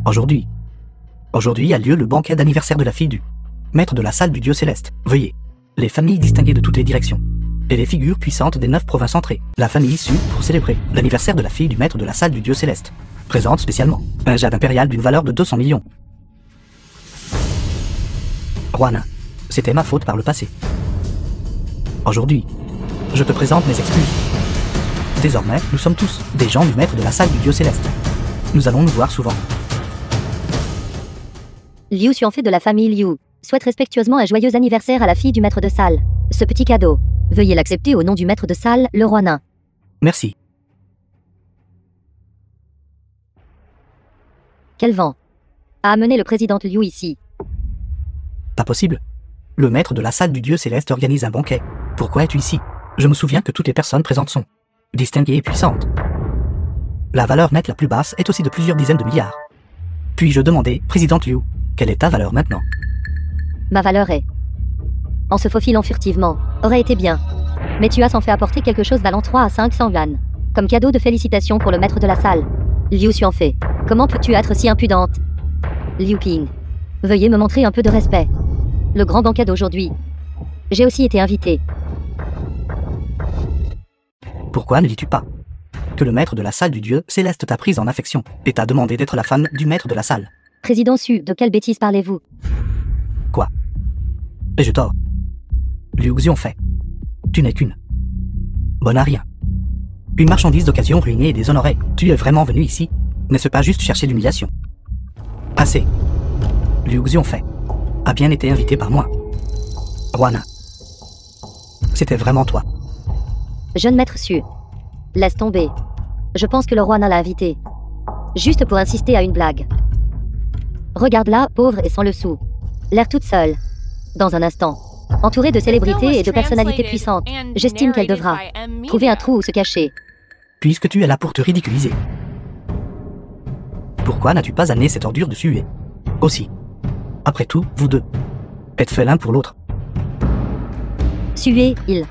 Speaker 3: Aujourd'hui a lieu le banquet d'anniversaire de la fille du maître de la salle du dieu céleste. Veuillez les familles distinguées de toutes les directions et les figures puissantes des 9 provinces entrées. La famille issue pour célébrer l'anniversaire de la fille du maître de la salle du dieu céleste présente spécialement un jade impérial d'une valeur de 200 millions. Juan, c'était ma faute par le passé. Aujourd'hui, je te présente mes excuses. Désormais, nous sommes tous des gens du maître de la salle du dieu céleste. Nous allons nous voir souvent.
Speaker 1: Liu Xuanfei de la famille Liu souhaite respectueusement un joyeux anniversaire à la fille du maître de salle. Ce petit cadeau, veuillez l'accepter au nom du maître de salle, le roi nain.
Speaker 3: Merci.
Speaker 1: Quel vent a amené le président Liu ici?
Speaker 3: Pas possible. Le maître de la salle du dieu céleste organise un banquet. Pourquoi es-tu ici? Je me souviens que toutes les personnes présentes sont distinguées et puissantes. La valeur nette la plus basse est aussi de plusieurs dizaines de milliards. Puis-je demander, président Liu, quelle est ta valeur maintenant?
Speaker 1: Ma valeur est... En se faufilant furtivement, aurait été bien. Mais tu as sans fait apporter quelque chose valant 3 à 500 yuan. Comme cadeau de félicitations pour le maître de la salle. Liu Xuanfei, comment peux-tu être si impudente? Liu Qing, veuillez me montrer un peu de respect. Le grand banquet d'aujourd'hui. J'ai aussi été invité.
Speaker 3: Pourquoi ne dis-tu pas que le maître de la salle du dieu céleste t'a prise en affection et t'a demandé d'être la femme du maître de la salle?
Speaker 1: Président Su, de quelle bêtise parlez-vous?
Speaker 3: Quoi? Et je dors. Liu Xuanfei, tu n'es qu'une bonne à rien. Une marchandise d'occasion ruinée et déshonorée. Tu es vraiment venu ici? N'est-ce pas juste chercher l'humiliation? Assez. Liu Xiongfei a bien été invité par moi. Ruana. C'était vraiment toi.
Speaker 1: Jeune maître Su. Laisse tomber. Je pense que le roi l'a invité. Juste pour insister à une blague. Regarde-la, pauvre et sans le sou. L'air toute seule. Dans un instant. Entourée de célébrités et de personnalités puissantes. J'estime qu'elle devra trouver un trou où se cacher.
Speaker 3: Puisque tu es là pour te ridiculiser. Pourquoi n'as-tu pas amené cette ordure de Sue? Aussi. Après tout, vous deux êtes faits l'un pour l'autre.
Speaker 1: Sue, il.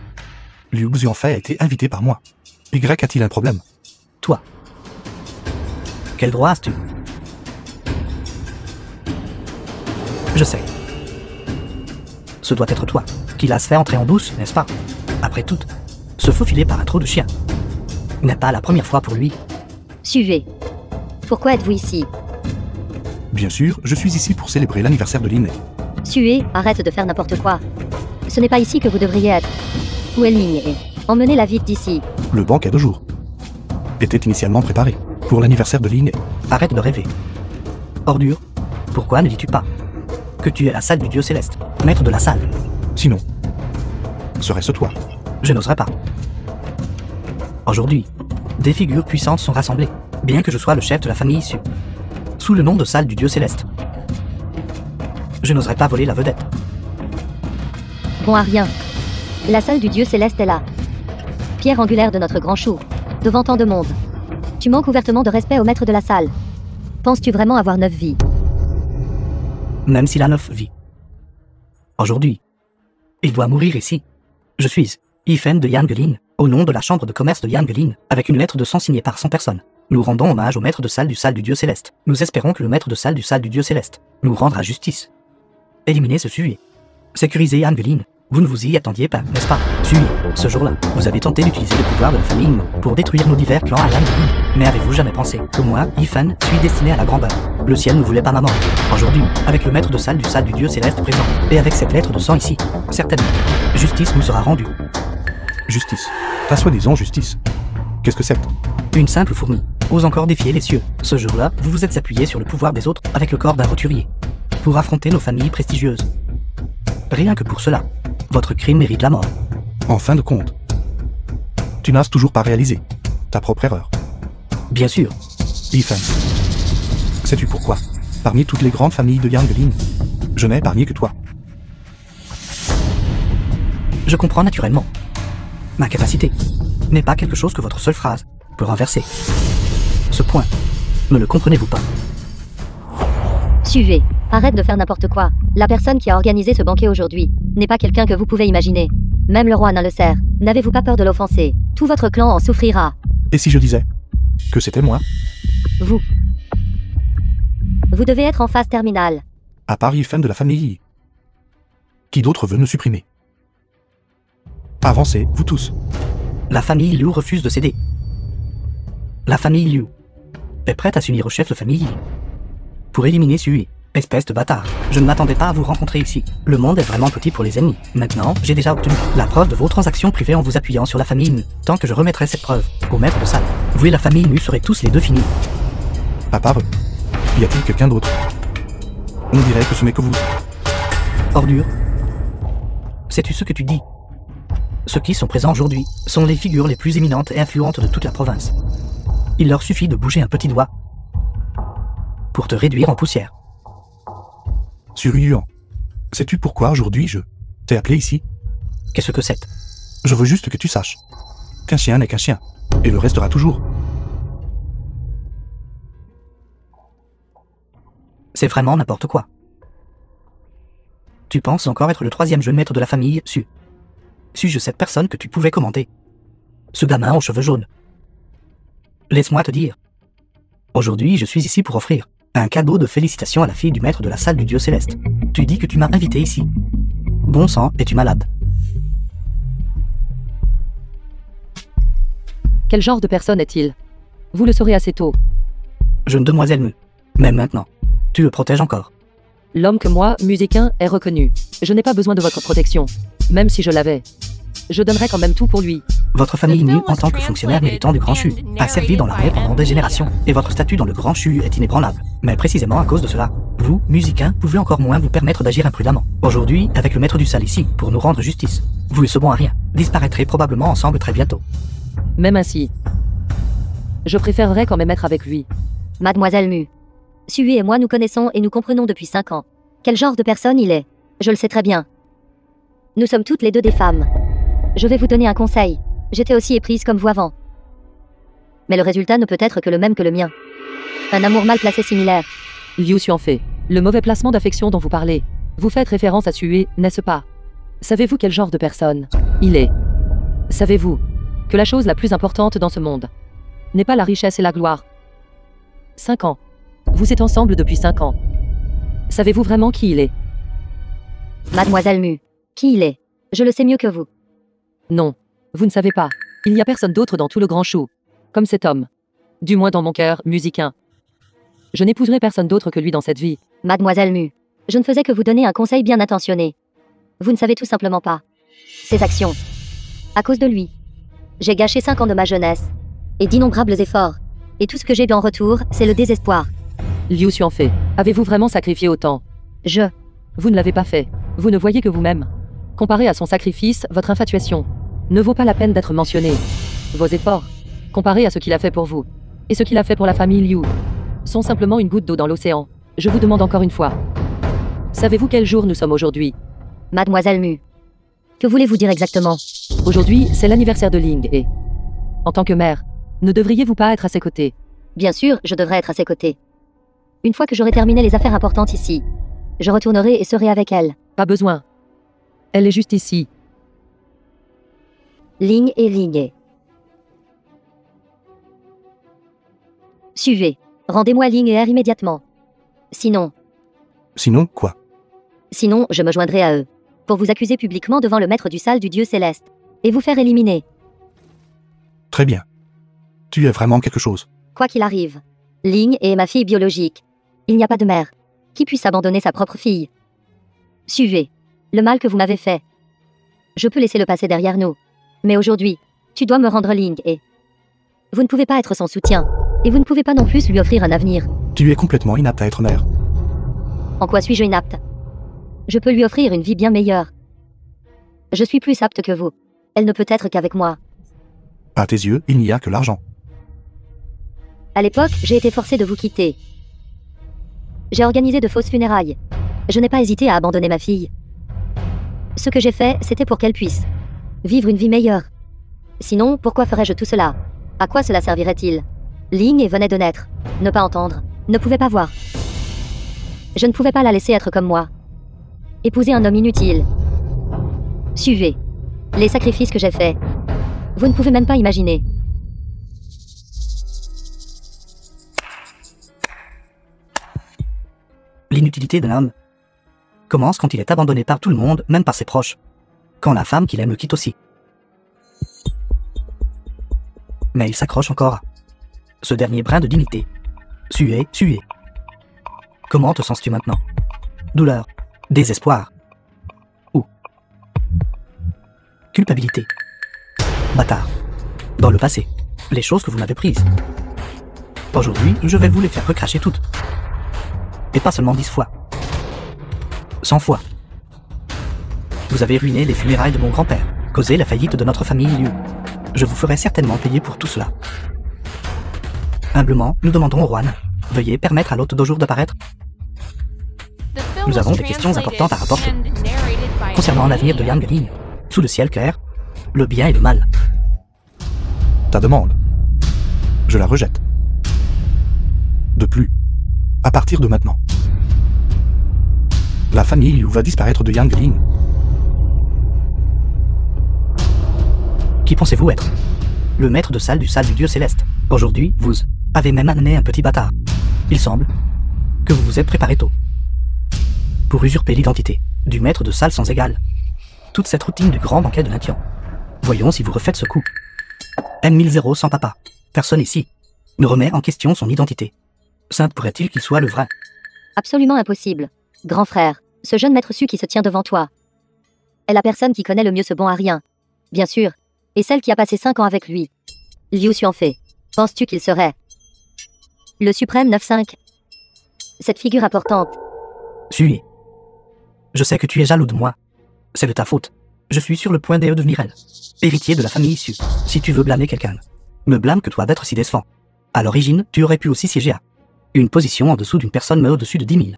Speaker 2: Liu Xiongfei a été invité par moi. Y a-t-il un problème?
Speaker 3: Toi. Quel droit as-tu? Je sais. Ce doit être toi qui l'as fait entrer en douce, n'est-ce pas? Après tout, se faufiler par un trou de chien n'est pas la première fois pour lui.
Speaker 1: Suivez. Pourquoi êtes-vous ici?
Speaker 2: Bien sûr, je suis ici pour célébrer l'anniversaire de Lin.
Speaker 1: Suez, arrête de faire n'importe quoi. Ce n'est pas ici que vous devriez être. Où est Ling et emmenez-la vite d'ici.
Speaker 2: Le banquet de jour était initialement préparé pour l'anniversaire de Lin.
Speaker 3: Arrête de rêver. Ordure, pourquoi ne dis-tu pas que tu es la salle du dieu céleste, maître de la salle?
Speaker 2: Sinon, serait-ce toi?
Speaker 3: Je n'oserais pas. Aujourd'hui, des figures puissantes sont rassemblées, bien que je sois le chef de la famille issue, sous le nom de salle du dieu céleste. Je n'oserais pas voler la vedette.
Speaker 1: Bon à rien. La salle du dieu céleste est là. Pierre angulaire de notre grand chou. Devant tant de monde. Tu manques ouvertement de respect au maître de la salle. Penses-tu vraiment avoir 9 vies?
Speaker 3: Même s'il a 9 vies. Aujourd'hui, il doit mourir ici. Je suis Yifen de Yangelin, au nom de la chambre de commerce de Yangelin, avec une lettre de sang signée par 100 personnes. Nous rendons hommage au maître de salle du dieu céleste. Nous espérons que le maître de salle du dieu céleste nous rendra justice. Éliminez ce sujet. Sécurisez Yangelin. Vous ne vous y attendiez pas, n'est-ce pas? Suivez. Ce jour-là, vous avez tenté d'utiliser le pouvoir de la famille Ng pour détruire nos divers clans à Yangelin. Mais avez-vous jamais pensé que moi, Yifen, suis destiné à la grandeur? Le ciel ne voulait pas ma mort. Aujourd'hui, avec le maître de salle du dieu céleste présent, et avec cette lettre de sang ici, certainement, justice nous sera rendue.
Speaker 2: Justice. Ta soi-disant justice. Qu'est-ce que c'est?
Speaker 3: Une simple fourmi ose encore défier les cieux. Ce jour-là, vous vous êtes appuyé sur le pouvoir des autres avec le corps d'un roturier pour affronter nos familles prestigieuses. Rien que pour cela, votre crime mérite la mort.
Speaker 2: En fin de compte, tu n'as toujours pas réalisé ta propre erreur.
Speaker 3: Bien sûr.
Speaker 2: Yifen, sais-tu pourquoi? Parmi toutes les grandes familles de Yangelin, je n'ai épargné que toi.
Speaker 3: Je comprends naturellement. Ma capacité n'est pas quelque chose que votre seule phrase peut renverser. Ce point, ne le comprenez-vous pas?
Speaker 1: Suivez. Arrête de faire n'importe quoi. La personne qui a organisé ce banquet aujourd'hui n'est pas quelqu'un que vous pouvez imaginer. Même le roi le sert. N'avez-vous pas peur de l'offenser? Tout votre clan en souffrira.
Speaker 2: Et si je disais que c'était moi?
Speaker 1: Vous devez être en phase terminale.
Speaker 2: À part Yifen de la famille Yi. Qui d'autre veut nous supprimer? Avancez, vous tous.
Speaker 3: La famille Liu refuse de céder. La famille Liu est prête à s'unir au chef de famille Yi pour éliminer Sue. Espèce de bâtard. Je ne m'attendais pas à vous rencontrer ici. Le monde est vraiment petit pour les ennemis. Maintenant, j'ai déjà obtenu la preuve de vos transactions privées en vous appuyant sur la famille Mu. Tant que je remettrai cette preuve au maître de salle, vous et la famille Mu serez tous les deux finis.
Speaker 2: À part eux, y a-t-il quelqu'un d'autre? On dirait que ce n'est que vous.
Speaker 3: Ordure. Sais-tu ce que tu dis? Ceux qui sont présents aujourd'hui sont les figures les plus éminentes et influentes de toute la province. Il leur suffit de bouger un petit doigt pour te réduire en poussière.
Speaker 2: Sur Yuan, sais-tu pourquoi aujourd'hui je t'ai appelé ici?
Speaker 3: Qu'est-ce que c'est?
Speaker 2: Je veux juste que tu saches qu'un chien n'est qu'un chien, et le restera toujours.
Speaker 3: C'est vraiment n'importe quoi. Tu penses encore être le troisième jeune maître de la famille Su. Suis-je cette personne que tu pouvais commander? Ce gamin aux cheveux jaunes. Laisse-moi te dire. Aujourd'hui, je suis ici pour offrir un cadeau de félicitations à la fille du maître de la salle du dieu céleste. Tu dis que tu m'as invité ici. Bon sang, es-tu malade?
Speaker 5: Quel genre de personne est-il? Vous le saurez assez tôt.
Speaker 3: Jeune demoiselle Mu. Même maintenant, tu le protèges encore.
Speaker 5: L'homme que moi, Musicain, est reconnu. Je n'ai pas besoin de votre protection. Même si je l'avais. Je donnerais quand même tout pour lui.
Speaker 3: Votre famille Liu, en tant que fonctionnaire méritant du Grand Chu, a servi dans l'armée pendant des générations, et votre statut dans le Grand Chu est inébranlable. Mais précisément à cause de cela, vous, musicain, pouvez encore moins vous permettre d'agir imprudemment. Aujourd'hui, avec le maître du sale ici, pour nous rendre justice, vous et ce bon à rien disparaîtrez probablement ensemble très bientôt.
Speaker 5: Même ainsi. Je préférerais quand même être avec lui.
Speaker 1: Mademoiselle Mu. Sue et moi nous connaissons et nous comprenons depuis 5 ans. Quel genre de personne il est? Je le sais très bien. Nous sommes toutes les deux des femmes. Je vais vous donner un conseil. J'étais aussi éprise comme vous avant. Mais le résultat ne peut être que le même que le mien. Un amour mal placé similaire.
Speaker 5: Liu Xuanfei. Le mauvais placement d'affection dont vous parlez. Vous faites référence à Sue, n'est-ce pas? Savez-vous quel genre de personne il est? Savez-vous que la chose la plus importante dans ce monde n'est pas la richesse et la gloire? 5 ans. Vous êtes ensemble depuis 5 ans. Savez-vous vraiment qui il est?
Speaker 1: Mademoiselle Mu. Qui il est? Je le sais mieux que vous.
Speaker 5: Non. Vous ne savez pas. Il n'y a personne d'autre dans tout le Grand Chou. Comme cet homme. Du moins dans mon cœur, musicain. Je n'épouserai personne d'autre que lui dans cette vie.
Speaker 1: Mademoiselle Mu. Je ne faisais que vous donner un conseil bien intentionné. Vous ne savez tout simplement pas. Ses actions. À cause de lui. J'ai gâché 5 ans de ma jeunesse. Et d'innombrables efforts. Et tout ce que j'ai eu en retour, c'est le désespoir.
Speaker 5: Liu Xuanfei. Avez-vous vraiment sacrifié autant? Vous ne l'avez pas fait. Vous ne voyez que vous-même. Comparé à son sacrifice, votre infatuation ne vaut pas la peine d'être mentionnée. Vos efforts, comparés à ce qu'il a fait pour vous, et ce qu'il a fait pour la famille Liu, sont simplement une goutte d'eau dans l'océan. Je vous demande encore une fois. Savez-vous quel jour nous sommes aujourd'hui?
Speaker 1: Mademoiselle Mu. Que voulez-vous dire exactement?
Speaker 5: Aujourd'hui, c'est l'anniversaire de Ling et... En tant que mère, ne devriez-vous pas être à ses côtés?
Speaker 1: Bien sûr, je devrais être à ses côtés. Une fois que j'aurai terminé les affaires importantes ici, je retournerai et serai avec elle.
Speaker 5: Pas besoin. Elle est juste ici.
Speaker 1: Ling et Ling. Suivez. Rendez-moi Ling et R immédiatement. Sinon,
Speaker 2: Sinon, quoi?
Speaker 1: Sinon, je me joindrai à eux. Pour vous accuser publiquement devant le maître du sale du dieu céleste. Et vous faire éliminer.
Speaker 2: Très bien. Tu es vraiment quelque chose.
Speaker 1: Quoi qu'il arrive. Ling est ma fille biologique. Il n'y a pas de mère qui puisse abandonner sa propre fille. Suivez. Le mal que vous m'avez fait. Je peux laisser le passé derrière nous. Mais aujourd'hui, tu dois me rendre Ling et... Vous ne pouvez pas être son soutien. Et vous ne pouvez pas non plus lui offrir un avenir.
Speaker 2: Tu es complètement inapte à être mère.
Speaker 1: En quoi suis-je inapte? Je peux lui offrir une vie bien meilleure. Je suis plus apte que vous. Elle ne peut être qu'avec moi.
Speaker 2: À tes yeux, il n'y a que l'argent.
Speaker 1: À l'époque, j'ai été forcée de vous quitter. J'ai organisé de fausses funérailles. Je n'ai pas hésité à abandonner ma fille. Ce que j'ai fait, c'était pour qu'elle puisse vivre une vie meilleure. Sinon, pourquoi ferais-je tout cela? À quoi cela servirait-il? Ling venait de naître. Ne pas entendre. Ne pouvait pas voir. Je ne pouvais pas la laisser être comme moi. Épouser un homme inutile. Suivez. Les sacrifices que j'ai faits. Vous ne pouvez même pas imaginer.
Speaker 3: L'inutilité d'un homme commence quand il est abandonné par tout le monde, même par ses proches. Quand la femme qu'il aime le quitte aussi. Mais il s'accroche encore à ce dernier brin de dignité. Suer. Comment te sens-tu maintenant? Douleur, désespoir ou culpabilité? Bâtard. Dans le passé, les choses que vous m'avez prises. Aujourd'hui, je vais vous les faire recracher toutes. Et pas seulement 10 fois. 100 fois. Vous avez ruiné les funérailles de mon grand-père, causé la faillite de notre famille Liu. Je vous ferai certainement payer pour tout cela. Humblement, nous demandons au Juan, veuillez permettre à l'hôte d'Aujour d'apparaître. Nous avons des questions importantes à rapporter. Concernant l'avenir de Yang Ling, sous le ciel clair, le bien et le mal.
Speaker 2: Ta demande. Je la rejette. De plus. À partir de maintenant. La famille Liu va disparaître de Yang Ling.
Speaker 3: Qui pensez-vous être? Le maître de salle du dieu céleste. Aujourd'hui, vous avez même amené un petit bâtard. Il semble que vous vous êtes préparé tôt pour usurper l'identité du maître de salle sans égal. Toute cette routine du grand banquet de Natian. Voyons si vous refaites ce coup. M1000 sans papa. Personne ici ne remet en question son identité. Sainte pourrait-il qu'il soit le vrai?
Speaker 1: Absolument impossible. Grand frère, ce jeune maître Su qui se tient devant toi est la personne qui connaît le mieux ce bon à rien. Bien sûr, Et celle qui a passé 5 ans avec lui. Liu Xuanfei. Penses-tu qu'il serait le suprême 9-5? Cette figure importante.
Speaker 3: Sui. Je sais que tu es jaloux de moi. C'est de ta faute. Je suis sur le point de devenir elle. Héritier de la famille issue. Si tu veux blâmer quelqu'un, me blâme que toi d'être si décevant. À l'origine, tu aurais pu aussi siéger à une position en dessous d'une personne mais au-dessus de 10 000.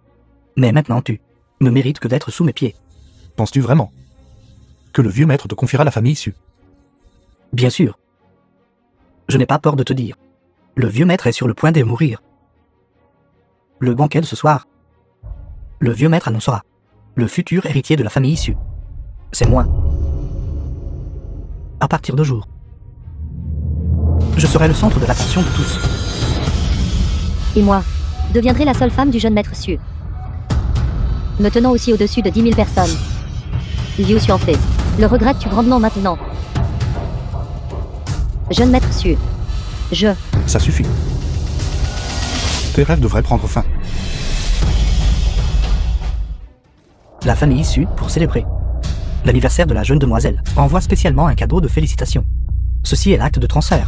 Speaker 3: Mais maintenant tu ne mérites que d'être sous mes pieds.
Speaker 2: Penses-tu vraiment que le vieux maître te confiera la famille issue?
Speaker 3: Bien sûr. Je n'ai pas peur de te dire. Le vieux maître est sur le point de mourir. Le banquet de ce soir. Le vieux maître annoncera le futur héritier de la famille issue. C'est moi. À partir de jour, je serai le centre de l'attention de tous.
Speaker 1: Et moi, deviendrai la seule femme du jeune maître Su. Me tenant aussi au-dessus de 10 000 personnes. Liu Xuanfei. Le regrettes-tu grandement maintenant? Jeune maître Su.
Speaker 2: Ça suffit. Tes rêves devraient prendre fin.
Speaker 3: La famille issue, pour célébrer l'anniversaire de la jeune demoiselle, envoie spécialement un cadeau de félicitations. Ceci est l'acte de transfert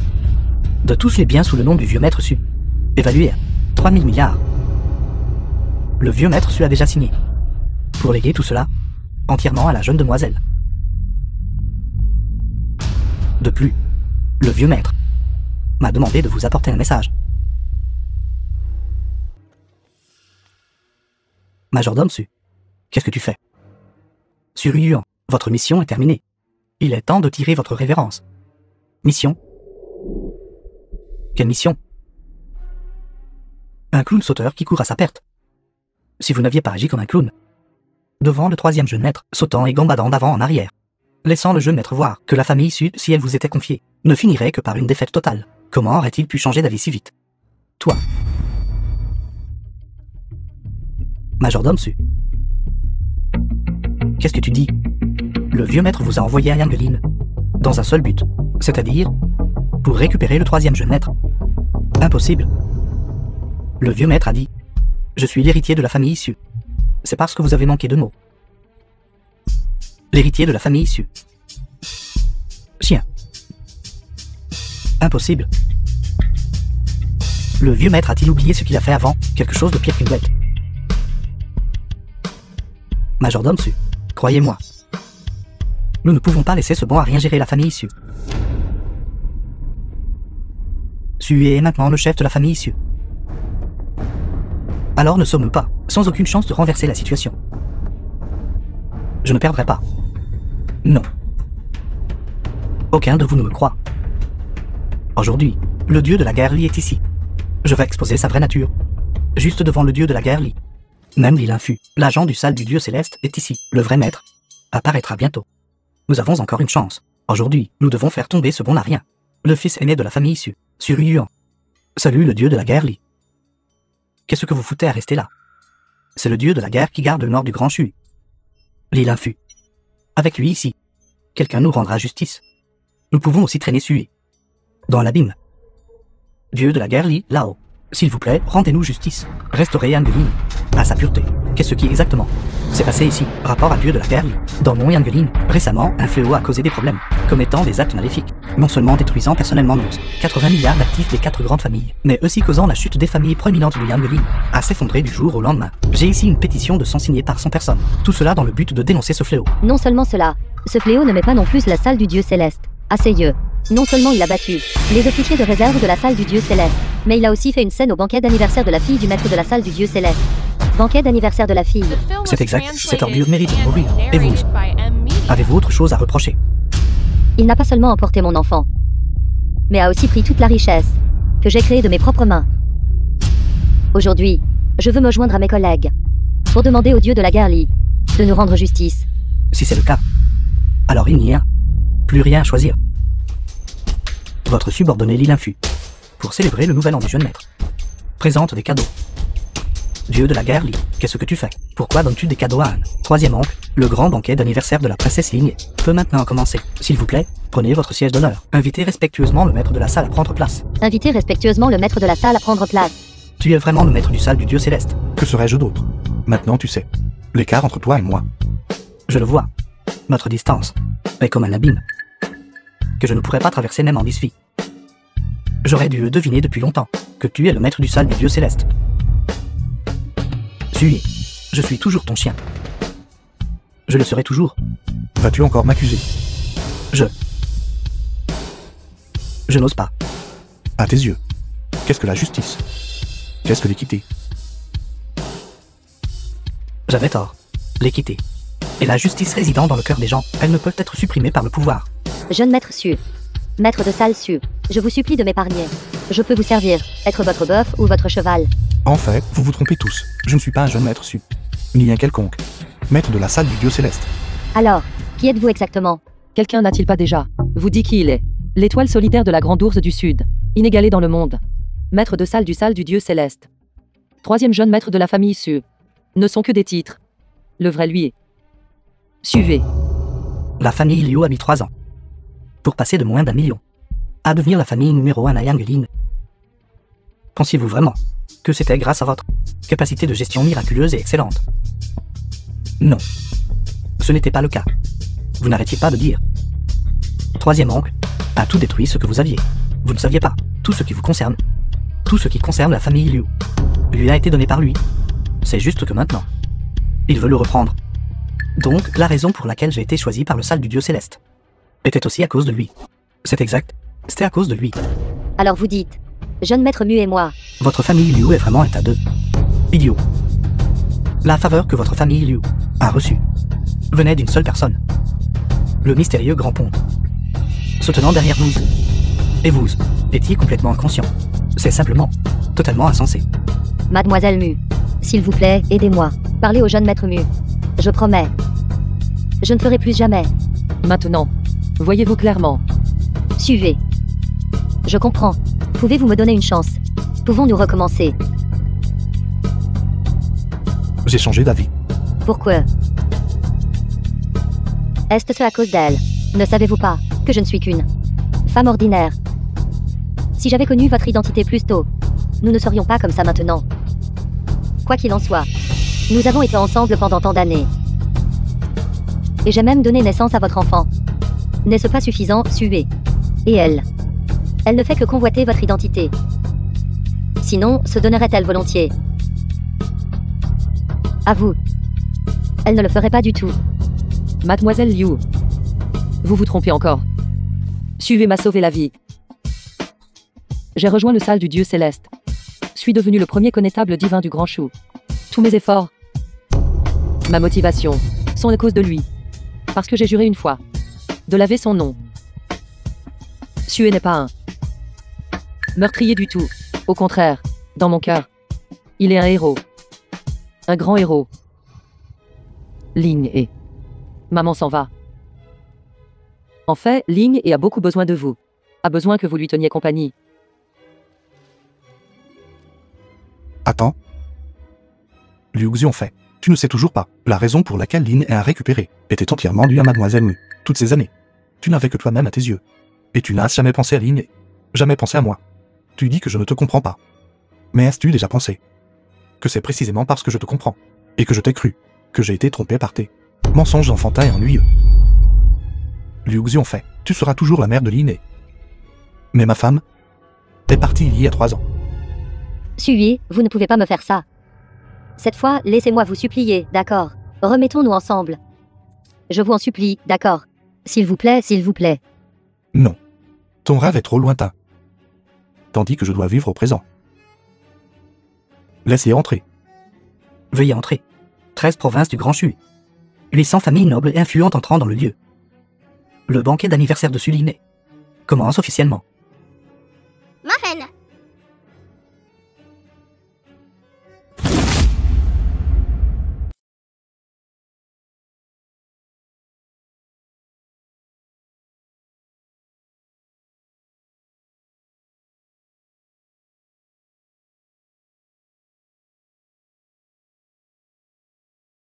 Speaker 3: de tous les biens sous le nom du vieux maître Su, évalué à 3 000 milliards. Le vieux maître Su a déjà signé pour léguer tout cela entièrement à la jeune demoiselle. De plus, le vieux maître m'a demandé de vous apporter un message. Majordome Su, qu'est-ce que tu fais? Sur Yuan, votre mission est terminée. Il est temps de tirer votre révérence. Mission? Quelle mission? Un clown sauteur qui court à sa perte. Si vous n'aviez pas agi comme un clown, devant le troisième jeune maître, sautant et gambadant d'avant en arrière, laissant le jeune maître voir que la famille Sud, si elle vous était confiée, ne finirait que par une défaite totale. Comment aurait-il pu changer d'avis si vite? Toi. Majordome Su. Qu'est-ce que tu dis? Le vieux maître vous a envoyé à Yangeline, dans un seul but, c'est-à-dire pour récupérer le troisième jeune maître. Impossible. Le vieux maître a dit « Je suis l'héritier de la famille issue ». C'est parce que vous avez manqué de mots. L'héritier de la famille issue. Chien. Impossible. Le vieux maître a-t-il oublié ce qu'il a fait avant? Quelque chose de pire qu'une bête. Majordome Su, croyez-moi. Nous ne pouvons pas laisser ce bon à rien gérer la famille issue. Su est maintenant le chef de la famille issue. Alors ne sommes-nous pas, sans aucune chance de renverser la situation? Je ne perdrai pas. Non. Aucun de vous ne me croit. Aujourd'hui, le dieu de la guerre Li est ici. Je vais exposer sa vraie nature. Juste devant le dieu de la guerre Li. Même Li l'infu, l'agent du sale du dieu céleste, est ici. Le vrai maître apparaîtra bientôt. Nous avons encore une chance. Aujourd'hui, nous devons faire tomber ce bon à rien. Le fils aîné de la famille issue, sur Yuan. Salut le dieu de la guerre Li. Qu'est-ce que vous foutez à rester là? C'est le dieu de la guerre qui garde le nord du grand Shui. Li l'infu. Avec lui ici, quelqu'un nous rendra justice. Nous pouvons aussi traîner Sui dans l'abîme. Dieu de la guerre Li, là-haut. S'il vous plaît, rendez-nous justice. Restaurez Yangeline à sa pureté. Qu'est-ce qui exactement s'est passé ici? Rapport à Dieu de la guerre Li. Dans mon Yangeline, récemment, un fléau a causé des problèmes, commettant des actes maléfiques, non seulement détruisant personnellement nos 80 milliards d'actifs des 4 grandes familles, mais aussi causant la chute des familles proéminentes de Yangeline, à s'effondrer du jour au lendemain. J'ai ici une pétition de 100 signés par 100 personnes. Tout cela dans le but de dénoncer ce fléau.
Speaker 1: Non seulement cela, ce fléau ne met pas non plus la salle du dieu céleste à ses yeux. Non seulement il a battu les officiers de réserve de la salle du dieu céleste, mais il a aussi fait une scène au banquet d'anniversaire de la fille du maître de la salle du dieu céleste. Banquet d'anniversaire de la fille.
Speaker 3: C'est exact, cette ordure mérite de mourir. Et vous? Avez-vous autre chose à reprocher?
Speaker 1: Il n'a pas seulement emporté mon enfant, mais a aussi pris toute la richesse que j'ai créée de mes propres mains. Aujourd'hui, je veux me joindre à mes collègues pour demander au dieu de la guerre Li de nous rendre justice.
Speaker 3: Si c'est le cas, alors il n'y a plus rien à choisir. Votre subordonné Li l'infu, pour célébrer le nouvel an du jeune maître, présente des cadeaux. Dieu de la guerre Li, qu'est-ce que tu fais? Pourquoi donnes-tu des cadeaux à un troisième oncle? Le grand banquet d'anniversaire de la princesse Ling peut maintenant commencer. S'il vous plaît, prenez votre siège d'honneur. Invitez respectueusement le maître de la salle à prendre place.
Speaker 1: Invitez respectueusement le maître de la salle à prendre place.
Speaker 3: Tu es vraiment le maître du salle du dieu céleste.
Speaker 2: Que serais-je d'autre? Maintenant tu sais. L'écart entre toi et moi.
Speaker 3: Je le vois. Notre distance est comme un abîme. que je ne pourrais pas traverser même en 10 vies. J'aurais dû deviner depuis longtemps que tu es le maître du sale du dieu céleste. Suis, je suis toujours ton chien. Je le serai toujours.
Speaker 2: Vas-tu encore m'accuser?
Speaker 3: Je n'ose pas.
Speaker 2: À tes yeux, qu'est-ce que la justice? Qu'est-ce que l'équité?
Speaker 3: J'avais tort. L'équité. Et la justice résidant dans le cœur des gens, elles ne peuvent être supprimées par le pouvoir.
Speaker 1: Jeune maître Su. Maître de salle Su. Je vous supplie de m'épargner. Je peux vous servir, être votre bœuf ou votre cheval.
Speaker 2: En fait, vous vous trompez tous. Je ne suis pas un jeune maître Su, ni un quelconque. Maître de la salle du dieu céleste.
Speaker 1: Alors, qui êtes-vous exactement?
Speaker 5: Quelqu'un n'a-t-il pas déjà vous dit qui il est? L'étoile solitaire de la grande ours du Sud. Inégalé dans le monde. Maître de salle du dieu céleste. Troisième jeune maître de la famille Su. Ne sont que des titres. Le vrai lui est. Suivez.
Speaker 3: La famille Liu a mis 3 ans. Pour passer de moins d'1 million à devenir la famille numéro 1 à Yanglin. Pensiez-vous vraiment que c'était grâce à votre capacité de gestion miraculeuse et excellente? Non. Ce n'était pas le cas. Vous n'arrêtiez pas de dire. Troisième oncle a tout détruit ce que vous aviez. Vous ne saviez pas. Tout ce qui vous concerne. Tout ce qui concerne la famille Liu lui a été donné par lui. C'est juste que maintenant, il veut le reprendre. Donc, la raison pour laquelle j'ai été choisi par le sale du dieu céleste était aussi à cause de lui. C'est exact. C'était à cause de lui.
Speaker 1: Alors vous dites, jeune maître Mu et moi.
Speaker 3: Votre famille Liu est vraiment un tas de idiots. La faveur que votre famille Liu a reçue venait d'une seule personne. Le mystérieux grand pont. Se tenant derrière vous. Et vous étiez complètement inconscient. C'est simplement totalement insensé.
Speaker 1: Mademoiselle Mu. S'il vous plaît, aidez-moi. Parlez au jeune maître Mu. Je promets. Je ne ferai plus jamais.
Speaker 5: Maintenant. Voyez-vous clairement.
Speaker 1: Suivez. Je comprends. Pouvez-vous me donner une chance? Pouvons-nous recommencer?
Speaker 2: J'ai changé d'avis.
Speaker 1: Pourquoi? Est-ce à cause d'elle? Ne savez-vous pas que je ne suis qu'une femme ordinaire? Si j'avais connu votre identité plus tôt, nous ne serions pas comme ça maintenant. Quoi qu'il en soit, nous avons été ensemble pendant tant d'années. Et j'ai même donné naissance à votre enfant. N'est-ce pas suffisant, Sué? Et elle ne fait que convoiter votre identité. Sinon, se donnerait-elle volontiers? À vous. Elle ne le ferait pas du tout.
Speaker 5: Mademoiselle Liu. Vous vous trompez encore. Suivez m'a sauvé la vie. J'ai rejoint le salle du dieu céleste. Suis devenu le premier connétable divin du Grand Chou. Tous mes efforts, ma motivation, sont à cause de lui. Parce que j'ai juré une fois de laver son nom. Sue n'est pas un meurtrier du tout. Au contraire, dans mon cœur, il est un héros. Un grand héros. Ling et maman s'en va. En fait, Ling a beaucoup besoin de vous. A besoin que vous lui teniez compagnie.
Speaker 2: Attends. Liu Xiongfei, tu ne sais toujours pas. La raison pour laquelle Lin a récupéré était entièrement due à Mademoiselle Mu. Toutes ces années, tu n'avais que toi-même à tes yeux. Et tu n'as jamais pensé à Lin et jamais pensé à moi. Tu dis que je ne te comprends pas. Mais as-tu déjà pensé que c'est précisément parce que je te comprends et que je t'ai cru que j'ai été trompé par tes mensonges enfantins et ennuyeux. Liu Xiongfei, tu seras toujours la mère de Lin. Mais ma femme est partie il y a 3 ans.
Speaker 1: Sui, vous ne pouvez pas me faire ça. Cette fois, laissez-moi vous supplier, d'accord? Remettons-nous ensemble. Je vous en supplie, d'accord? S'il vous plaît, s'il vous plaît.
Speaker 2: Non. Ton rêve est trop lointain. Tandis que je dois vivre au présent. Laissez entrer.
Speaker 3: Veuillez entrer. 13 provinces du Grand Chu. 800 familles nobles et influentes entrant dans le lieu. Le banquet d'anniversaire de Suliné commence officiellement.